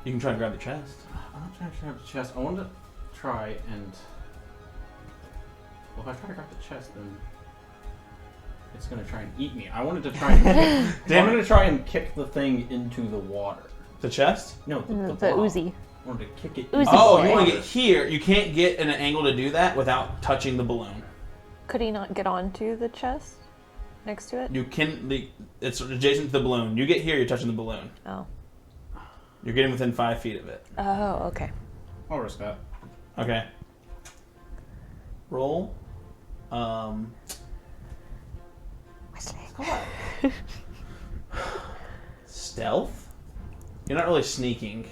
You can try and grab the chest. I'm not trying to grab the chest. I wanted to try and. Well, if I try to grab the chest, then it's gonna try and eat me. I wanted to try and. Damn I'm gonna try and kick the thing into the water. The chest? No, The blob. Uzi. I wanted to kick it. Uzi. Oh, boy. you want to get here. You can't get in an angle to do that without touching the balloon. Could he not get onto the chest next to it? You can. It's adjacent to the balloon. You get here, you're touching the balloon. Oh. You're getting within 5 feet of it. Oh, okay. I'll risk that. Okay. Roll. Stealth? You're not really sneaking.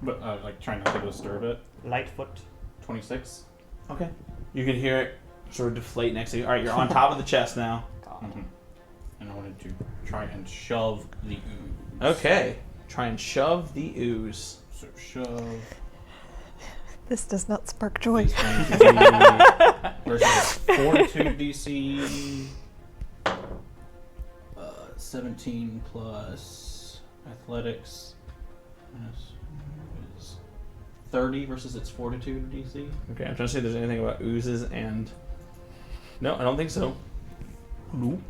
But like trying not to disturb it. Lightfoot. 26. Okay. You can hear it sort of deflate next to you. Alright, you're on top of the chest now. Mm-hmm. And I wanted to try and shove the ooze. Okay. Try and shove the ooze. So shove. This does not spark joy. Is going to be versus Fortitude DC. 17 plus Athletics. Is 30 versus its Fortitude DC. Okay, I'm trying to see if there's anything about oozes and... No, I don't think so. Nope.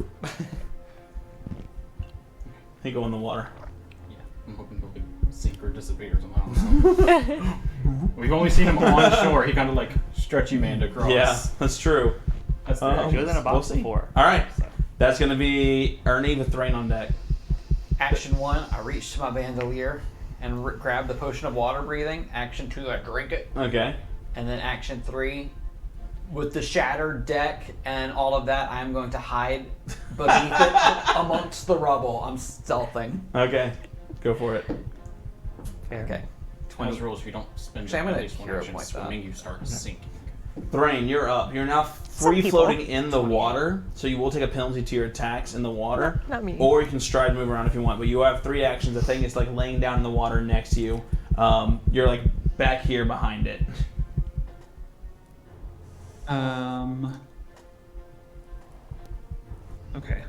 They go in the water. Yeah, I'm hoping he'll be sink or dissipate or something. We've only seen him on shore. He kind of like stretchy manned across. Yeah, that's true. That's the Um, She was in a box see. before. Alright, So. that's going to be Ernie with Thrain on deck. Action 1, I reach to my bandolier and grab the potion of water breathing. Action 2, I drink it. Okay. And then action 3, with the shattered deck and all of that, I'm going to hide beneath it amongst the rubble. I'm stealthing. Okay. Go for it. Fair. Okay. 20 rolls, if you don't spend Actually, I'm at gonna least one hero action point swimming, that. you start sinking. Thrain, you're up. You're now free people. floating in the water, so you will take a penalty to your attacks in the water. Not me. Or you can stride move around if you want, but you have 3 actions. The thing is like laying down in the water next to you. You're like back here behind it. Okay.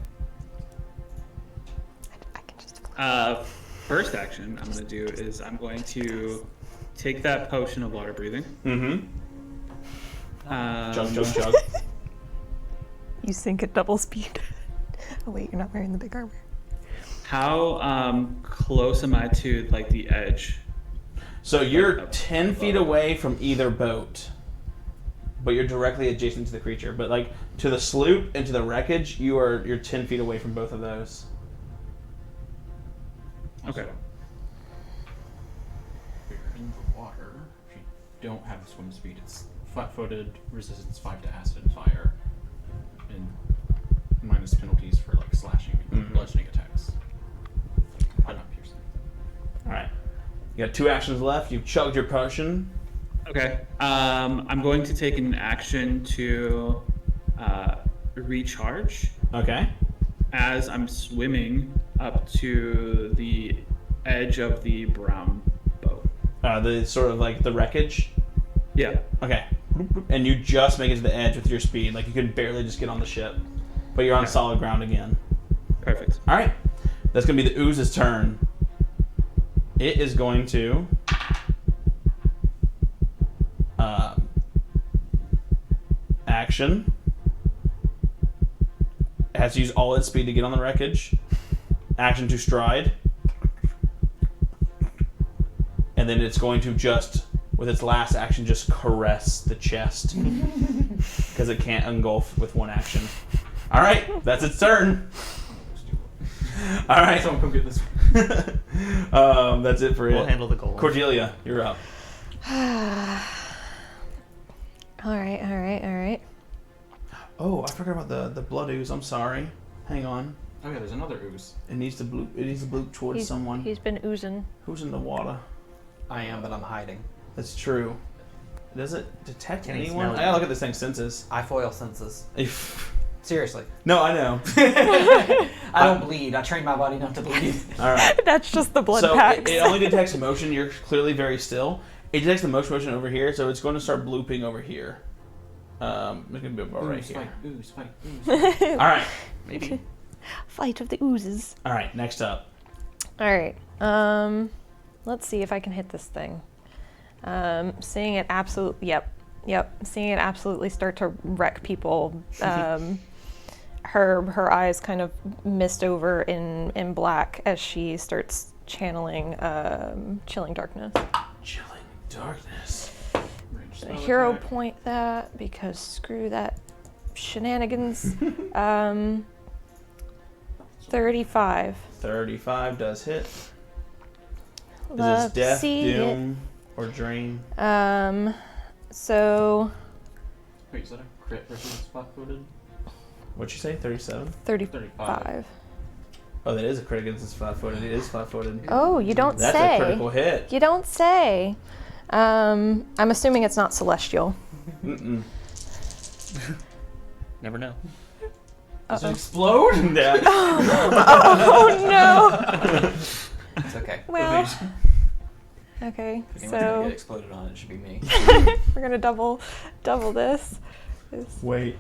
I can just. First action I'm going to do is I'm going to take that potion of water breathing. Mm-hmm. Chug, chug, chug. You sink at double speed. Oh wait, you're not wearing the big armor. How close am I to like the edge? So you're 10 feet away from either boat, but you're directly adjacent to the creature. But like to the sloop and to the wreckage, you're 10 feet away from both of those. Okay. If you're in the water, if you don't have the swim speed, it's flat-footed, resistance 5 to acid and fire, and minus penalties for like slashing and bludgeoning attacks. But not piercing. All right. You got 2 actions left. You've chugged your potion. Okay. I'm going to take an action to recharge Okay. as I'm swimming up to the edge of the brown boat. The sort of like the wreckage. Yeah. Okay. And you just make it to the edge with your speed. Like you can barely just get on the ship, but you're on Okay. solid ground again. Perfect. All right. That's gonna be the ooze's turn. It is going to action. It has to use all its speed to get on the wreckage. Action to stride. And then it's going to just, with its last action, just caress the chest. Because it can't engulf with one action. All right, that's its turn. All right. Someone come get this. That's it for We'll it. handle the goal. Cordelia, you're up. All right. Oh, I forgot about the blood ooze. I'm sorry. Hang on. Oh yeah, there's another ooze. It needs to bloop towards someone. He's been oozing. Who's in the water? I am, but I'm hiding. That's true. Does it detect Can he anyone? smell I gotta look at this thing's senses. I foil senses. Seriously. No, I know. I don't bleed. I train my body not to bleed. All right. That's just the blood So packs. it only detects motion. You're clearly very still. It detects the motion over here, so it's going to start blooping over here. It's gonna be about right Ooze, here. fight, ooze, fight, ooze. All right. Maybe. Fight of the oozes. All right. Next up. All right. Let's see if I can hit this thing. Seeing it absolutely. Yep. Seeing it absolutely start to wreck people. Her eyes kind of mist over in black as she starts channeling chilling darkness. Chilling darkness. Range spell Hero attack. point that because screw that shenanigans. 35. 35 does hit. Is Love this death, see it. doom, or drain? So Wait, is that a crit versus flat-footed? What'd you say? 37? 35. Oh, that is a crit against this flat-footed. It is flat-footed. Oh, you don't That's say. a critical hit. You don't say. I'm assuming it's not celestial. Mm-mm. Never know. Does it explode? Yeah. Oh no. It's okay. Well. Okay, If anyone's gonna so get exploded on, it should be me. we're gonna double this. Wait.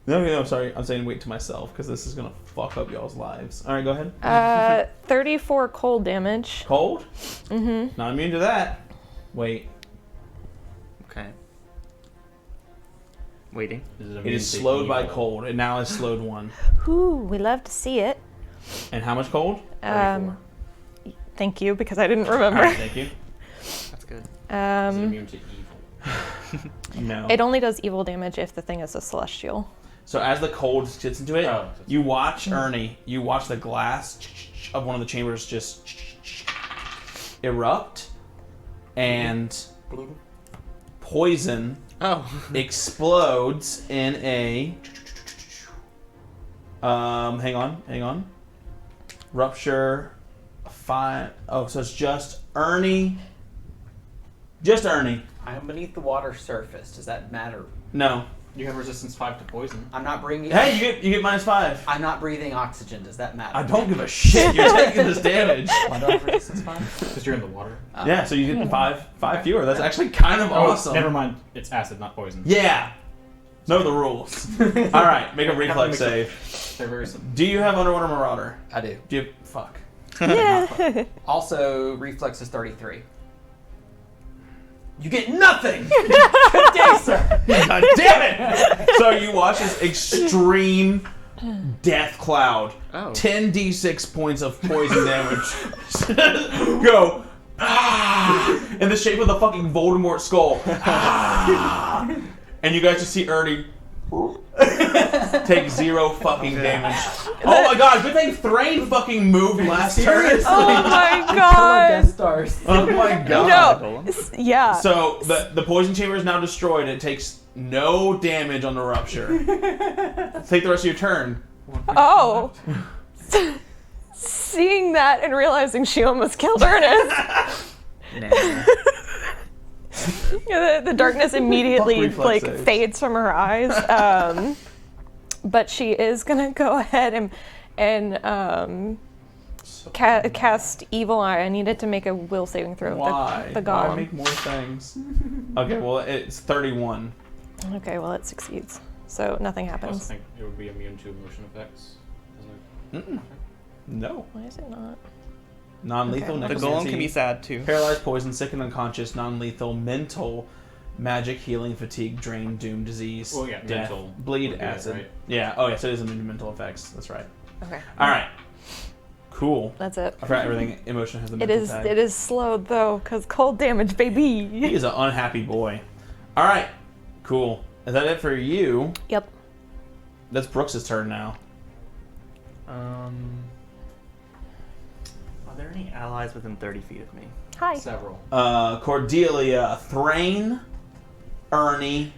No, sorry. I'm saying wait to myself because this is gonna fuck up y'all's lives. All right, go ahead. 34 cold damage. Cold? Mm-hmm. Not immune to that. Wait. Okay. Waiting. It is slowed by cold. It now has slowed 1. Ooh, we love to see it. And how much cold? Thank you, because I didn't All remember. right, thank you. That's good. Is it immune to evil? No. It only does evil damage if the thing is a celestial. So as the cold gets into it, Oh, you watch Ernie. You watch the glass of one of the chambers just erupt, and poison Oh. explodes in a. Hang on. Rupture. 5. Oh, so it's just Ernie Just Ernie. I'm beneath the water surface. Does that matter? No. You have resistance 5 to poison. I'm not breathing. Hey, you get -5. I'm not breathing oxygen. Does that matter? I don't give a shit. You're taking this damage. Why do I have resistance 5? Because you're in the water. Yeah, so you get 5 fewer. That's actually kind of awesome. Never mind. It's acid, not poison. Yeah. Know the rules. All right, make a reflex save. They're very simple. Do you have Underwater Marauder? I do. Do you? Fuck. Yeah. Also, reflex is 33. You get nothing! Good day, sir! God damn it! So you watch this extreme death cloud. Oh. 10d6 points of poison damage. Go. In the shape of the fucking Voldemort skull. And you guys just see Ernie take 0 fucking damage. Oh my god, good thing Thrain fucking moved last turn. Oh my Death god. Stars. Oh my god. No. Yeah. So the poison chamber is now destroyed. It takes no damage on the rupture. Take the rest of your turn. Oh. Seeing that and realizing she almost killed Ernest. Nah. The darkness immediately Fuck reflex saves. fades from her eyes. But she is gonna go ahead and cast Evil Eye. I needed to make a will saving throw. Why? The Why golem. make more things? Okay, well it's 31. Okay, well it succeeds. So nothing I also happens. think it would be immune to motion effects. Isn't it? No. Why is it not? Non-lethal. Okay. The necromancy, golem can be sad too. paralyzed, poison, sick and unconscious, non-lethal, mental, magic, healing, fatigue, drain, doom, disease, Well, yeah, death, mental bleed, would be it, acid. right? Yeah. Oh yeah. So it is immune to mental effects. That's right. Okay. All right. Cool. That's it. I forgot everything. Emotion has the It mental is tag. it is slowed though, cause cold damage, He baby. is an unhappy boy. All right. Cool. Is that it for you? Yep. That's Brooks' turn now. Are there any allies within 30 feet of me? Hi. Several. Cordelia, Thrain, Ernie.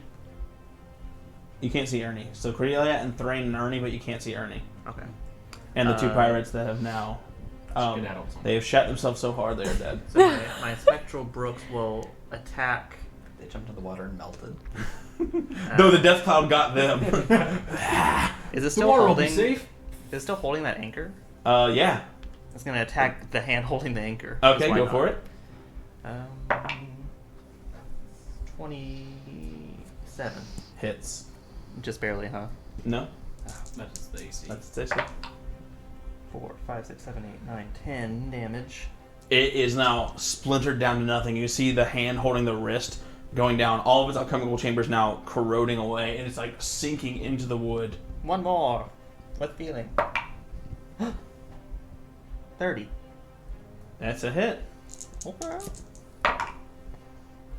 You can't see Ernie. So Cordelia and Thrain and Ernie, but you can't see Ernie. Okay. And the two Uh, pirates that have now, Skedaddled. they have shat themselves so hard they are dead. So my spectral Brooks will attack. They jumped in the water and melted. Though the death cloud got them. Is it The still water will be holding? safe. Is it still holding that anchor? Yeah. It's gonna attack the hand holding the anchor. Okay, Why go not? for it. 27. Hits. Just barely, huh? No, That's the AC. that's it. 4, 5, 6, 7, 8, 9, 10 damage. It is now splintered down to nothing. You see the hand holding the wrist going down. All of its alchemical chambers now corroding away, and it's like sinking into the wood. One more. What feeling? 30. That's a hit.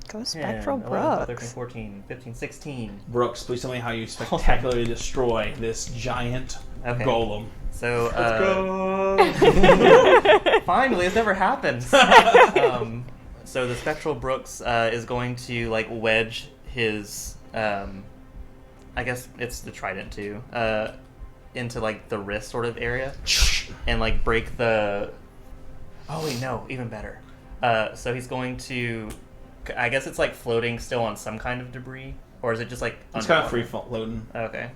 Go Spectral 10, 11, 12, 13, Brooks. 14, 15, 16. Brooks, please tell me how you spectacularly destroy this giant Okay. golem. So, Let's go. finally, it's never happened. So the Spectral Brooks is going to like wedge his, I guess it's the trident too, into like the wrist sort of area, and like break the. Oh wait, no, even better. So he's going to, I guess it's like floating still on some kind of debris, or is it just like? It's kind of free underwater? floating. Okay.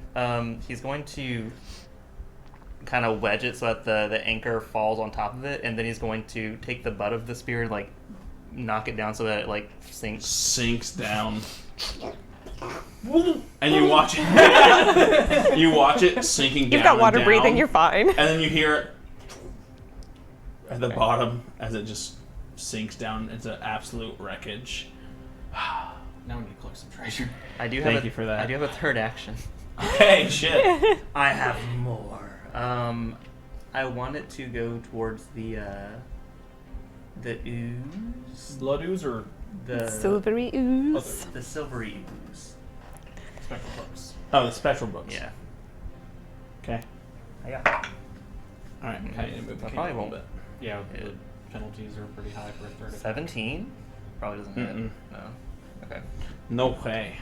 He's going to kind of wedge it so that the anchor falls on top of it, and then he's going to take the butt of the spear and like knock it down so that it like sinks. Sinks down. And you watch it. You watch it sinking down. You've got and water down, breathing, you're fine. And then you hear it at the bottom as it just sinks down into absolute wreckage. Now we need to collect some treasure. I do have Thank you for that. I do have a third action. Okay, shit. I have more. I want it to go towards the ooze, Blood ooze or the Silvery ooze. the silvery ooze. spectral books? Oh, the special books. Yeah. Okay. I got it. All right. Okay, you move the I cane probably a little won't. bit. Yeah, Yeah. the penalties are pretty high for a third. attack. 17? Probably doesn't hit. Mm-mm. No. Okay. No way.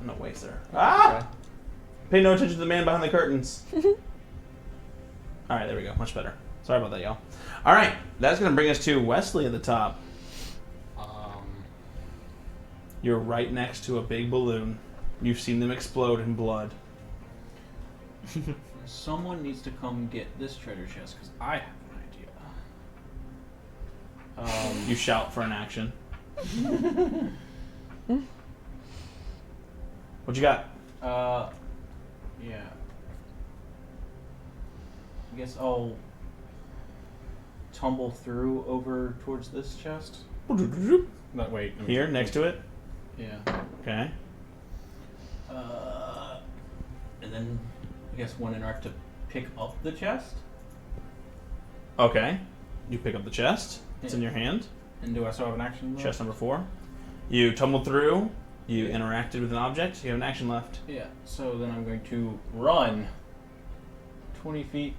No way, sir. Ah! Pay no attention to the man behind the curtains. All right, there we go. Much better. Sorry about that, y'all. All right, that's going to bring us to Wesley at the top. You're right next to a big balloon. You've seen them explode in blood. Someone needs to come get this treasure chest because I have an idea. You shout for an action. What you got? Yeah. I guess I'll tumble through over towards this chest. But wait. Here, next to it? Yeah. Okay. And then I guess one interact to pick up the chest. Okay. You pick up the chest. It's in Yeah. your hand. And do I still have an action left? Chest number 4. You tumbled through. You interacted with an object. You have an action left. Yeah. So then I'm going to run 20 feet,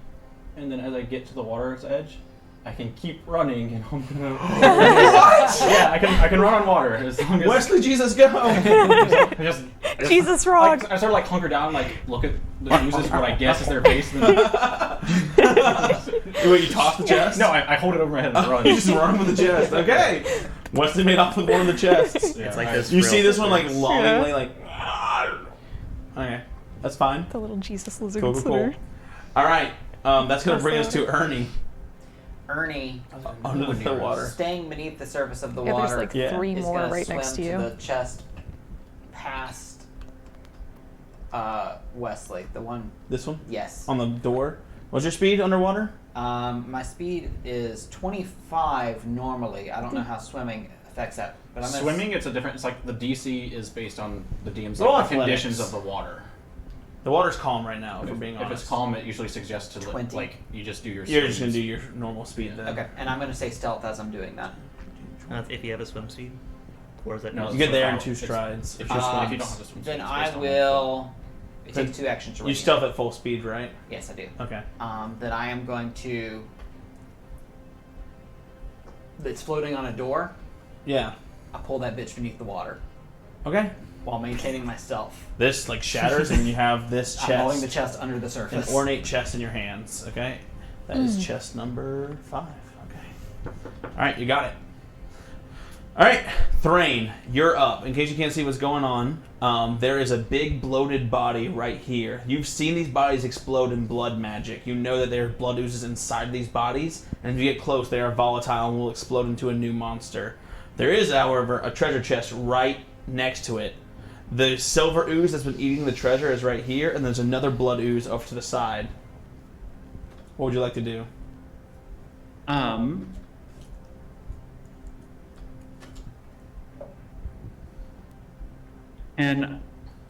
and then as I get to the water's edge, I can keep running, and I'm gonna. What? Yeah, I can run on water as long as. Wesley, Jesus, go! I just Jesus rock. I sort of like hunker down, like look at the uses what I guess is their base. And then, Wait, you toss the chest? no, I hold it over my head and run. You just run with the chest. Okay. Wesley made off with one of the chests. Yeah, It's like alright. this. You see this one like Real longingly, like. Okay, that's fine. The little Jesus lizard Cool, cool, cool. slitter. All right, that's gonna bring us to Ernie Ernie, under the water. staying beneath the surface of the Yeah, there's water, like Yeah. 3 is more gonna right swim next to you. the chest past Wesley. The one, This one yes. on the door. What's your speed underwater? My speed is 25 normally. I don't know how swimming affects that. But I'm gonna Swimming, it's a different. It's like the DC is based on the DM's Roll like, the athletics. conditions of the water. The water's calm right now. If we're being If honest. it's calm, it usually suggests to 20. like you just do your. You're just gonna do swims. your normal speed then. Okay, and I'm going to say stealth as I'm doing that. If you have a swim speed, or is that No, You get there in It's- 2 strides. If Just you once. don't have to swim, Then it's I based on- will. It Then takes 2 actions to You run. stealth at full speed, right? Yes, I do. Okay. Then I am going to. It's floating on a door. Yeah. I pull that bitch beneath the water Okay. while maintaining my stealth. This like shatters, and you have this I'm holding the chest, chest under the an surface. ornate chest in your hands. Okay. That is chest number 5. Okay. All right, you got it. All right, Thrain, you're up. In case you can't see what's going on, there is a big bloated body right here. You've seen these bodies explode in blood magic. You know that there are blood oozes inside these bodies, and if you get close, they are volatile and will explode into a new monster. There is, however, a treasure chest right next to it. The silver ooze that's been eating the treasure is right here, and there's another blood ooze off to the side. What would you like to do? And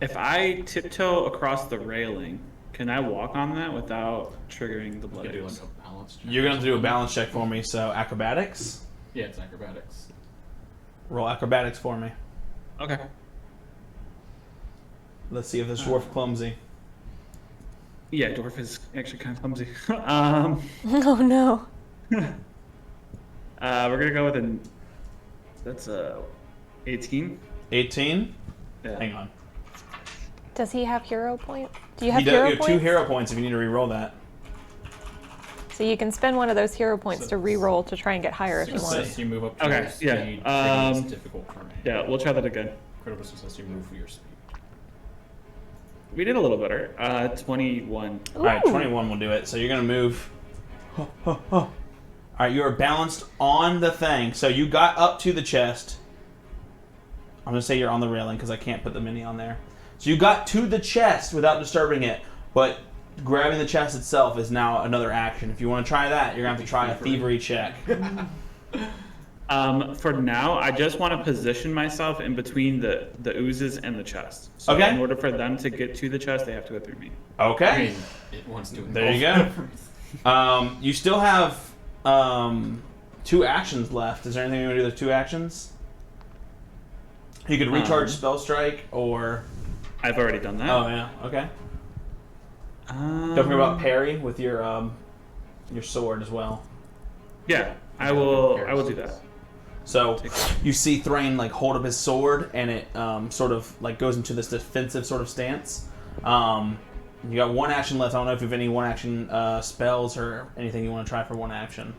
if I tiptoe across the railing, can I walk on that without triggering the You blood can do ooze? like a balance check. You're going to do a balance check for me, so acrobatics. Yeah, it's acrobatics. Roll acrobatics for me. Okay. Let's see if this dwarf clumsy. Yeah, dwarf is actually kind of clumsy. Oh no. We're gonna go with an. That's 18. 18? Yeah. Hang on. Does he have hero point? Do you have You hero have points? 2 hero points if you need to re-roll that. So you can spend one of those hero points to re-roll to try and get higher if you want. Success, you move up to Okay, your speed. yeah, It's difficult for me. Yeah, we'll try that again. Critical success, you move for your speed. We did a little better. 21. All right, Ooh. 21 will do it. So you're going to move. All right, you are balanced on the thing. So you got up to the chest. I'm going to say you're on the railing because I can't put the mini on there. So you got to the chest without disturbing it, but grabbing the chest itself is now another action. If you want to try that, you're going to have to try a thievery check. For now, I just want to position myself in between the oozes and the chest. So Okay. in order for them to get to the chest, they have to go through me. Okay. I mean, it wants to. There you go. You still have 2 actions left. Is there anything you want to do with 2 actions? You could recharge Spell Strike, or... I've already done that. Oh, yeah. Okay. Don't forget about parry with your sword as well. Yeah, I will do that. So you see Thrain like hold up his sword, and it sort of like goes into this defensive sort of stance. You got 1 action left. I don't know if you have any 1 action spells or anything you want to try for 1 action.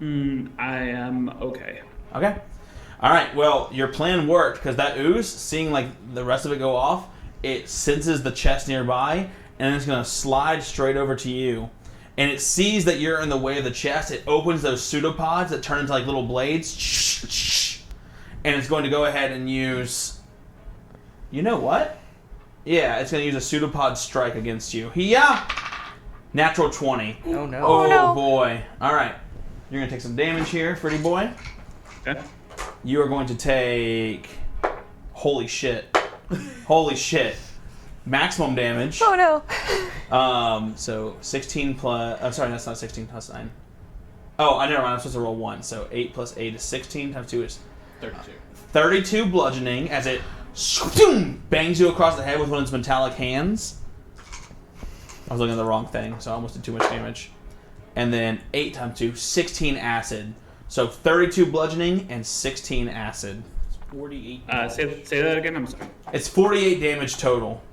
I am okay. Okay. All right. Well, your plan worked because that ooze, seeing like the rest of it go off, it senses the chest nearby and it's gonna slide straight over to you. And it sees that you're in the way of the chest. It opens those pseudopods that turn into like little blades, and it's going to go ahead and use. You know what? Yeah, it's going to use a pseudopod strike against you. Yeah. Natural 20. Oh no. Oh, no. boy. All right. You're going to take some damage here, pretty boy. Okay. You are going to take... Holy shit. Holy shit. Maximum damage. Oh no. So 16 plus... I'm sorry, that's not 16 plus 9. Oh, I never mind. I'm supposed to roll 1. So 8 plus 8 is 16 times 2 is... 32. 32 bludgeoning as it bangs you across the head with one of its metallic hands. I was looking at the wrong thing, so I almost did too much damage. And then 8 times 2, 16 acid. So 32 bludgeoning and 16 acid. It's 48. Say that again. I'm sorry. It's 48 damage total.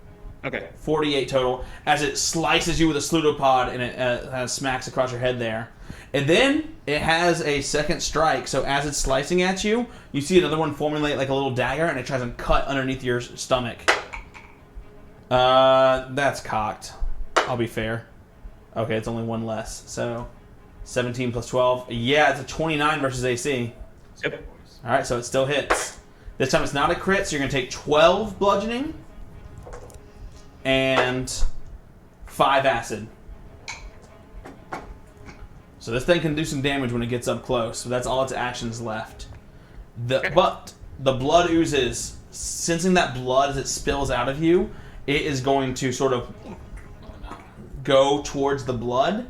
Okay. 48 total as it slices you with a pseudopod and it smacks across your head there. And then it has a second strike, so as it's slicing at you, you see another one formulate like a little dagger and it tries to cut underneath your stomach. That's cocked. I'll be fair. Okay, it's only one less. So 17 plus 12. Yeah, it's a 29 versus AC. Yep. Alright, so it still hits. This time it's not a crit, so you're going to take 12 bludgeoning and 5 acid. So this thing can do some damage when it gets up close. So that's all its actions left. But the blood oozes. Sensing that blood as it spills out of you, it is going to sort of go towards the blood.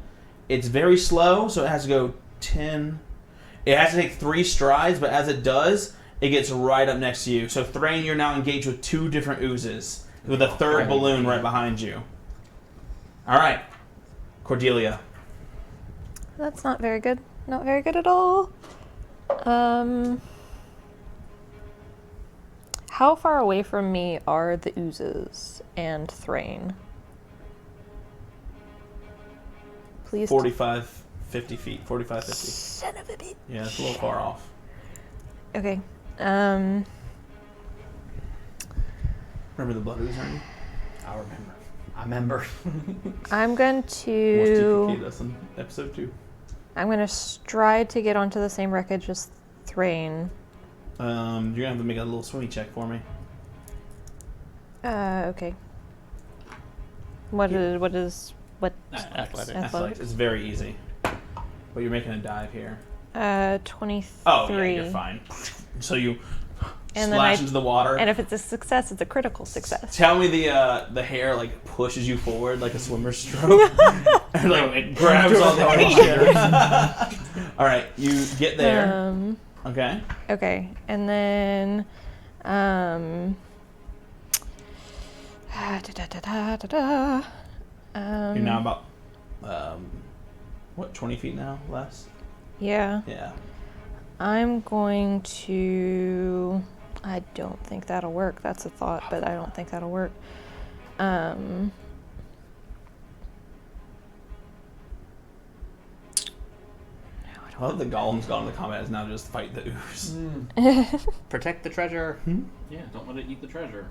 It's very slow, so it has to go 10. It has to take 3 strides, but as it does, it gets right up next to you. So Thrain, you're now engaged with 2 different oozes, with a third balloon right behind you. All right, Cordelia. That's not very good. Not very good at all. How far away from me are the oozes and Thrain? Please. 45, 50 feet. 45, 50. Son of a bitch. Yeah, it's a little far off. Okay. Remember the blood ooze, aren't you? I remember. I'm going Almost to. TPK'd us in episode 2. I'm going to stride to get onto the same wreckage as Thrain. You're going to have to make a little swimmy check for me. Okay. What Athletics. Athletics. It's very easy. But you're making a dive here. 23. Oh, yeah, you're fine. So you And then splash into the water. And if it's a success, it's a critical success. Tell me the hair like pushes you forward like a swimmer's stroke. And like it grabs all the water. All right, you get there. Okay. Okay, and then You're now about 20 feet now, less? Yeah. Yeah. I'm going to. I don't think that'll work. That's a thought, but I don't think that'll work. I love the golem's gone into combat is now just fight the ooze. Protect the treasure. Yeah, don't let it eat the treasure.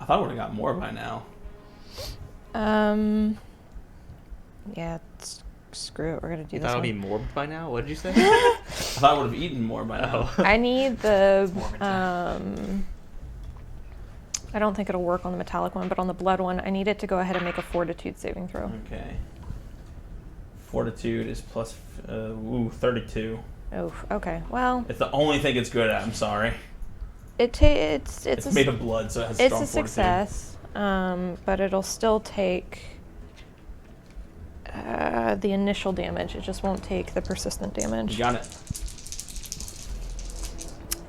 I thought I would have got more by now. Yeah, screw it. We're gonna do You this thought it one. would be more by now? What did you say? I thought I would have eaten more by now. I need the. More of a attack. I don't think it'll work on the metallic one, but on the blood one, I need it to go ahead and make a fortitude saving throw. Okay. Fortitude is plus 32. Oh, okay. Well, It's the only thing it's good at. I'm sorry. it's It's made of blood, so it has it's strong a fortitude. success, but it'll still take the initial damage. It just won't take the persistent You damage. got it.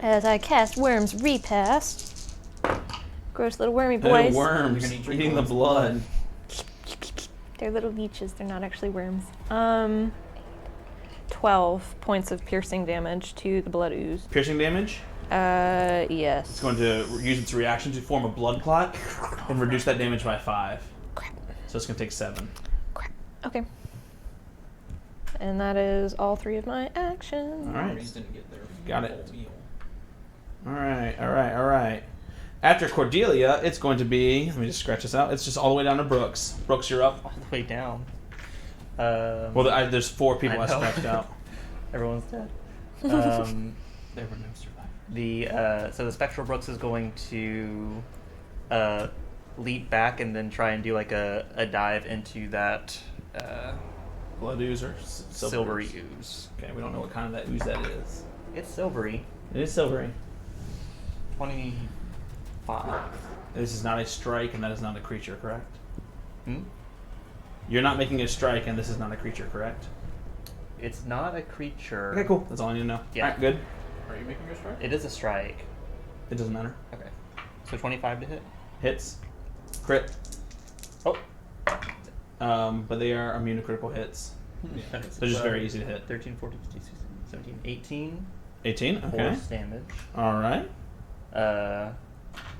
As I cast Worm's Repast. Gross little wormy They're boys. worms You're gonna eat eating the worms. blood. They're little leeches. They're not actually worms. 12 points of piercing damage to the blood ooze. Piercing damage. Yes. It's going to use its reaction to form a blood clot and reduce that damage by 5. Crap. So it's going to take 7. Crap. Okay. And that is all 3 of my actions. All right. Worms didn't get their Got it. full meal. All right. After Cordelia, it's going to be. Let me just scratch this out. It's just all the way down to Brooks. Brooks, you're up. All the way down. Well, there's 4 people I know. scratched out. Everyone's dead. There were no survivors. So the Spectral Brooks is going to leap back and then try and do like a dive into that Blood ooze or silvery ooze? ooze. Okay, we don't know what kind of that ooze that is. It's silvery. It is silvery. 25. This is not a strike, and that is not a creature, correct? Hmm? You're not making a strike, and this is not a creature, correct? It's not a creature. Okay, cool. That's all I need to know. Yeah. All right, good. Are you making your strike? It is a strike. It doesn't matter. Okay. So 25 to hit. Hits. Crit. Oh. But they are immune to critical hits. Yeah. They're just very easy to hit. 13, 14, 15, 16, 17, 18. 18? Okay. Force damage. All right. Yeah,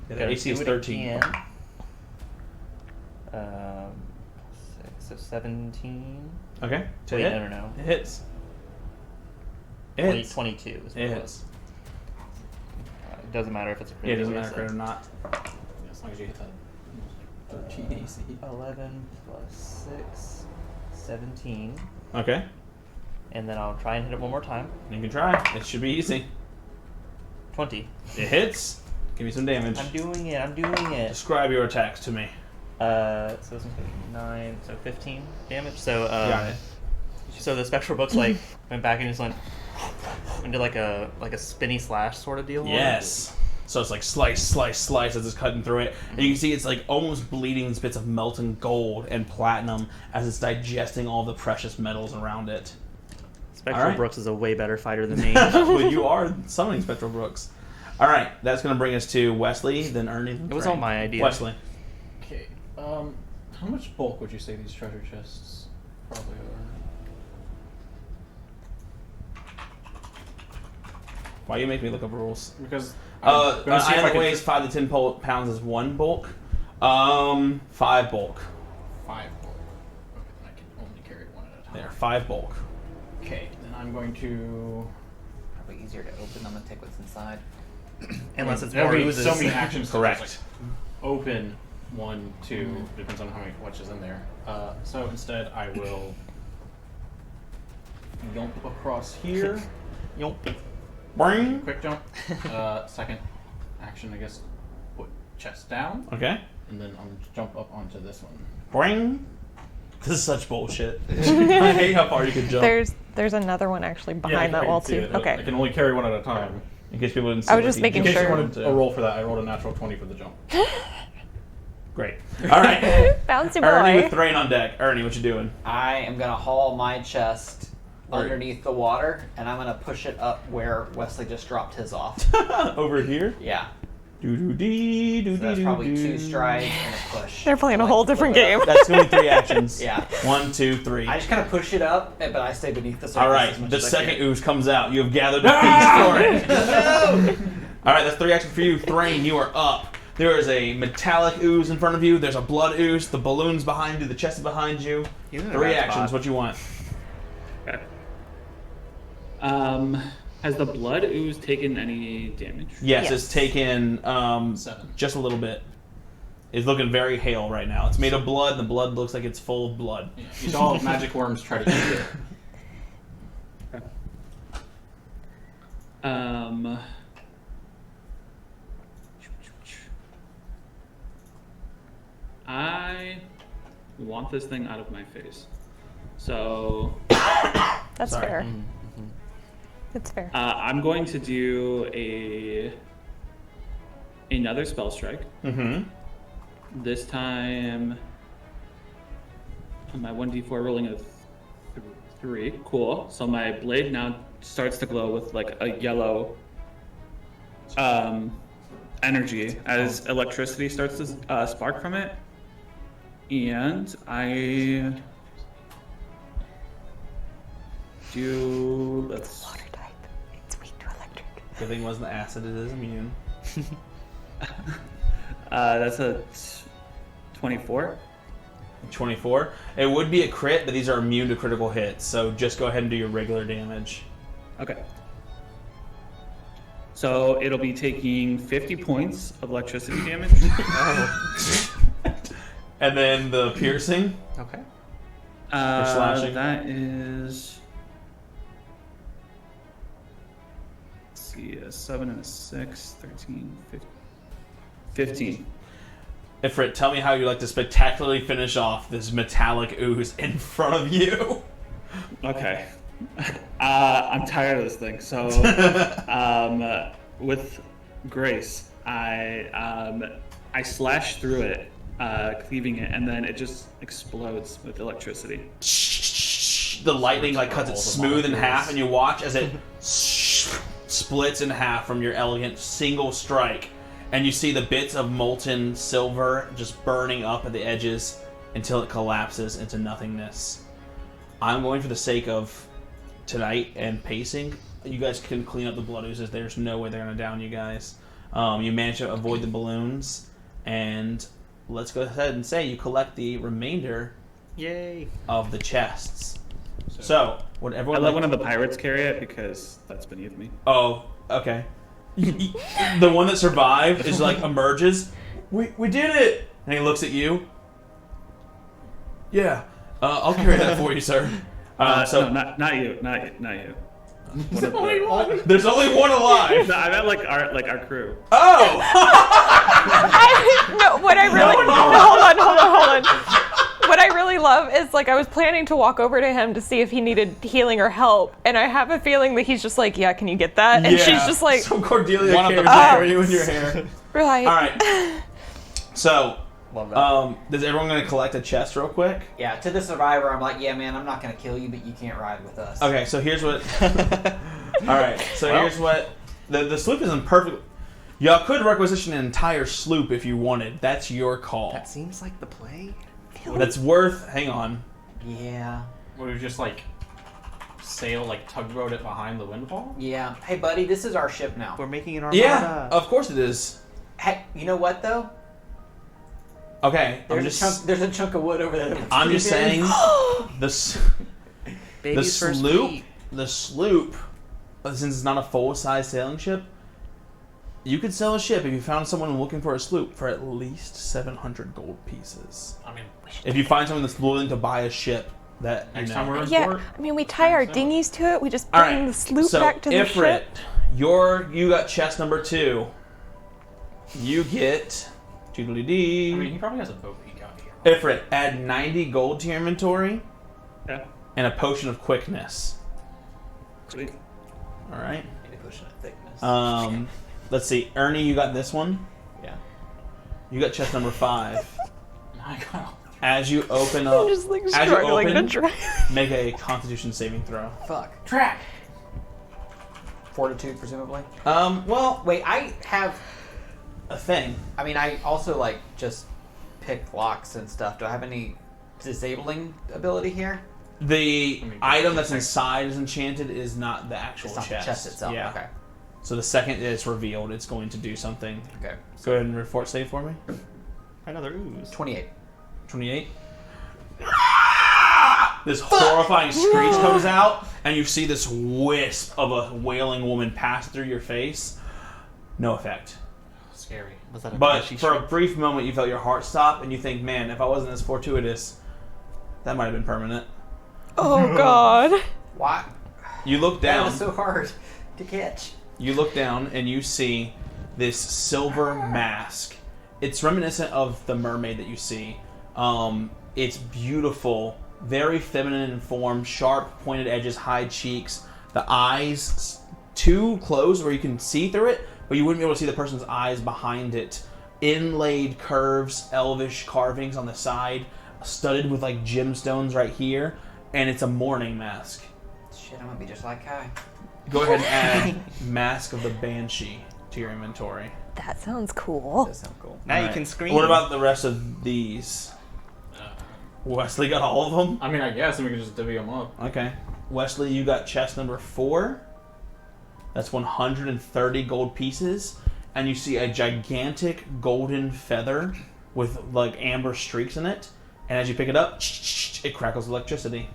The AC is 13. So 17. Okay. To Wait, hit? no. It hits. It 20, hits. 22 is what It it hits. was. It doesn't matter if it's a Yeah, it crit. doesn't matter crit or not. Yeah, as long as you hit that 13 AC. 11 plus 6, 17. Okay. And then I'll try and hit it one more time. You can try. It should be easy. 20. It hits. Give me some damage. I'm doing it. Describe your attacks to me. So this one's gonna be 9, so 15 damage. So Got it. So the spectral books like went back and just went into like a spinny slash sort of deal. Yes. So it's like slice as it's cutting through it. And you can see it's like almost bleeding these bits of molten gold and platinum as it's digesting all the precious metals around it. Spectral All right. Brooks is a way better fighter than me. Well, you are summoning Spectral Brooks. All right, that's going to bring us to Wesley, then Ernie. Then It was Thrain. all my idea. Wesley. Okay. How much bulk would you say these treasure chests probably are? Why you make me look up rules? Because An gonna see if item that can weighs 5 to 10 pounds is 1 bulk. 5 bulk. 5 bulk. Okay, then I can only carry 1 at a time. There, 5 bulk. Okay, then I'm going to. Probably easier to open them and take what's inside. Unless it's There'll more be oozes. so many actions. Correct. Like open 1, 2, depends on how much is in there. So instead, I will jump across here. Yomp. Boing. Quick jump. Second action, I guess, put chest down, Okay. and then I'm jump up onto this one. Boing. This is such bullshit. I hate how far you can jump. There's another one actually behind I that wall can see too. it. I Okay. can only carry 1 at a time. In case people didn't see I was what just he making jumped In case you sure. wanted a roll for that, I rolled a natural 20 for the jump. Great. All right. Bouncy Ernie boy. with Thrain on deck. Ernie, what you doing? I am gonna haul my chest Where? underneath the water, and I'm gonna push it up where Wesley just dropped his off. Over here. Yeah, Doo-doo-dee, so that's doo-dee-doo-doo. probably 2 strides and a push. They're playing a Like, whole flip different it up. game. That's going to be 3 actions. Yeah. 1, 2, 3. I just kind of push it up, but I stay beneath the surface. All right. as much The as I second can. ooze comes out. You have gathered a feast for it. All right. That's 3 actions for you. Thrain, you are up. There is a metallic ooze in front of you. There's a blood ooze. The balloon's behind you. The chest is behind you. He's in a 3 bad actions. spot. What you want? Okay. Has the blood ooze taken any damage? Yes, Yes. it's taken 7. just a little bit. It's looking very hale right now. It's made of blood, and the blood looks like it's full of blood. Yeah, you saw magic worms try to eat it. I want this thing out of my face. So That's Sorry. fair. Mm-hmm. It's fair. I'm going to do another spell strike. Mm-hmm. This time, on my 1d4 rolling a 3. Cool. So my blade now starts to glow with like a yellow energy as electricity starts to spark from it. And I do. Let's. Water type. It's weak to electric. Good thing it wasn't acid. It is immune. That's a 24. 24. It would be a crit, but these are immune to critical hits. So just go ahead and do your regular damage. Okay. So it'll be taking 50 points of electricity damage. And then the piercing. Okay. slashing? That is. Let's see, a 7 and a 6, 13, 15. Ifrit, tell me how you like to spectacularly finish off this metallic ooze in front of you. Okay. I'm tired of this thing. So, with grace, I slash through it, cleaving it, and then it just explodes with electricity. The lightning like cuts it smooth in half, and you watch as it splits in half from your elegant single strike, and you see the bits of molten silver just burning up at the edges until it collapses into nothingness. I'm going, for the sake of tonight and pacing, you guys can clean up the blood oozes. There's no way they're going to down you guys. You manage to avoid the balloons, and let's go ahead and say you collect the remainder Yay. of the chests. So, would I everyone let like one of the pirates carry it because that's beneath me. Oh, okay. The one that survived is like emerges. We did it! And he looks at you. Yeah, I'll carry that for you, sir. No, not you. One of the- There's only one alive. No, I meant like our crew. Oh! No, what I really hold on. What I really love is, like, I was planning to walk over to him to see if he needed healing or help, and I have a feeling that he's just like, yeah, can you get that? And she's just like, so Cordelia One of carries them- it for you in your hair. right. All right. So, Love that. is everyone going to collect a chest real quick? Yeah, to the survivor, I'm like, yeah, man, I'm not gonna kill you, but you can't ride with us. Okay, so here's what. All right, so Well. here's what. The sloop isn't perfect. Y'all could requisition an entire sloop if you wanted. That's your call. That seems like the play. That's worth. Hang on. Yeah. Would we just like sail, like tugboat it behind the Windfall? Yeah. Hey, buddy, this is our ship now. We're making an armada. Yeah, of course it is. Hey, you know what though? Okay, There's a chunk of wood over there. that I'm we're just keeping. saying the Baby's first sloop. feet. The sloop, since it's not a full-size sailing ship, you could sell a ship if you found someone looking for a sloop for at least 700 gold pieces. I mean, If you find someone that's willing to buy a ship, that next time we're in Yeah, port. I mean, we tie our dinghies to it. We just All bring right. the sloop So back to the Ifrit, ship. you got chest number 2. You get I mean, doodly-dee. he probably has a boat he got here. Ifrit, add 90 gold to your inventory Yeah. and a potion of quickness. Sweet. All right. Need to push it at thickness. Let's see. Ernie, you got this one. Yeah. You got chest number 5. I got As you open up, I'm just like as you struggling to open, try. make a Constitution saving throw. Fuck. track. Fortitude, presumably. Well, Wait, I have. a thing. I mean, I also like just pick locks and stuff. Do I have any disabling ability here? The I mean, item that's inside is enchanted is not the actual It's not chest. the chest itself. Yeah. Okay. So the second it's revealed, it's going to do something. Okay. Go ahead and report save for me. Another ooze. 28. 28. This horrifying screech comes out, and you see this wisp of a wailing woman pass through your face. No effect. Scary. Was that a But fleshy for a shrimp? brief moment, you felt your heart stop, and you think, man, if I wasn't as fortuitous, that might have been permanent. Oh, God. Why? You look That down. was so hard to catch. You look down and you see this silver mask. It's reminiscent of the mermaid that you see. It's beautiful, very feminine in form, sharp pointed edges, high cheeks. The eyes too closed where you can see through it, but you wouldn't be able to see the person's eyes behind it. Inlaid curves, elvish carvings on the side, studded with like gemstones right here, and it's a mourning mask. Shit, I'm gonna be just like Kai. Go ahead and add Mask of the Banshee to your inventory. That sounds cool. That sounds cool. Now you Alright. can scream. What about the rest of these? Wesley got all of them? I mean, I guess, and we can just divvy them up. Okay. Wesley, you got chest number 4. That's 130 gold pieces. And you see a gigantic golden feather with like amber streaks in it. And as you pick it up, it crackles electricity.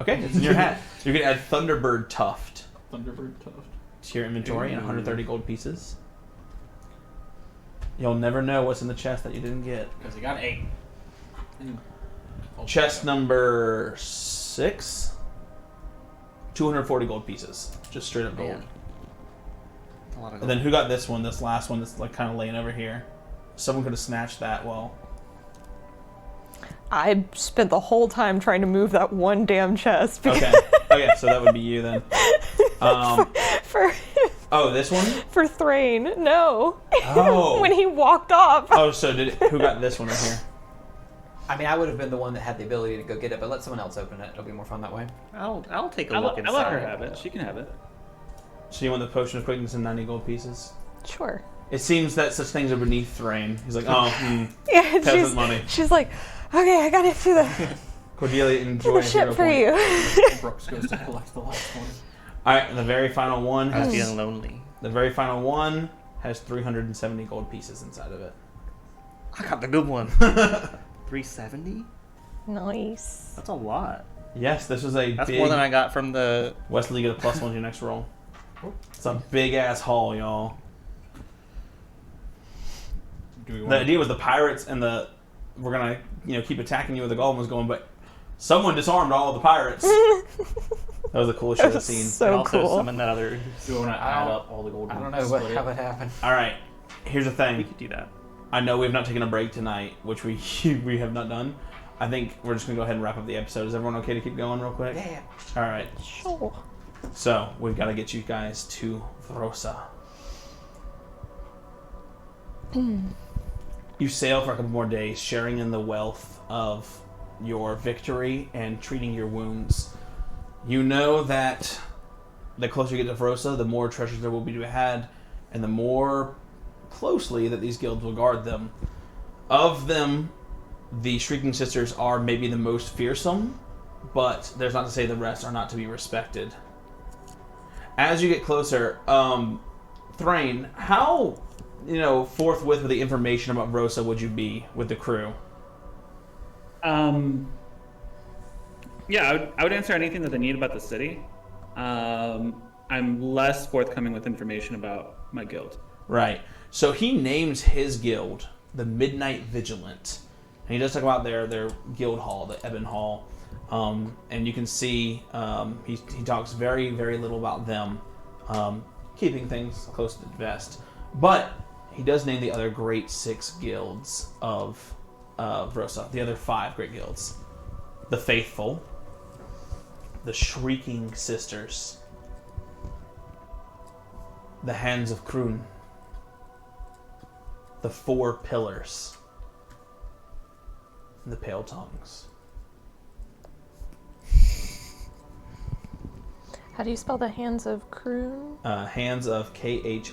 Okay, it's in your hat. You can add Thunderbird Tuft. Thunderbird Tuft. to your inventory and 130 gold pieces. You'll never know what's in the chest that you didn't get. Because he got 8. Chest number 6, 240 gold pieces, just straight up gold. Man. A lot of And gold. then who got this one? This last one that's like kind of laying over here. Someone could have snatched that. Well, I spent the whole time trying to move that one damn chest. okay, okay, so that would be you then. For Oh, this one? for Thrain, no. Oh. When he walked off. Oh, so who got this one right here? I mean, I would have been the one that had the ability to go get it, but let someone else open it. It'll be more fun that way. I'll take a I'll, look I'll inside. let her have it. She can have it. So you want the potion of quickness and 90 gold pieces? Sure. It seems that such things are beneath Thrain. He's like, oh, Yeah, peasant money. She's like, okay, I gotta do the Cordelia, enjoy a shit hero for point. you. Brooks goes to collect the last one. All right, and the very final one I was has feeling lonely. the very final one has 370 gold pieces inside of it. I got the good one. 370? Nice. That's a lot. Yes, this was a That's big. more than I got from the. Wesley, you get a +1 to your next roll. It's a big ass haul, y'all. Do we The want idea was the pirates and we're gonna keep attacking you with the golem was going, but someone disarmed all of the pirates. That was the coolest shit I've seen. and So also cool. summon that other. to add up all the gold? I don't and know split it? how that happened. All right, here's the We thing. could do that. I know we have not taken a break tonight, which we we have not done. I think we're just gonna go ahead and wrap up the episode. Is everyone okay to keep going real quick? Yeah. All right. Sure. So we've got to get you guys to Vrosa. You sail for a couple more days, sharing in the wealth of your victory and treating your wounds. You know that the closer you get to Vrosa, the more treasures there will be to be had, and the more closely that these guilds will guard them. Of them, the Shrieking Sisters are maybe the most fearsome, but there's not to say the rest are not to be respected. As you get closer, Thrain, how, forthwith with the information about Vrosa would you be with the crew? Yeah, I would answer anything that they need about the city. I'm less forthcoming with information about my guild. Right. So he names his guild the Midnight Vigilant. And he does talk about their guild hall, the Ebon Hall. And you can see he talks very, very little about them, keeping things close to the vest. But he does name the other great 6 guilds of Vrosa, the other 5 great guilds. The Faithful, the Shrieking Sisters, the Hands of Kroon, the 4 Pillars, and the Pale Tongues. How do you spell the hands of Kroon? Hands of Khrun. H.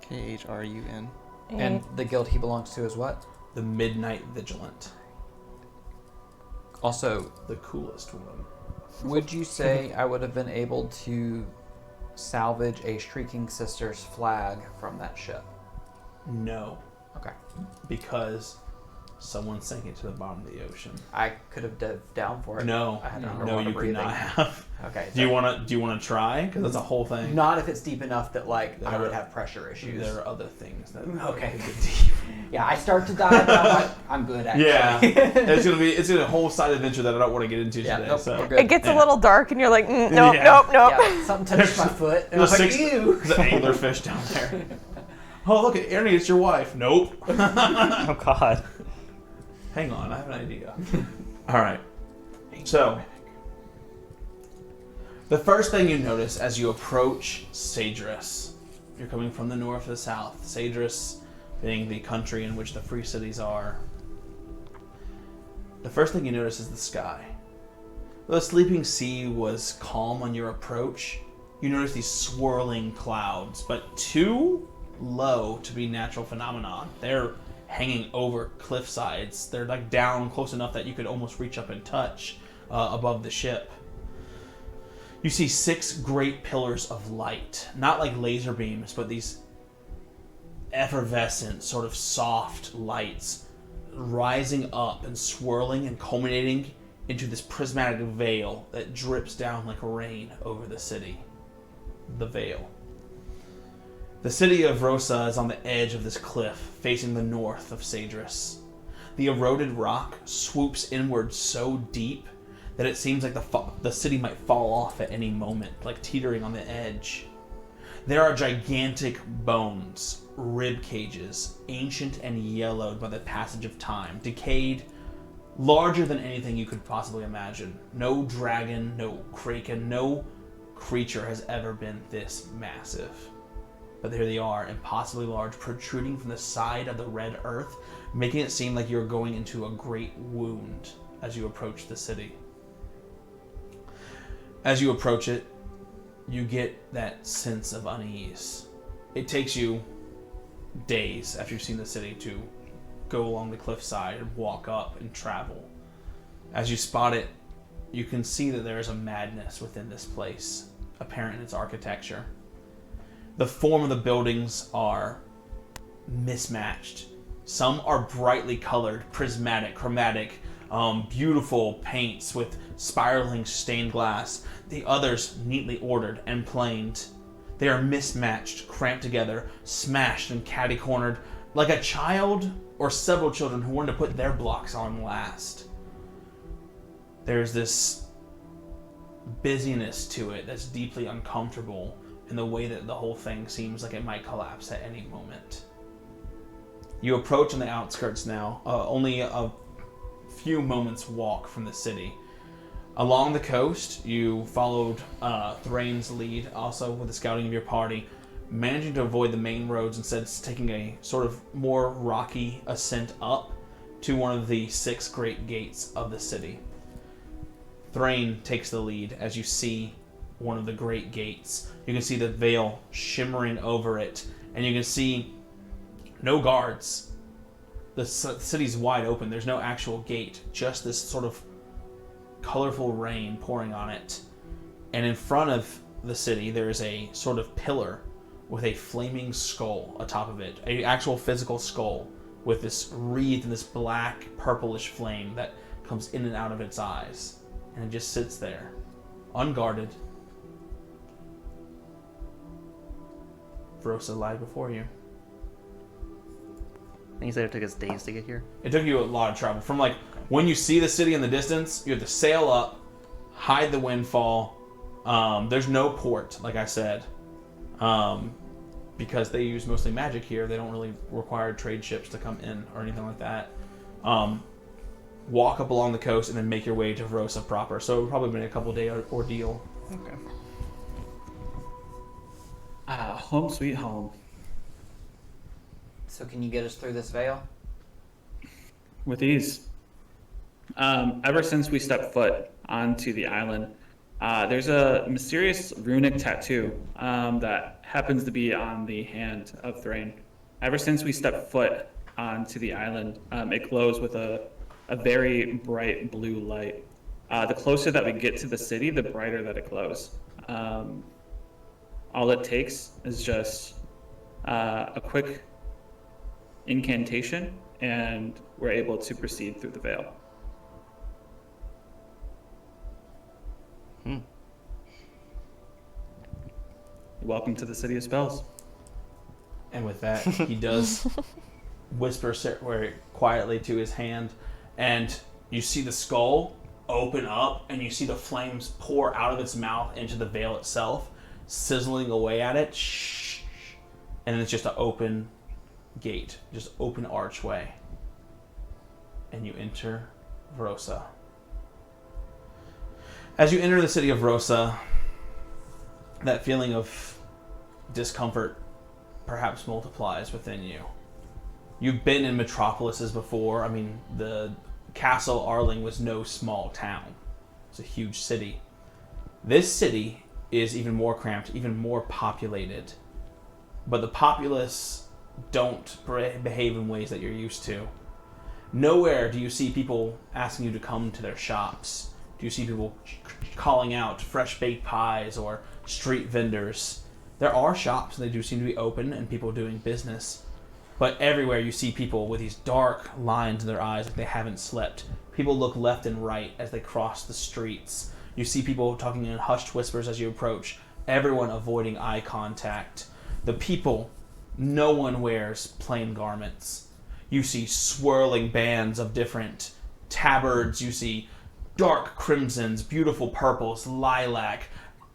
KHRUN. And the guild he belongs to is what? The Midnight Vigilant. Also, The coolest one. would you say I would have been able to salvage a Shrieking Sisters flag from that ship? No, Okay. because someone sank it to the bottom of the ocean. I could have dove down for it. No, I had no, underwater you could breathing. not have. Okay. Do you want to try? Because that's a whole thing. Not if it's deep enough that I There would are- have pressure issues. There are other things that Okay. could get deep. Yeah, I start to dive, but I'm like, I'm good actually. Yeah, it's gonna be a whole side adventure that I don't want to get into Yeah, today. nope, so we're good. It gets Yeah. a little dark, and you're like, nope, Yeah. nope, nope. Yeah, something touched my foot, and I was like, ew. the anglerfish down there. Oh, look at Ernie, it's your wife. Nope. Oh God. Hang on, I have an idea. All right. So, the first thing you notice as you approach Sadris, you're coming from the north to the south. Sadris being the country in which the free cities are. The first thing you notice is the sky. Though the sleeping sea was calm on your approach, you notice these swirling clouds, but too low to be natural phenomenon. They're hanging over cliff sides. They're like down close enough that you could almost reach up and touch above the ship. You see 6 great pillars of light, not like laser beams, but these effervescent, sort of soft lights rising up and swirling and culminating into this prismatic veil that drips down like rain over the city. The veil. The city of Rosa is on the edge of this cliff, facing the north of Sadris. The eroded rock swoops inward so deep that it seems like the city might fall off at any moment, like teetering on the edge. There are gigantic bones, rib cages, ancient and yellowed by the passage of time, decayed, larger than anything you could possibly imagine. No dragon, no kraken, no creature has ever been this massive. But there they are, impossibly large, protruding from the side of the red earth, making it seem like you're going into a great wound as you approach the city. As you approach it, you get that sense of unease. It takes you days after you've seen the city to go along the cliffside and walk up and travel. As you spot it, you can see that there is a madness within this place, apparent in its architecture. The form of the buildings are mismatched. Some are brightly colored, prismatic, chromatic, beautiful paints with spiraling stained glass. The others neatly ordered and planed. They are mismatched, cramped together, smashed and catty-cornered, like a child or several children who wanted to put their blocks on last. There's this busyness to it that's deeply uncomfortable in the way that the whole thing seems like it might collapse at any moment. You approach on the outskirts now, only a few moments walk from the city. Along the coast, you followed Thrain's lead, also with the scouting of your party, managing to avoid the main roads, instead taking a sort of more rocky ascent up to one of the 6 great gates of the city. Thrain takes the lead as you see one of the great gates. You can see the veil shimmering over it, and you can see no guards. The city's wide open. There's no actual gate, just this sort of colorful rain pouring on it. And in front of the city, there is a sort of pillar with a flaming skull atop of it, an actual physical skull with this wreath and this black purplish flame that comes in and out of its eyes. And it just sits there, unguarded. Vrosa lied before you. And you said it took us days to get here? It took you a lot of travel. From when you see the city in the distance, you have to sail up, hide the Windfall. There's no port, like I said, because they use mostly magic here. They don't really require trade ships to come in or anything like that. Walk up along the coast and then make your way to Vrosa proper. So it would probably been a couple-day ordeal. Okay. Home sweet home. So can you get us through this veil? With ease. Ever since we stepped foot onto the island, there's a mysterious runic tattoo that happens to be on the hand of Thrain. Ever since we stepped foot onto the island, it glows with a very bright blue light. The closer that we get to the city, the brighter that it glows. All it takes is just a quick incantation, and we're able to proceed through the veil. Welcome to the City of Spells. And with that, he does whisper quietly to his hand, and you see the skull open up, and you see the flames pour out of its mouth into the veil itself, sizzling away at it, and then it's just an open gate, just open archway, and you enter Vrosa. As you enter the city of Vrosa, that feeling of discomfort perhaps multiplies within you. You've been in metropolises before. I mean, the Castle Arling was no small town. It's a huge city. This city is even more cramped, even more populated. But the populace don't behave in ways that you're used to. Nowhere do you see people asking you to come to their shops. Do you see people calling out fresh baked pies or street vendors? There are shops, and they do seem to be open and people doing business. But everywhere you see people with these dark lines in their eyes like they haven't slept. People look left and right as they cross the streets. You see people talking in hushed whispers as you approach. Everyone avoiding eye contact. The people, no one wears plain garments. You see swirling bands of different tabards. You see dark crimsons, beautiful purples, lilac,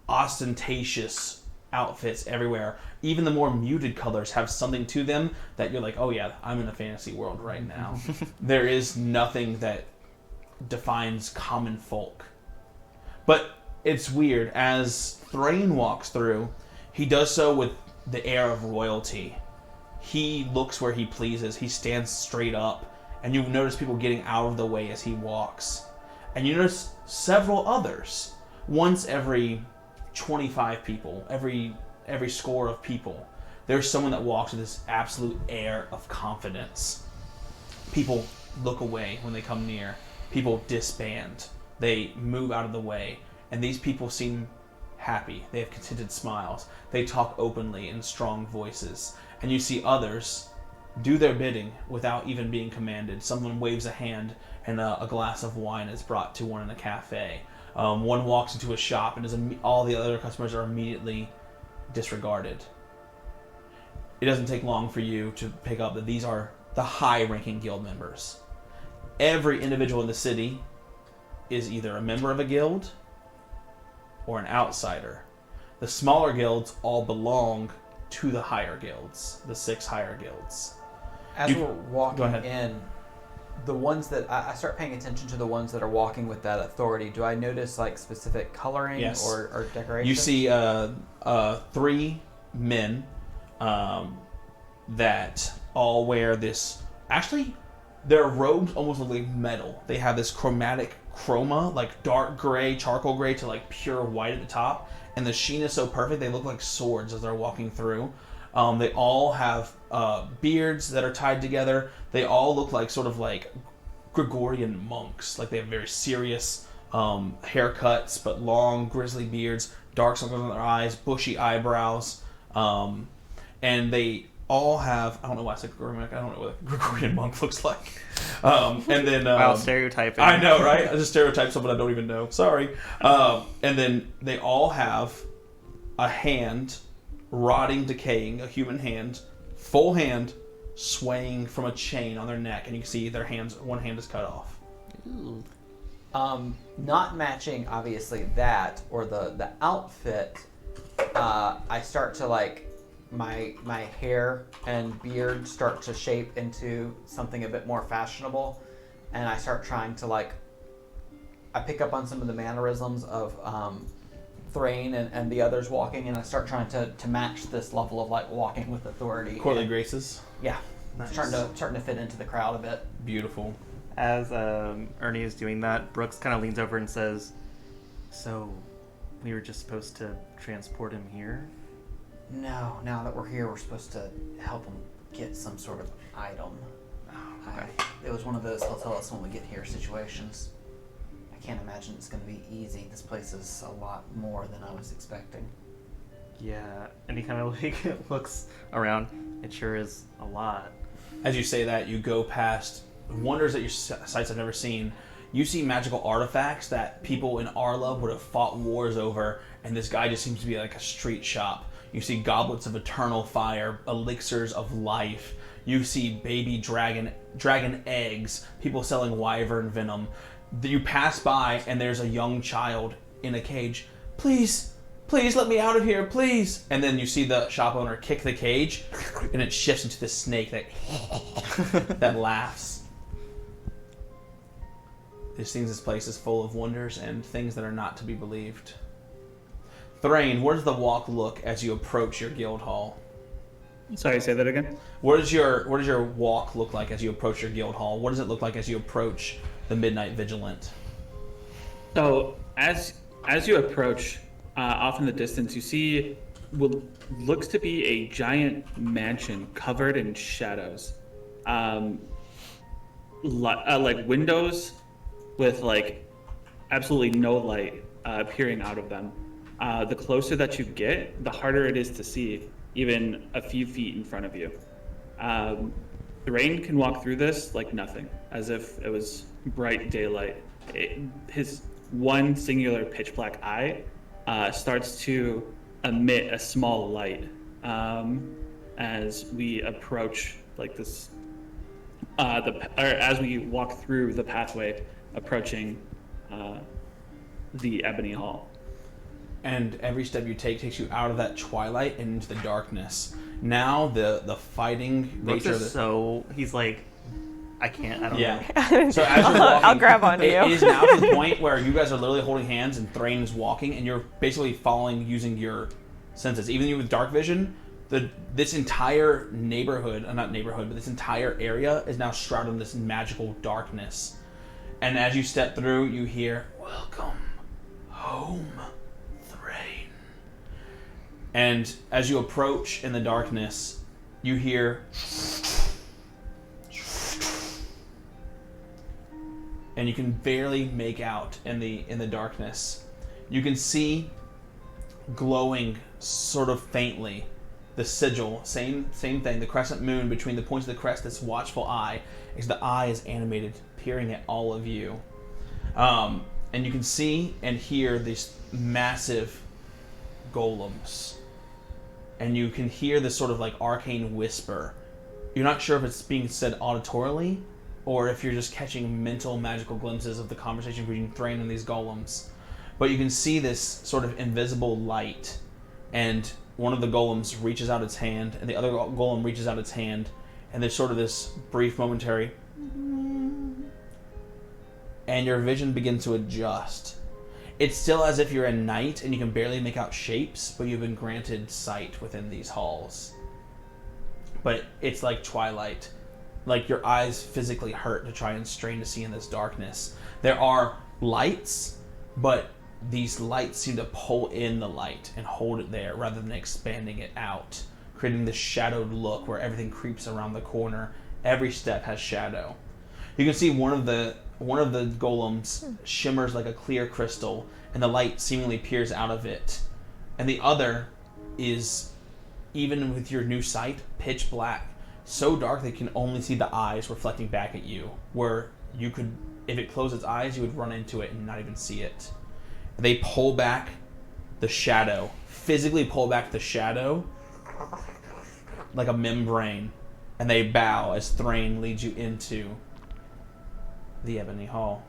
ostentatious outfits everywhere. Even the more muted colors have something to them that you're like, oh yeah, I'm in a fantasy world right now. There is nothing that defines common folk. But it's weird. As Thrain walks through, he does so with the air of royalty. He looks where he pleases. He stands straight up. And you notice people getting out of the way as he walks. And you notice several others. Once every 25 people, every score of people, there's someone that walks with this absolute air of confidence. People look away when they come near. People disband. They move out of the way. And these people seem happy. They have contented smiles. They talk openly in strong voices. And you see others do their bidding without even being commanded. Someone waves a hand and a glass of wine is brought to one in a cafe. One walks into a shop and all the other customers are immediately disregarded. It doesn't take long for you to pick up that these are the high-ranking guild members. Every individual in the city is either a member of a guild or an outsider. The smaller guilds all belong to the higher guilds, the 6 higher guilds. As we're walking ahead. in, the ones that I start paying attention to, the ones that are walking with that authority, do I notice like specific coloring Yes. or decoration? You see 3 men that all wear this. Actually, their robes almost look like metal. They have this chromatic chroma, like dark gray, charcoal gray to like pure white at the top. And the sheen is so perfect, they look like swords as they're walking through. They all have beards that are tied together. They all look like sort of like Gregorian monks. Like they have very serious haircuts, but long, grisly beards, dark circles on their eyes, bushy eyebrows. And they all have, I don't know why I said Gregorian, I don't know what a Gregorian monk looks like. And then Wow, stereotyping. I know, right? I just stereotype someone I don't even know. Sorry. And then they all have a hand rotting, decaying, a human hand, full hand, swaying from a chain on their neck, and you can see their hands, one hand is cut off. Ooh. Not matching, obviously, that or the outfit. I start to like my hair and beard start to shape into something a bit more fashionable, and I start trying to like. I pick up on some of the mannerisms of Thrain and the others walking, and I start trying to match this level of like walking with authority. Courtly graces. Yeah, Nice. starting to fit into the crowd a bit. Beautiful. As Ernie is doing that, Brooks kind of leans over and says, "So, we were just supposed to transport him here?" No, now that we're here, we're supposed to help him get some sort of item. Okay. It was one of those he'll tell us when we get here situations. I can't imagine it's going to be easy. This place is a lot more than I was expecting. Yeah, and he kind of like looks around. It sure is a lot. As you say that, you go past wonders that your sights have never seen. You see magical artifacts that people in Arla would have fought wars over, and this guy just seems to be like a street shop. You see goblets of eternal fire, elixirs of life. You see baby dragon eggs, people selling wyvern venom. You pass by, and there's a young child in a cage. Please let me out of here, please. And then you see the shop owner kick the cage, and it shifts into this snake that laughs. This place is full of wonders and things that are not to be believed. Thrain, where does the walk look as you approach your guild hall? Sorry, say that again. What does your walk look like as you approach your guild hall? What does it look like as you approach the Midnight Vigilant? So as you approach, off in the distance, you see what looks to be a giant mansion covered in shadows, like windows with like absolutely no light peering out of them. The closer that you get, the harder it is to see, even a few feet in front of you. Thrain can walk through this like nothing, as if it was bright daylight. His one singular pitch black eye starts to emit a small light as we approach like this, as we walk through the pathway approaching the Ebony Hall. And every step you take takes you out of that twilight and into the darkness. Now the fighting Brooks nature of is the... so he's like, I can't. I don't know. Yeah. So as you're walking, I'll grab onto you. It is now to the point where you guys are literally holding hands and Thrain is walking, and you're basically following using your senses. Even you with dark vision, this entire neighborhood, not neighborhood, but this entire area is now shrouded in this magical darkness. And as you step through, you hear, "Welcome home, Thrain." And as you approach in the darkness, you hear... and you can barely make out in the darkness. You can see glowing sort of faintly the sigil, same thing, the crescent moon between the points of the crest, this watchful eye, is the eye is animated, peering at all of you. And you can see and hear these massive golems. And you can hear this sort of like arcane whisper. You're not sure if it's being said auditorily, or if you're just catching mental magical glimpses of the conversation between Thrain and these golems. But you can see this sort of invisible light, and one of the golems reaches out its hand, and the other golem reaches out its hand, and there's sort of this brief momentary... and your vision begins to adjust. It's still as if you're in night, and you can barely make out shapes, but you've been granted sight within these halls. But it's like twilight. Like your eyes physically hurt to try and strain to see in this darkness. There are lights, but these lights seem to pull in the light and hold it there rather than expanding it out, creating this shadowed look where everything creeps around the corner. Every step has shadow. You can see one of the golems shimmers like a clear crystal, and the light seemingly peers out of it. And the other is, even with your new sight, pitch black. So dark that you can only see the eyes reflecting back at you, where you could, if it closed its eyes, you would run into it and not even see it. They pull back the shadow, physically pull back the shadow like a membrane, and they bow as Thrain leads you into the Ebony Hall.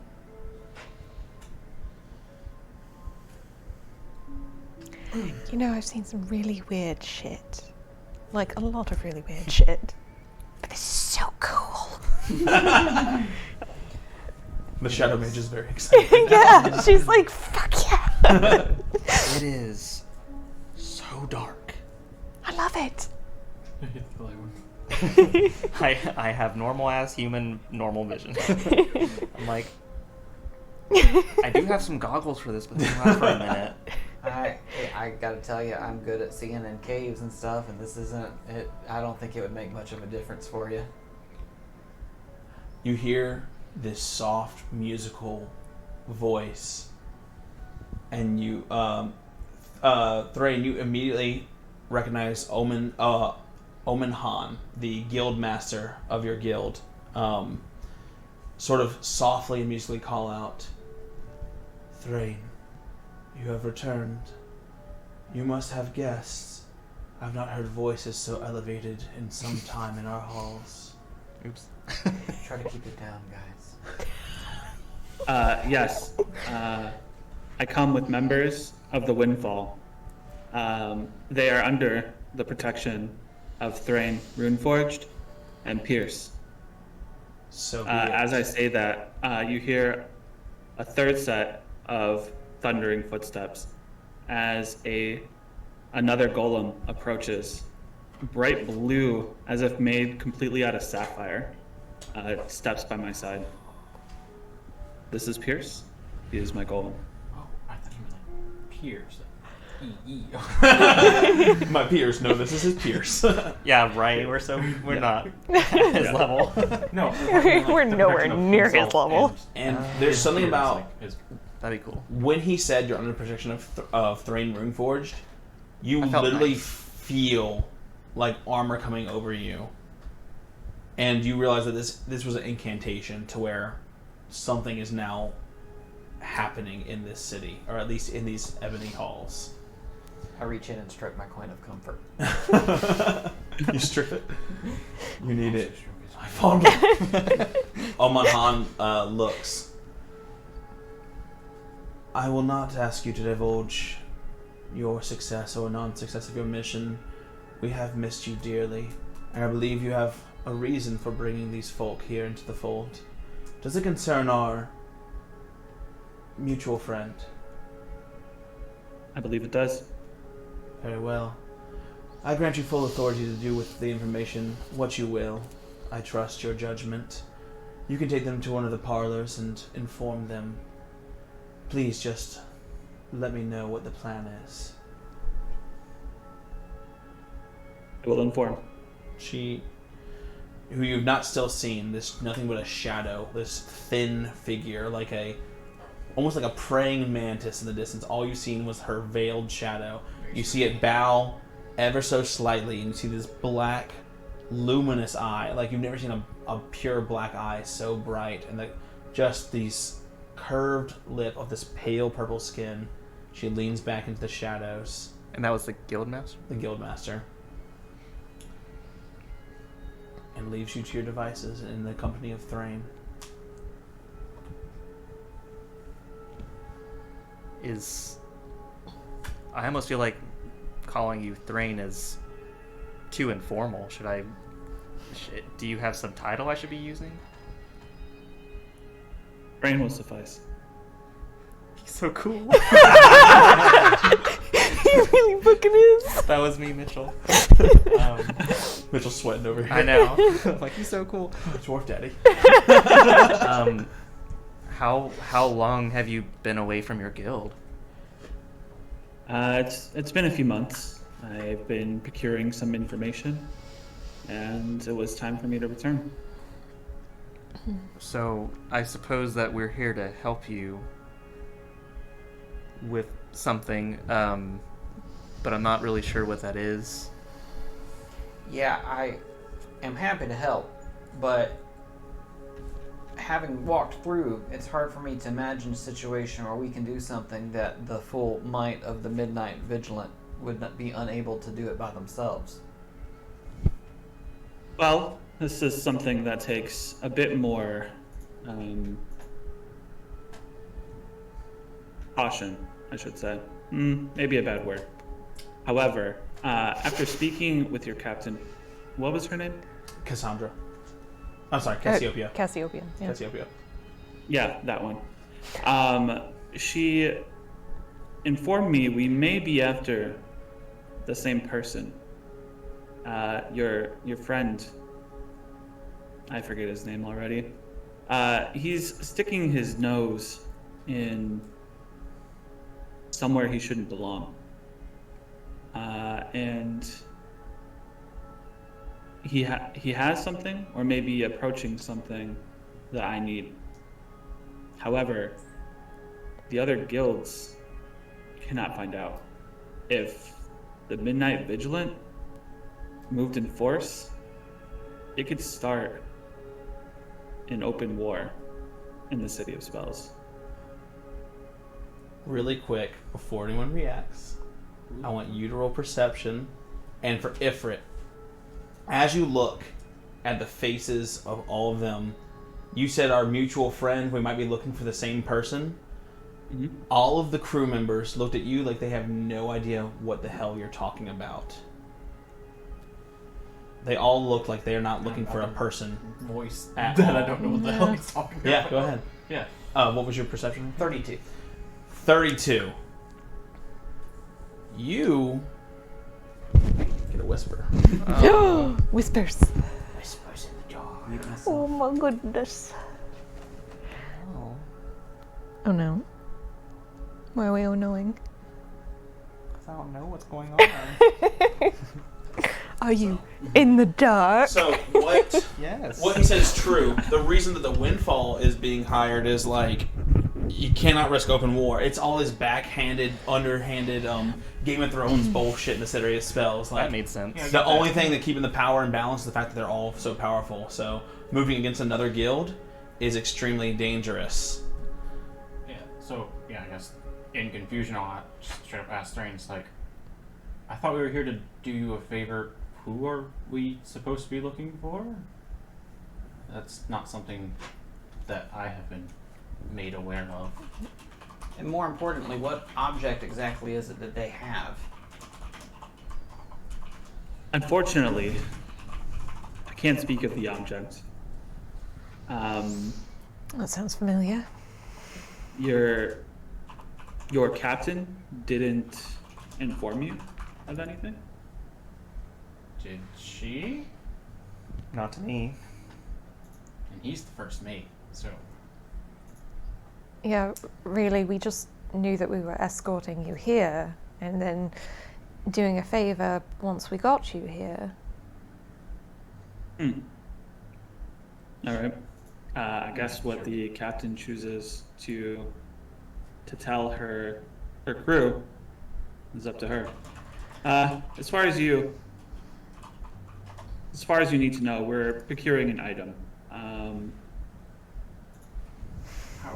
You know, I've seen some really weird shit. Like, a lot of really weird shit. But this is so cool. The Shadow Mage is very excited. Yeah, she's like, fuck yeah. It is so dark. I love it. I have normal ass human normal vision. I'm like, I do have some goggles for this, but they'll last for a minute. I gotta tell you, I'm good at seeing in caves and stuff, and this isn't it. I don't think it would make much of a difference for you. You hear this soft musical voice, and you, Thrain, you immediately recognize Omen Han, the guild master of your guild. Sort of softly and musically call out, "Thrain, you have returned. You must have guests. I've not heard voices so elevated in some time in our halls." Oops. Try to keep it down, guys. Yes. I come with members of the Windfall. They are under the protection of Thrain Runeforged and Pierce. So as I say that, you hear a third set of thundering footsteps as another golem approaches, bright blue, as if made completely out of sapphire, steps by my side. This is Pierce. He is my golem. Oh, I thought you meant like Pierce. my peers know this is his Pierce. Yeah, right. We're not at his level. No, We're nowhere near his level. And there's something about That'd be cool. when he said you're under the protection of Thrain Runeforged, you I felt literally nice. feel like armor coming over you, And you realize that this was an incantation to where something is now happening in this city, or at least in these ebony halls. I reach in and strip my coin of comfort. You strip it. You need it. I fondle. Oman looks. I will not ask you to divulge your success or non-success of your mission. We have missed you dearly, and I believe you have a reason for bringing these folk here into the fold. Does it concern our mutual friend? I believe it does. Very well. I grant you full authority to do with the information what you will. I trust your judgment. You can take them to one of the parlors and inform them. Please just let me know what the plan is. I will inform. She, who you've not still seen, this nothing but a shadow, this thin figure, almost like a praying mantis in the distance. All you've seen was her veiled shadow. You see it bow ever so slightly, and you see this black, luminous eye. Like you've never seen a pure black eye so bright, and just these curved lip of this pale purple skin. She leans back into the shadows. And that was the Guildmaster? The Guildmaster. And leaves you to your devices in the company of Thrain. I almost feel like calling you Thrain is too informal. Do you have some title I should be using? Brain will suffice. He's so cool. He really fucking is. That was me, Mitchell. Mitchell's sweating over here. I know. I'm like, he's so cool. Dwarf Daddy. How long have you been away from your guild? It's been a few months. I've been procuring some information, and it was time for me to return. So I suppose that we're here to help you with something, but I'm not really sure what that is. Yeah, I am happy to help, but having walked through, it's hard for me to imagine a situation where we can do something that the full might of the Midnight Vigilant would not be unable to do it by themselves. Well, this is something that takes a bit more caution, I should say. Maybe a bad word. However, after speaking with your captain, what was her name? Cassandra. I'm sorry, Cassiopeia. Cassiopeia. Yeah. Cassiopeia. Yeah, that one. She informed me we may be after the same person. Your friend, I forget his name already. He's sticking his nose in somewhere he shouldn't belong. And he has something, or maybe approaching something that I need. However, the other guilds cannot find out. If the Midnight Vigilant moved in force, it could start an open war in the City of Spells. Really quick, before anyone reacts, I want you to roll perception, and for Ifrit, as you look at the faces of all of them, you said our mutual friend, we might be looking for the same person. Mm-hmm. All of the crew members looked at you like they have no idea what the hell you're talking about. They all look like they're not looking for a person. Voice At that I all. don't know what the hell he's talking about. Yeah, go ahead. Yeah. What was your perception? 32. 32. You get a whisper. Whispers. Whispers in the dark. Oh my goodness. Oh no. Why are we oh knowing? I don't know what's going on. Are you in the dark? So what? Yes. What he said is true. The reason that the Windfall is being hired is you cannot risk open war. It's all this backhanded, underhanded Game of Thrones bullshit in this area of spells. Like, That made sense. Yeah, the only thing that keeping the power in balance is the fact that they're all so powerful. So moving against another guild is extremely dangerous. Yeah. So yeah, I guess in confusion, I'll just straight up ask Thrain. It's like, I thought we were here to do you a favor. Who are we supposed to be looking for? That's not something that I have been made aware of. And more importantly, what object exactly is it that they have? Unfortunately, I can't speak of the object. That sounds familiar. Your captain didn't inform you of anything? Did she? Not to me. And he's the first mate, so. Yeah, really, we just knew that we were escorting you here and then doing a favor once we got you here. All right. I guess what the captain chooses to tell her crew is up to her. As far as you need to know, we're procuring an item. How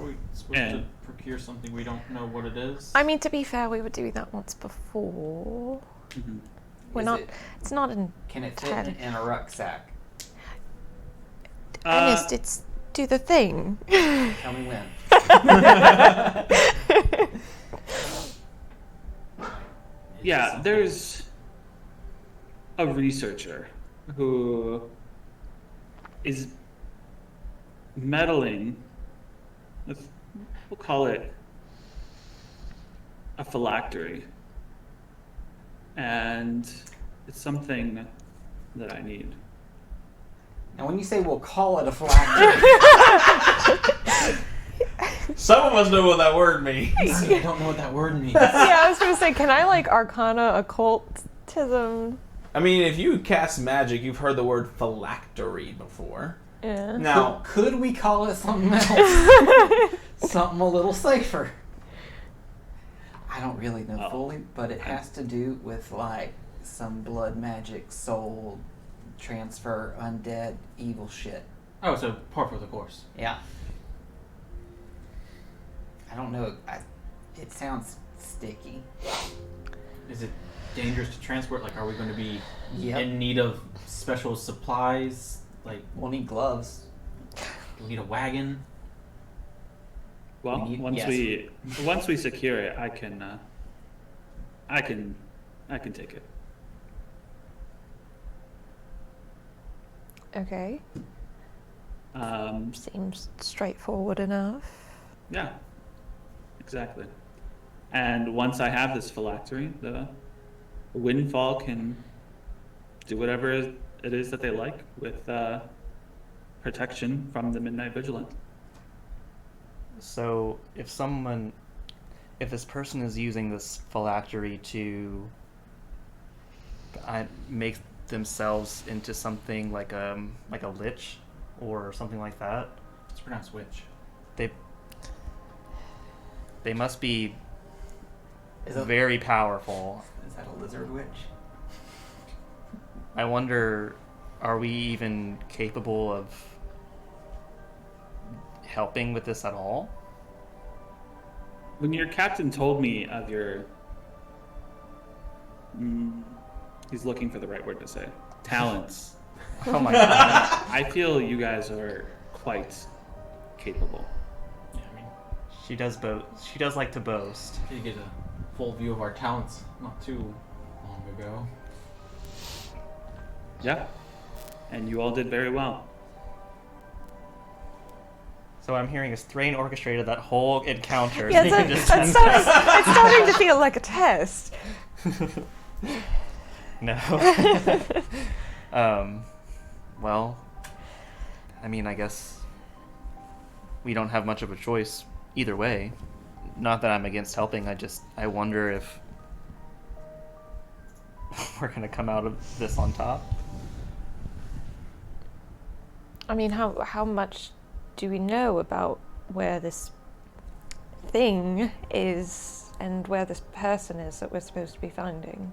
are we supposed to procure something we don't know what it is? I mean, to be fair, we were doing that once before. Mhm. We're Is not. it- It's not in. Can it fit in a rucksack? Ernest, it's do the thing. Tell me when. Yeah, there's a researcher who is meddling with, we'll call it a phylactery. And it's something that I need. And when you say we'll call it a phylactery, Some of us know what that word means. I don't know what that word means. Yeah, I was gonna say, can I like Arcana occultism? I mean, if you cast magic, you've heard the word phylactery before. Yeah. Now, could we call it something else? Something a little safer. I don't really know fully, but it has to do with like some blood magic, soul transfer, undead, evil shit. Oh, so par for the course. Yeah. I don't know. It sounds sticky. Is it dangerous to transport? Like, are we going to be Yep. in need of special supplies? Like, We'll need gloves. do we need a wagon? Well, We need- once yes. we secure it, I can take it. Okay. Um, Seems straightforward enough. yeah, exactly. And once I have this phylactery, the Windfall can do whatever it is that they like with protection from the Midnight Vigilant. So if this person is using this phylactery to make themselves into something like a lich or something like that, It's pronounced witch. they must be Is that, very powerful. is that a lizard witch? I wonder, are we even capable of helping with this at all? When your captain told me of your, he's looking for the right word to say, talents, Oh my god. I feel you guys are quite capable. Yeah, I mean, She does like to boast. you get a full view of our talents not too long ago. Yeah, and you all did very well. So what I'm hearing is Thrain orchestrated that whole encounter. Yeah, so he can it's, just it's, starting, it's starting to feel like a test. No. Well, I mean, I guess we don't have much of a choice either way. Not that I'm against helping, I wonder if we're gonna come out of this on top. I mean, how much do we know about where this thing is and where this person is that we're supposed to be finding?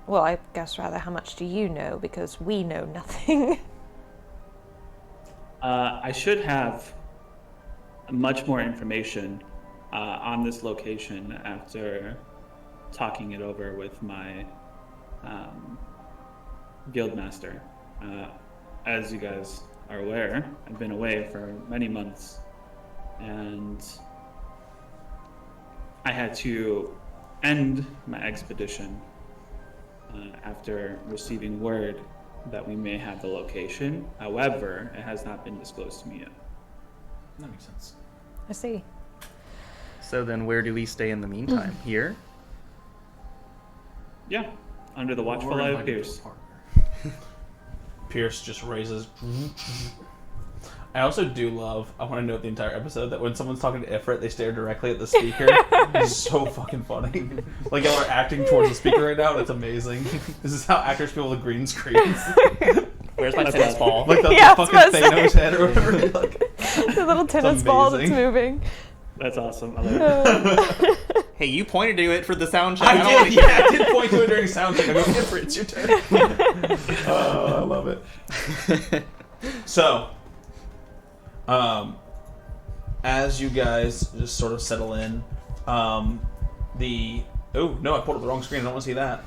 Well, I guess rather, how much do you know? Because we know nothing. I should have much more information on this location after talking it over with my guildmaster. As you guys are aware, I've been away for many months, and I had to end my expedition after receiving word that we may have the location. However, it has not been disclosed to me yet. That makes sense. I see. So then where do we stay in the meantime? Here? Yeah, under the watchful eye of Pierce. Pierce just raises. I also do love, I want to note the entire episode, that when someone's talking to Ifrit, they stare directly at the speaker. It's so fucking funny. Like, y'all are acting towards the speaker right now, and it's amazing. This is how actors feel with green screens. Where's my tennis ball? Like the Yeah, I was fucking about to Thanos say. head or whatever. Like, The little tennis ball that's amazing. moving. That's awesome. I love it. Hey, you pointed to it for the sound check. I don't did, wanna- yeah, I did point to it during sound check. I go, Ifrit, it's your turn. Oh, I love it. So, as you guys just sort of settle in, oh no, I pulled up the wrong screen. I don't want to see that.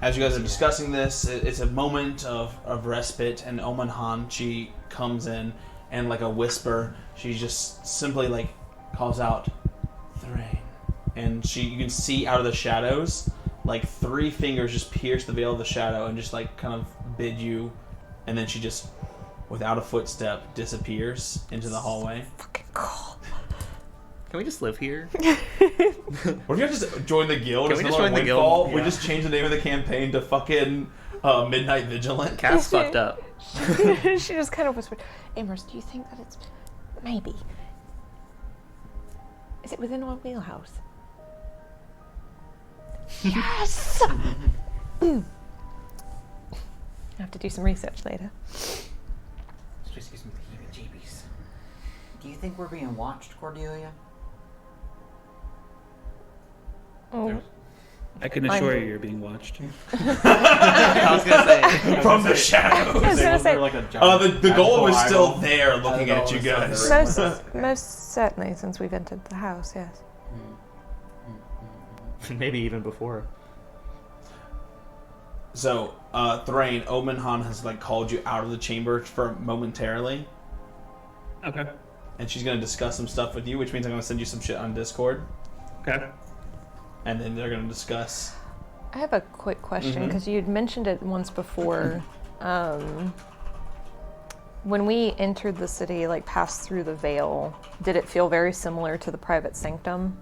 As you guys are discussing this, it's a moment of respite, and Oman Han, she comes in, and like a whisper, she just simply like calls out, Thrain, and you can see out of the shadows, like 3 fingers just pierce the veil of the shadow and just like kind of bid you, and then she just, without a footstep, disappears into the hallway. Fucking cool. Can we just live here? What if you guys just join the guild? Can we It's just no join the Windfall? guild? We Yeah. just change the name of the campaign to fucking Midnight Vigilant. Cass fucked up. She just kind of whispered, Amherst, do you think that it's... Maybe. Is it within our wheelhouse? Yes! I have to do some research later. This just gives me the heebie-jeebies. Do you think we're being watched, Cordelia? Oh, I can assure you you're being watched. I was gonna say. From the shadows. I was gonna say, Like a giant The golem is magical still eyeball. there looking at you guys. most certainly since we've entered the house, yes. Maybe even before. So, Thrain, Omen Han has like called you out of the chamber for momentarily, Okay. and she's gonna discuss some stuff with you, which means I'm gonna send you some shit on Discord, Okay. and then they're gonna discuss. I have a quick question, because you'd mentioned it once before. When we entered the city, like passed through the veil, did it feel very similar to the private sanctum?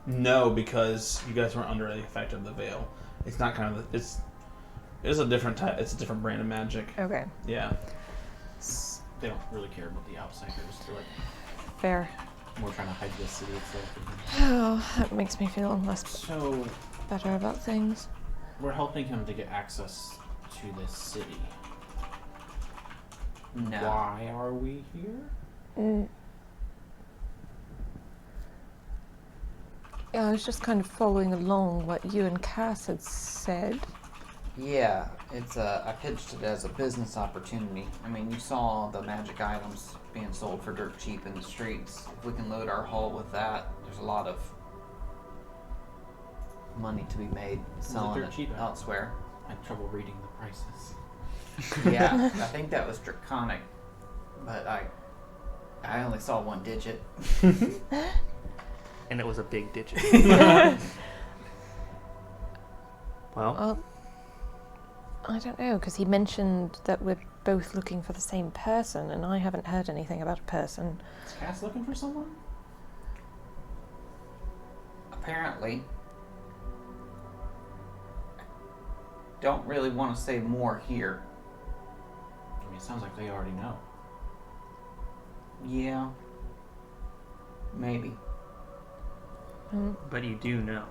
No, because you guys weren't under the effect of the veil. It's not kind of it's a different type. It's a different brand of magic. Okay, Yeah. They don't really care about the outsiders. They're like fair. more trying to hide the city itself. Oh, that makes me feel less So better about things. we're helping him to get access to this city. No. Why are we here? Yeah, I was just kind of following along what you and Cass had said. Yeah, it's I pitched it as a business opportunity. I mean, you saw the magic items being sold for dirt cheap in the streets. If we can load our hull with that, there's a lot of money to be made selling dirt it cheap at? elsewhere. I had trouble reading the prices. Yeah, I think that was draconic, but I only saw 1 digit. And it was a big digit. Well, Well, I don't know, because he mentioned that we're both looking for the same person, and I haven't heard anything about a person. Is Cass looking for someone? Apparently. Don't really want to say more here. I mean, it sounds like they already know. Yeah. Maybe. but you do know.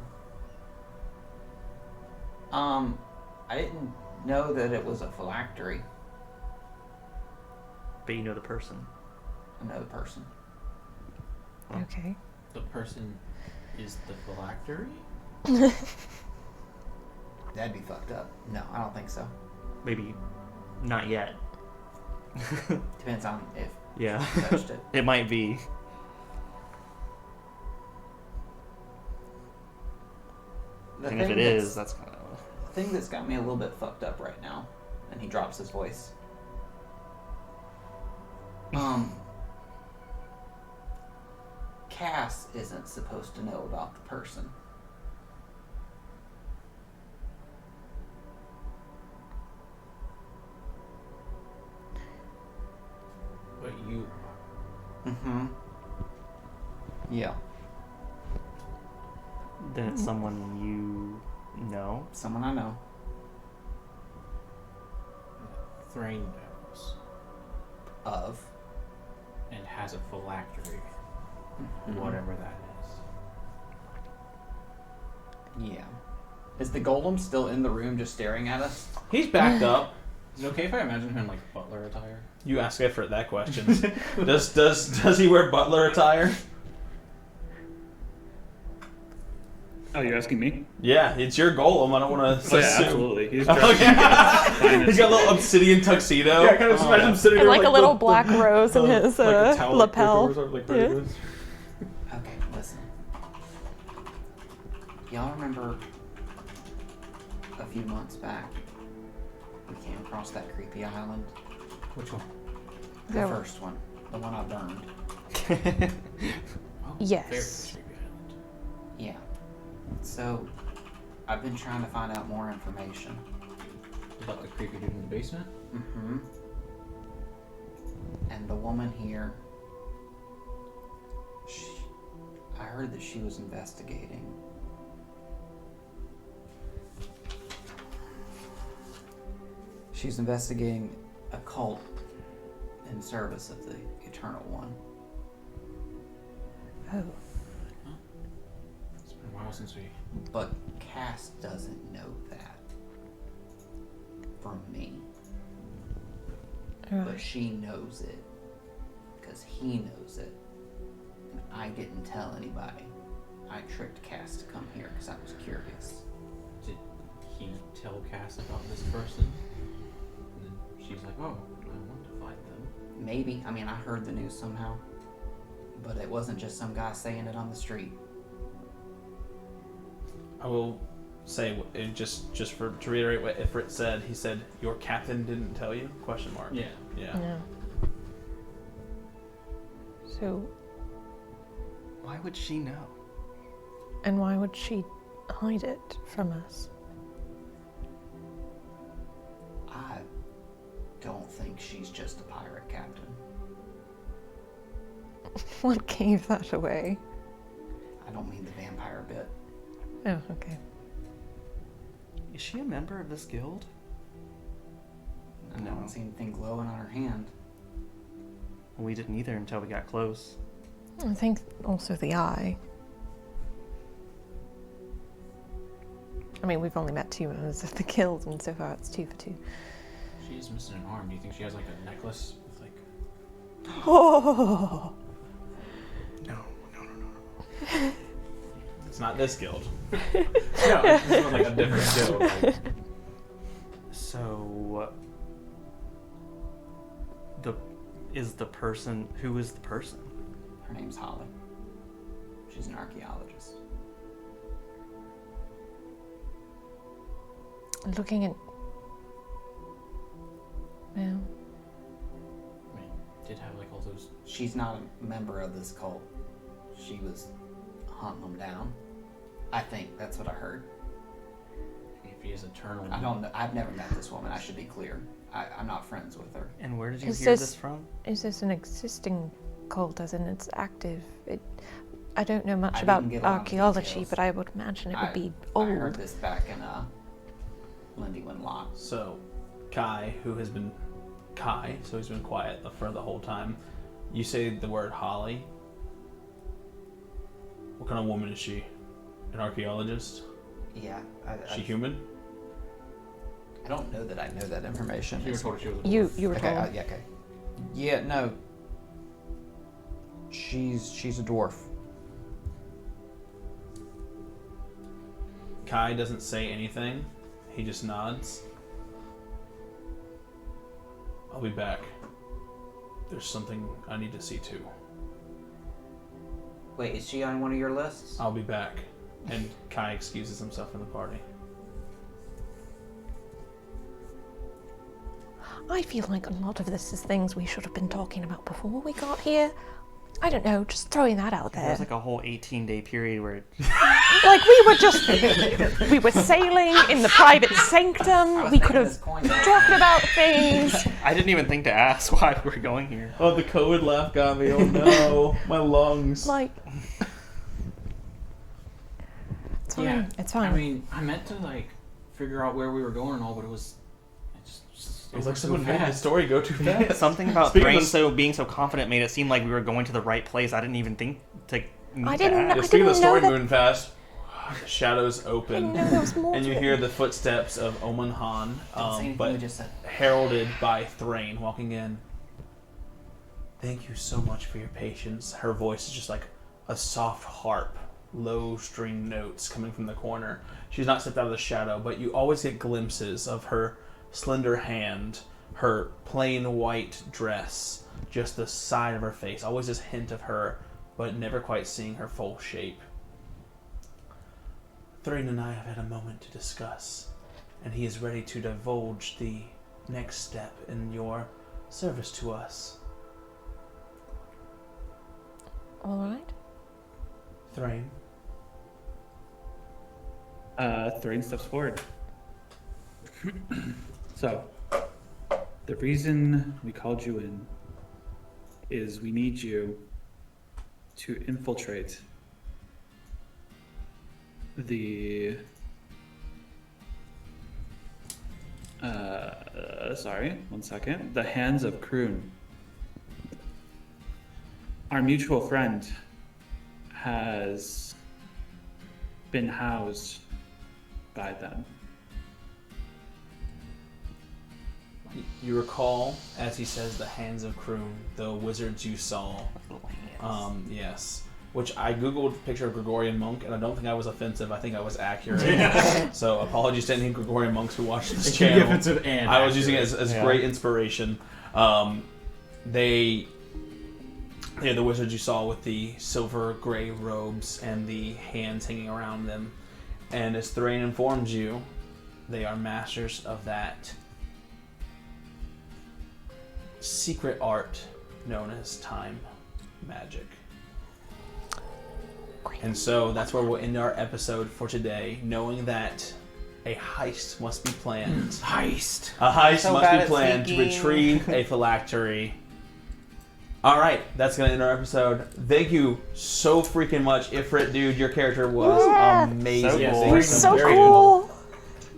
I didn't know that it was a phylactery. But you know the person. Another person. Okay. The person is the phylactery? That'd be fucked up. No, I don't think so. Maybe not yet. Depends on if Yeah. you touched it. It might be. The And if thing it that's- is, that's kind of... The thing that's got me a little bit fucked up right now, and he drops his voice. Cass isn't supposed to know about the person. But you Mm-hmm. Yeah. Then it's someone you know. Someone I know. Thrain knows Of. and has a phylactery, Mhm. whatever that is. Yeah. Is the golem still in the room just staring at us? He's backed up. Is it okay if I imagine him in like butler attire? You ask Ifrit that question. does he wear butler attire? Oh, you're asking me? Yeah, it's your golem. I don't want to Oh, yeah, assume. absolutely. He's Oh, dressed yeah. He's got a little obsidian tuxedo. Yeah, I kind of just imagine him sitting And there like a little black rose in his like a towel, like, lapel. doors over, like, ready Yeah. to- Okay, listen. Y'all remember a few months back we came across that creepy island? Which one? The There- first one. The one I burned. Oh, Yes. very creepy island. Yeah. So, I've been trying to find out more information. About the creepy dude in the basement? Mm-hmm. And the woman here, I heard that she was investigating. She's investigating a cult in service of the Eternal One. Oh. It's been a while since we... But Cass doesn't know that. From me. But Right. she knows it. Because he knows it. And I didn't tell anybody. I tricked Cass to come here because I was curious. Did he tell Cass about this person? And then she's like, oh, I want to find them. Maybe. I mean, I heard the news somehow. But it wasn't just some guy saying it on the street. I will say just to reiterate what Ifrit said. He said your captain didn't tell you? Question mark. Yeah. Yeah. Yeah. So, Why would she know? and why would she hide it from us? I don't think she's just a pirate captain. What gave that away? I don't mean the vampire bit. Oh, okay. Is she a member of this guild? I No. don't see anything glowing on her hand. We didn't either until we got close. I think also the eye. I mean, we've only met 2 members of the guild, and so far it's 2 for 2. She is missing an arm. Do you think she has like a necklace with like... Oh! No. It's not this guild. No, this was like a different guild. Like, So, who is the person? Her name's Holly. She's an archaeologist. Looking at. Well, I mean, did have like all those... She's not a member of this cult. She was hunting them down. I think that's what I heard. If he is eternal... I don't know. I've never met this woman. I should be clear. I'm not friends with her. And where did you Is hear this- this from? is this an existing cult, as in it's active? I don't know much I about didn't get a lot of archaeology, details. but I would imagine it would be I heard old. this back in Lindy Winlock. So, Kai, he's been quiet for the whole time. You say the word Holly. What kind of woman is she? An archaeologist? Yeah. Is she human? I don't know that I know that information. You were told she was a You dwarf. were Okay, told. yeah, okay. Yeah, no. She's a dwarf. Kai doesn't say anything. He just nods. I'll be back. There's something I need to see too. Wait, is she on one of your lists? I'll be back. And Kai excuses himself from the party. I feel like a lot of this is things we should have been talking about before we got here. I don't know, just throwing that out There there. was like a whole 18-day period where Like we were sailing in the private sanctum. We could have talked about things. I didn't even think to ask why we're going here. Oh, the COVID laugh got me. Oh no, my lungs. Like, it's fine. Yeah, It's fine. I mean, I meant to like figure out where we were going and all, but it was It was like someone so made the fast. story go too fast. Something about Speaking Thrain of- being so confident made it seem like we were going to the right place. I didn't even think to. I didn't know- Yeah, I speaking of the didn't know story that- moving fast, the shadows I open, didn't know there was more and to you it. hear the footsteps of Omen Han, Didn't say anything but we just said. heralded by Thrain walking in. Thank you so much for your patience. Her voice is just like a soft harp, low string notes coming from the corner. She's not stepped out of the shadow, but you always get glimpses of her slender hand, her plain white dress, just the side of her face, always this hint of her, but never quite seeing her full shape. Thrain and I have had a moment to discuss, and he is ready to divulge the next step in your service to us. All right. Thrain, Thrain steps forward. So, the reason we called you in is we need you to infiltrate the sorry, one second. The hands of Kroon. Our mutual friend has been housed by them. you recall, as he says, the hands of Kroon, the wizards you saw. Little hands. Yes. Which I googled a picture of Gregorian monk, and I don't think I was offensive. I think I was accurate. So apologies to any Gregorian monks who watch this It can be channel. offensive and I was using it as Yeah. great inspiration. They're the wizards you saw with the silver gray robes and the hands hanging around them. And as Thrain informs you, they are masters of that secret art known as time magic. Great. And so that's where we'll end our episode for today, knowing that a heist must be planned. Heist. A heist So must bad be at planned to thinking. retrieve a phylactery. All right, that's gonna end our episode. Thank you so freaking much, Ifrit, dude. Your character was Yeah. amazing. So Yes, cool. thank We're you. so Very cool.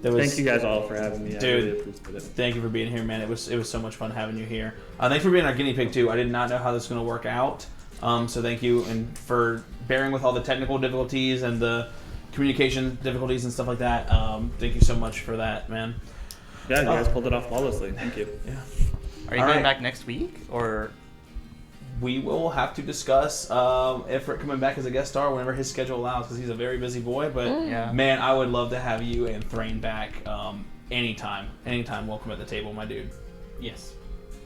There was- Thank you guys all for having me. I Dude. really appreciate it. Thank you for being here, man. It was so much fun having you here. Thanks for being our guinea pig too. I did not know how this was going to work out. So thank you, and for bearing with all the technical difficulties and the communication difficulties and stuff like that. Thank you so much for that, man. Yeah, you guys pulled it off flawlessly. Thank you. Yeah. Are you All going right. back next week or? We will have to discuss Ifrit coming back as a guest star whenever his schedule allows, because he's a very busy boy. But Yeah. man, I would love to have you and Thrain back anytime. Anytime, welcome at the table, my dude. Yes.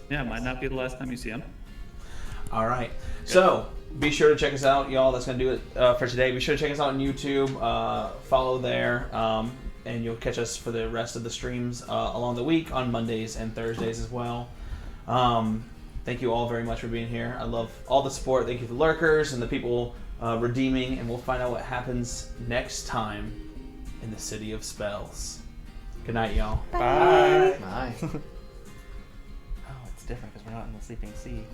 Yeah, it might not be the last time you see him. All right. So be sure to check us out, y'all. That's going to do it for today. Be sure to check us out on YouTube. Follow there. And you'll catch us for the rest of the streams along the week on Mondays and Thursdays as well. Thank you all very much for being here. I love all the support. Thank you to the lurkers and the people redeeming. And we'll find out what happens next time in the City of Spells. Good night, y'all. Bye. Nice. Oh, it's different because we're not in the sleeping sea.